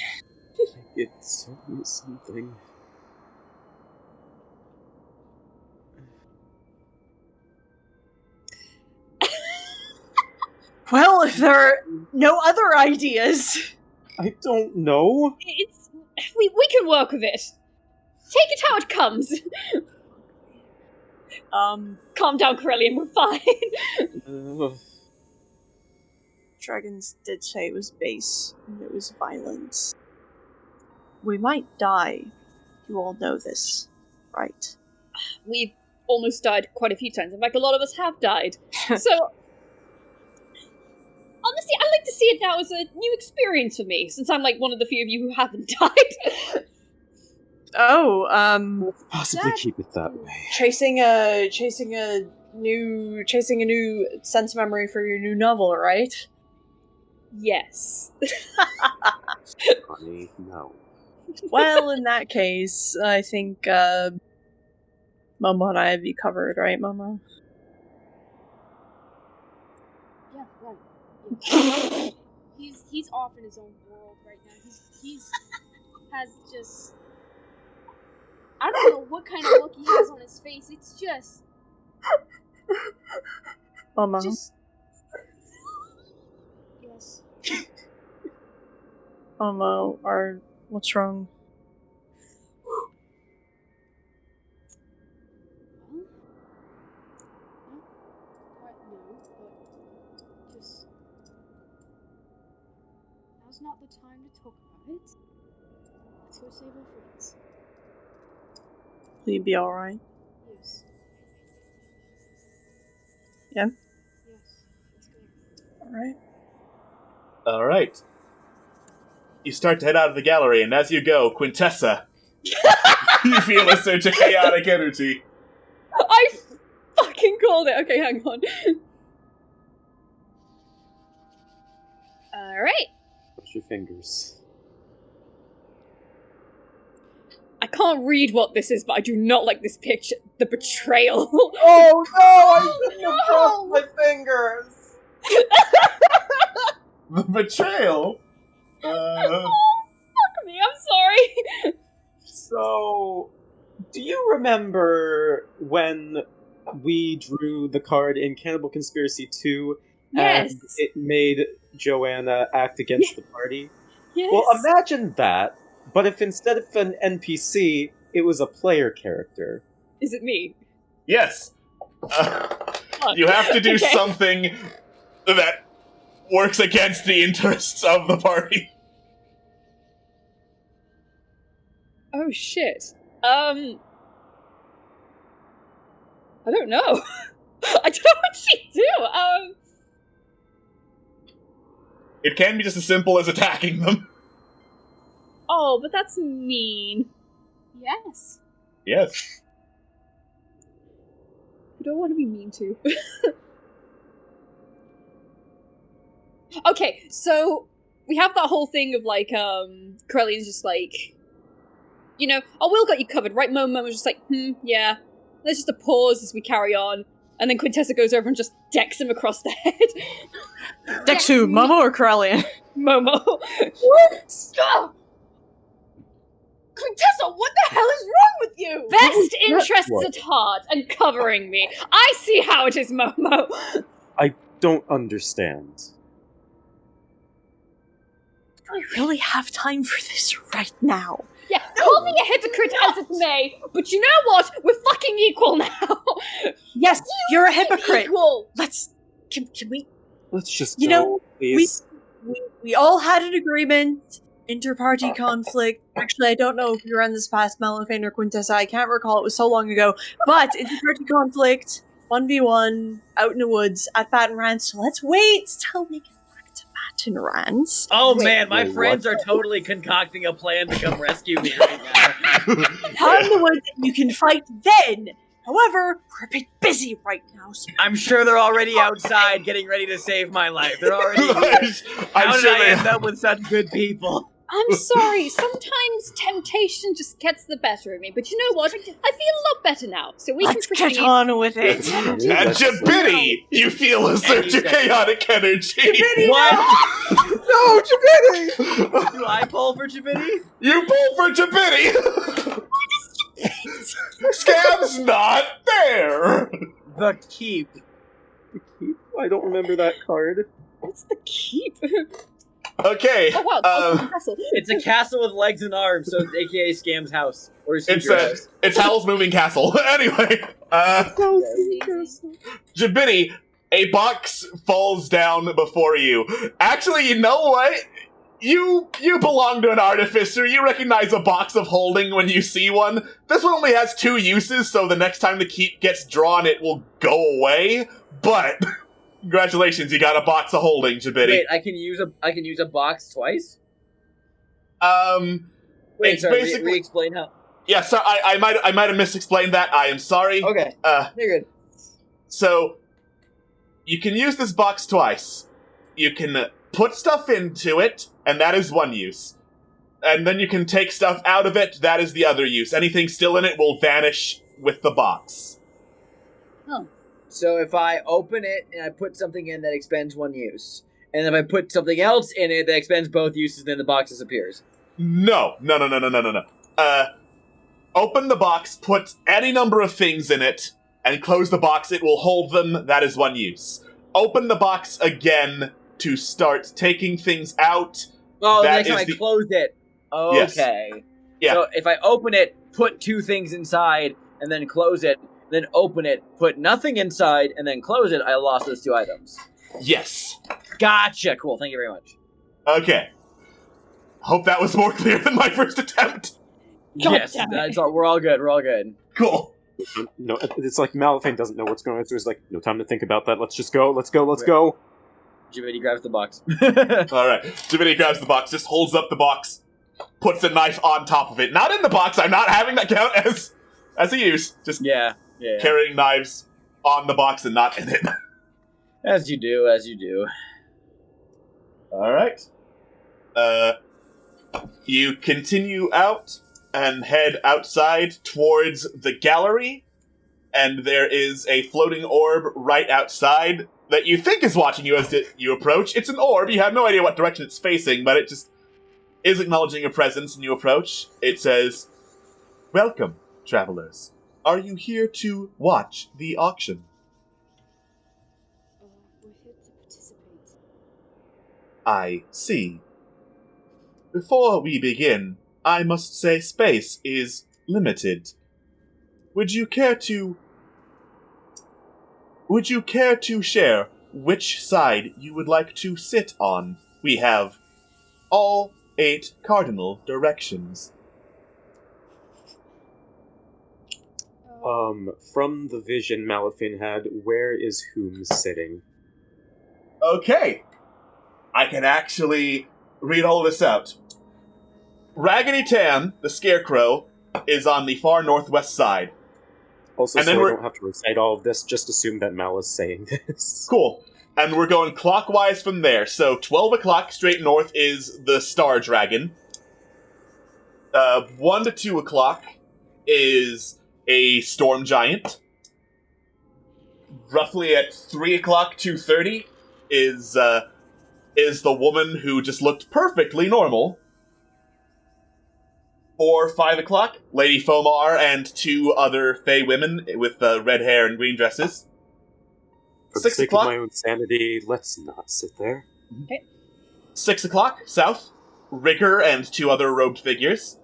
It's certainly something. Well, if there are no other ideas... I don't know. We can work with it. Take it how it comes. Calm down, Corellian, we're fine. Dragons did say it was base, and it was violence. We might die. You all know this, right? We've almost died quite a few times. In fact, a lot of us have died. So, honestly, I like to see it now as a new experience for me, since I'm like one of the few of you who haven't died. Let's possibly keep it that way. Chasing a new sense memory for your new novel, right? Yes. Honey, no. Well, in that case, I think Momo and I have you covered, right, Momo? Yeah, right. He's off in his own world right now. He's has just, I don't know what kind of look he has on his face. It's just Momo. Yes. Momo, what's wrong? Now's not the time to talk about it. Let's go save our friends. Will you be alright? Yes. Yeah? Yes. Let's go. Alright. Alright. You start to head out of the gallery, and as you go, Quintessa, you feel a surge of chaotic energy. I fucking called it. Okay, hang on. Alright. Cross your fingers. I can't read what this is, but I do not like this picture. The betrayal. Oh no! I shouldn't have crossed my fingers. The betrayal? Fuck me, I'm sorry. So, do you remember when we drew the card in Cannibal Conspiracy 2 Yes. and it made Joanna act against the party? Yes. Well, imagine that, but if instead of an NPC, it was a player character. Is it me? Yes. You have to do Okay. something that works against the interests of the party. Oh shit. I don't know. I don't know what she do. It can be just as simple as attacking them. Oh, but that's mean. Yes. Yes. I don't want to be mean to. Okay, so we have that whole thing of like, Corellian's just like, you know, oh, Will got you covered, right? Momo was just like, yeah. There's just a pause as we carry on, and then Quintessa goes over and just decks him across the head. Dex who? Momo or Corellian? Momo. Stop! Quintessa, what the hell is wrong with you? Best interests What? at heart and covering me. I see how it is, Momo. I don't understand. Do I really have time for this right now? Yeah, call me a hypocrite as it may, but you know what? We're fucking equal now. Yes, you're a hypocrite. Equal. Can we? Let's just You go, know, please. We all had an agreement. Inter-party conflict. Actually, I don't know if you ran this past Malifane or Quintessa. I can't recall. It was so long ago. But inter-party conflict, 1v1, out in the woods at Baton Rance. So let's wait till we get back to Baton Rance. Oh man, my wait, friends what? are totally concocting a plan to come rescue me right now. Out in the woods, and you can fight then. However, we're a bit busy right now. So I'm sure they're already outside getting ready to save my life. They're already here. I'm How did sure I they end up with such good people? I'm sorry, sometimes temptation just gets the better of me, but you know what? I feel a lot better now, so we let's can proceed. get on with it. And Jabidi, you feel a surge of chaotic energy. What? No, Jabidi! Do I pull for Jabidi? You pull for Jabidi! Scam's not there! The keep. I don't remember that card. What's the keep? Okay. Oh wow, castle. It's a castle with legs and arms, so it's AKA Scam's house. Or his future house. It's Howl's Moving Castle. Anyway, Jabidi, a box falls down before you. Actually, you know what? You belong to an artificer. You recognize a box of holding when you see one. This one only has 2 uses, so the next time the keep gets drawn, it will go away. But congratulations, you got a box of holding, Jabidi. Wait, I can use a box twice? Wait, It's sorry, basically- re-explain how. Yeah, so I might have misexplained that. I am sorry. Okay, you're good. So you can use this box twice. You can put stuff into it, and that is one use. And then you can take stuff out of it, that is the other use. Anything still in it will vanish with the box. Oh. So if I open it and I put something in that expends one use, and if I put something else in it that expends both uses, then the box disappears. No. Open the box, put any number of things in it, and close the box. It will hold them. That is one use. Open the box again to start taking things out. Oh, the next time I close it. Okay. Yes. Yeah. So if I open it, put two things inside, and then close it, then open it, put nothing inside, and then close it, I lost those two items. Yes. Gotcha. Cool. Thank you very much. Okay. Hope that was more clear than my first attempt. Yes, that's all. We're all good. We're all good. Cool. No, it's like Malifane doesn't know what's going on, so he's like, no time to think about that. Let's just go. Let's go. Jiminy grabs the box. Alright. Jiminy grabs the box, just holds up the box, puts a knife on top of it. Not in the box. I'm not having that count as a use. Just carrying knives on the box and not in it. As you do. Alright. You continue out and head outside towards the gallery, and there is a floating orb right outside that you think is watching you as you approach. It's an orb, you have no idea what direction it's facing, but it just is acknowledging your presence when you approach. It says, "Welcome, travelers. Are you here to watch the auction?" We're here to participate. I see. Before we begin, I must say space is limited. Would you care to share which side you would like to sit on? We have all 8 cardinal directions. From the vision Malifin had, where is whom sitting? Okay. I can actually read all this out. Raggedy Tam, the Scarecrow, is on the far northwest side. Also, and so I don't have to recite all of this, just assume that Mal is saying this. Cool. And we're going clockwise from there. So 12 o'clock straight north is the Star Dragon. 1 to 2 o'clock is a Storm Giant. Roughly at 3 o'clock, 2:30 is the woman who just looked perfectly normal. 4, 5 o'clock, Lady Fomar and 2 other Fey women with red hair and green dresses. For the 6 sake o'clock. of my own sanity, let's not sit there. Okay. 6 o'clock, south, Rigger and 2 other robed figures.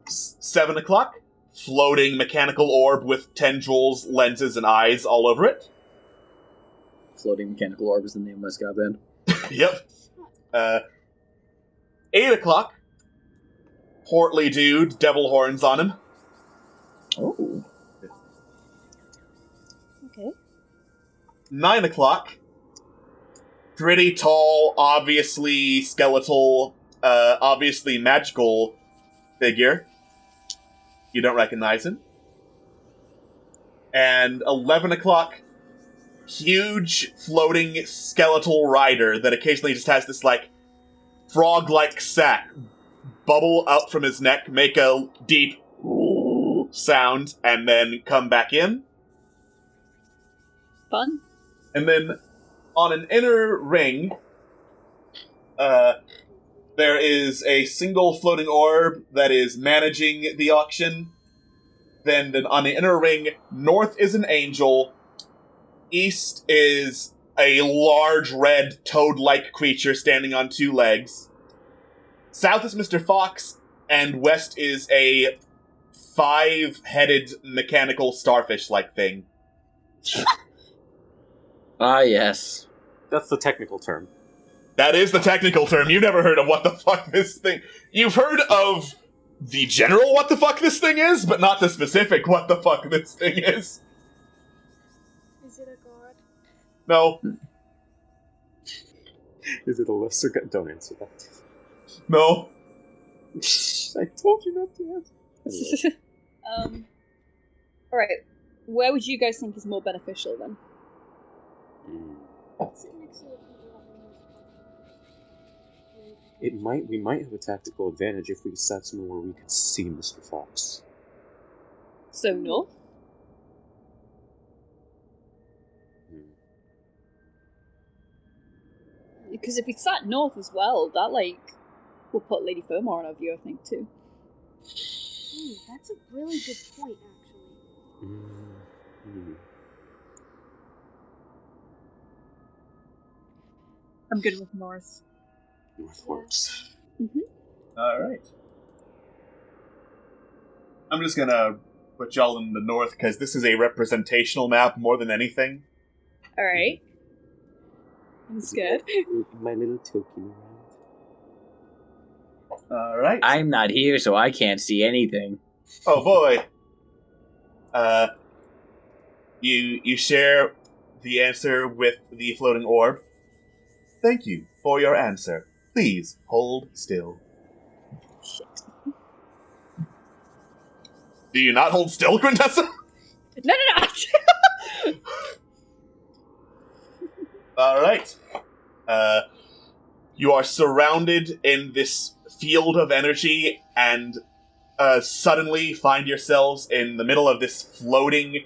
7 o'clock, floating mechanical orb with tendrils, lenses, and eyes all over it. Floating mechanical orb is the name of my ska band. Yep. 8 o'clock, portly dude, devil horns on him. Oh. Okay. 9 o'clock, pretty tall, obviously skeletal, obviously magical figure. You don't recognize him. And 11 o'clock, huge floating skeletal rider that occasionally just has this, like, frog-like sack bubble out from his neck, make a deep sound, and then come back in. Fun. And then on an inner ring, there is a single floating orb that is managing the auction. Then on the inner ring, north is an angel, east is a large red toad-like creature standing on 2 legs. South is Mr. Fox, and west is a 5-headed mechanical starfish-like thing. Ah, yes. That's the technical term. That is the technical term. You've never heard of what the fuck this thing... You've heard of the general what the fuck this thing is, but not the specific what the fuck this thing is. Is it a god? No. Is it a lesser god? Don't answer that. No. I told you not to answer. Alright. Where would you guys think is more beneficial then? Sit next to the people that we We might have a tactical advantage if we sat somewhere where we could see Mr. Fox. So north? Because if we sat north as well, that, like, will put Lady Fomar on our view, I think, too. That's a really good point, actually. I'm good with north. North works. Alright. I'm just gonna put y'all in the north, because this is a representational map more than anything. Alright. I'm scared. My little token around. Alright. I'm not here, so I can't see anything. Oh boy. You share the answer with the floating orb. Thank you for your answer. Please hold still. Shit. Do you not hold still, Quintessa? No. Alright. You are surrounded in this field of energy and suddenly find yourselves in the middle of this floating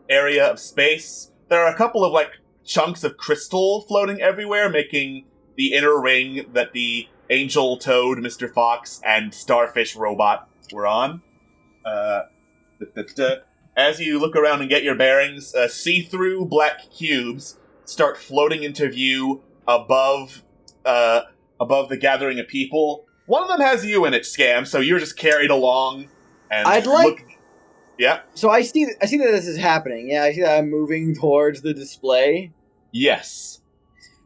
area of space. There are a couple of, like, chunks of crystal floating everywhere, making the inner ring that the Angel Toad, Mr. Fox, and Starfish Robot were on. As you look around and get your bearings, see-through black cubes start floating into view above the gathering of people. One of them has you in it, Scam, so you're just carried along. And yeah. So I see that this is happening. Yeah, I see that I'm moving towards the display. Yes.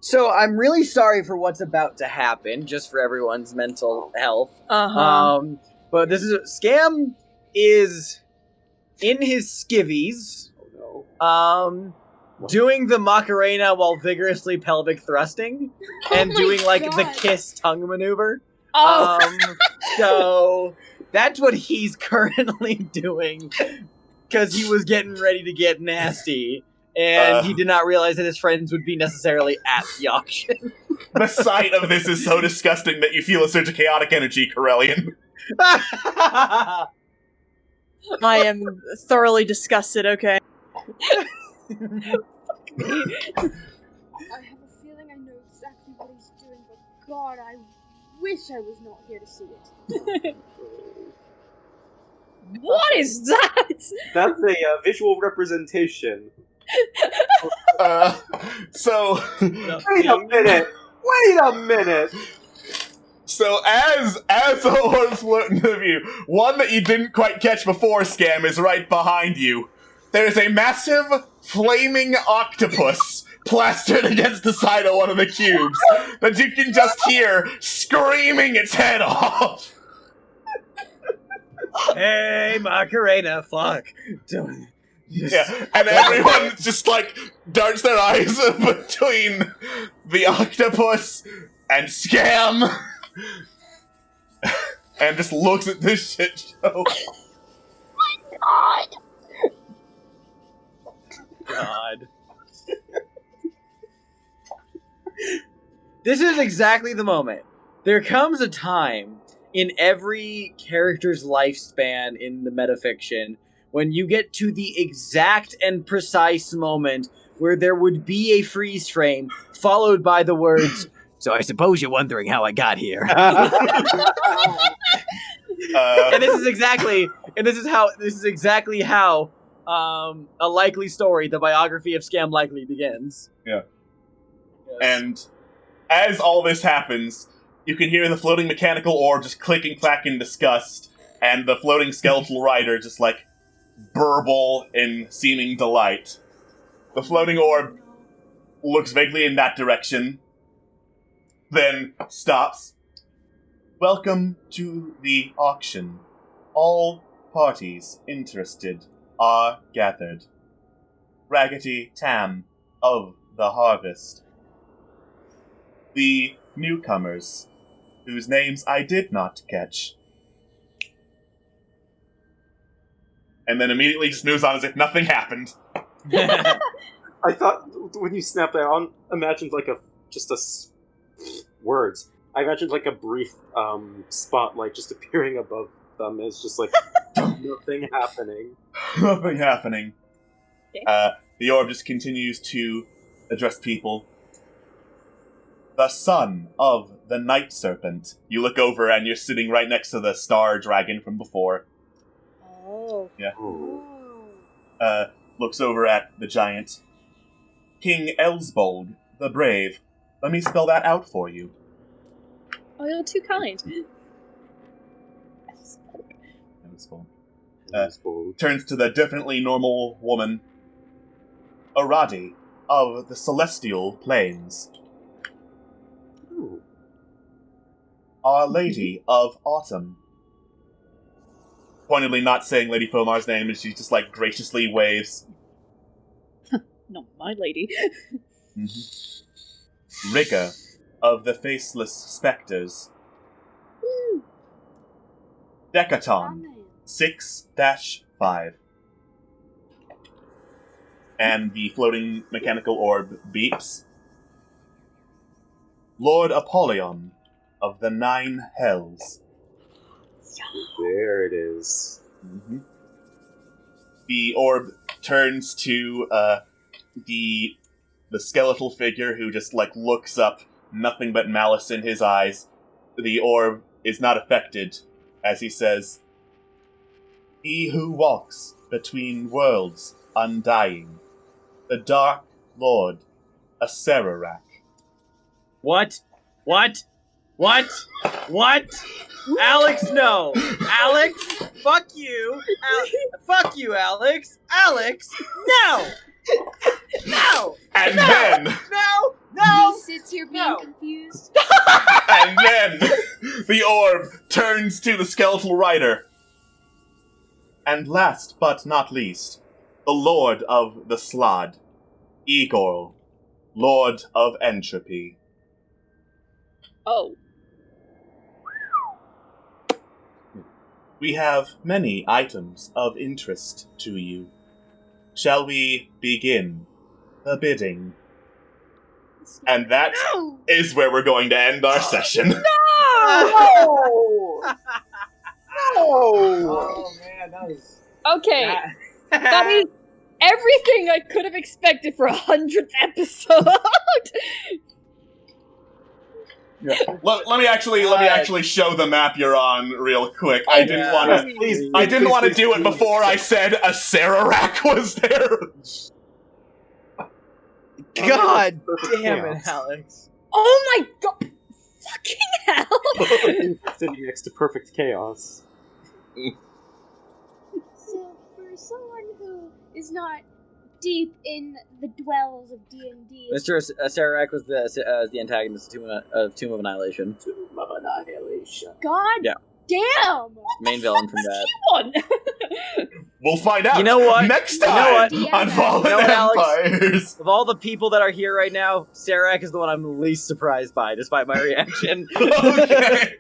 So I'm really sorry for what's about to happen, just for everyone's mental health. But this is Scam is in his skivvies. Oh no. Doing the Macarena while vigorously pelvic thrusting and doing the kiss tongue maneuver. So that's what he's currently doing because he was getting ready to get nasty and he did not realize that his friends would be necessarily at the auction. The sight of this is so disgusting that you feel a surge of chaotic energy, Corellian. I am thoroughly disgusted, okay? I have a feeling I know exactly what he's doing, but God, I wish I was not here to see it. What is that? That's a visual representation. So... Wait a minute! So as the orbs float into view, one that you didn't quite catch before, Scam, is right behind you. There's a massive flaming octopus plastered against the side of one of the cubes that you can just hear screaming its head off. Hey, Macarena, fuck. Yeah, and everyone just darts their eyes between the octopus and Scam and just looks at this shit show. My God. This is exactly the moment. There comes a time in every character's lifespan in the metafiction when you get to the exact and precise moment where there would be a freeze frame followed by the words, "So I suppose you're wondering how I got here." And this is exactly how A Likely Story, the biography of Scam Likely, begins. Yeah. Yes. And as all this happens, you can hear the floating mechanical orb just click and clack in disgust, and the floating skeletal rider just burble in seeming delight. The floating orb looks vaguely in that direction, then stops. Welcome to the auction. All parties interested are gathered. Raggedy Tam of the Harvest. The newcomers, whose names I did not catch. And then immediately just moves on as if nothing happened. I thought when you snapped that on, imagined words. I imagined like a brief spotlight just appearing above them. It's just like nothing happening. Nothing happening. The orb just continues to address people. The son of the Night Serpent. You look over and you're sitting right next to the Star Dragon from before. Oh. Yeah. Looks over at the giant. King Elsbold, the Brave. Let me spell that out for you. Oh, you're too kind. Elsbold. Turns to the definitely normal woman. Aradi, of the Celestial Plains. Ooh. Our Lady of Autumn. Pointedly not saying Lady Fomar's name, and she just, like, graciously waves. Not my lady. Rigga, of the Faceless Spectres. Decaton, 6-5. And the floating mechanical orb beeps. Lord Apollyon, of the 9 Hells. There it is. Mm-hmm. The orb turns to the skeletal figure who just like looks up, nothing but malice in his eyes. The orb is not affected, as he says, "He who walks between worlds undying, the Dark Lord Acererak." What? Alex, no! Alex, fuck you! Fuck you, Alex! Alex, no! No! And no! then... No! He sits here being confused. And then the orb turns to the skeletal rider. And last but not least, the Lord of the Slod, Igor, Lord of Entropy. Oh. We have many items of interest to you. Shall we begin the bidding? And that is where we're going to end our session. No! Oh man, that was... Okay. That is everything I could have expected for 100th episode. Yeah. Let me actually show the map you're on real quick. I didn't want to do it before I said Acererak was there. God damn it, Alex. Oh my god. Fucking hell. Sitting next to Perfect Chaos. So, for someone who is not deep in the dwells of D&D... Mr. Acererak was the antagonist of Tomb of Annihilation. Tomb of Annihilation. God damn! Main villain from that. One. We'll find out. You know what? Next time on Fallen Empires. Of all the people that are here right now, Acererak is the one I'm least surprised by, despite my reaction. Okay.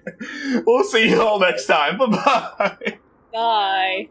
We'll see you all next time. Bye-bye. Bye.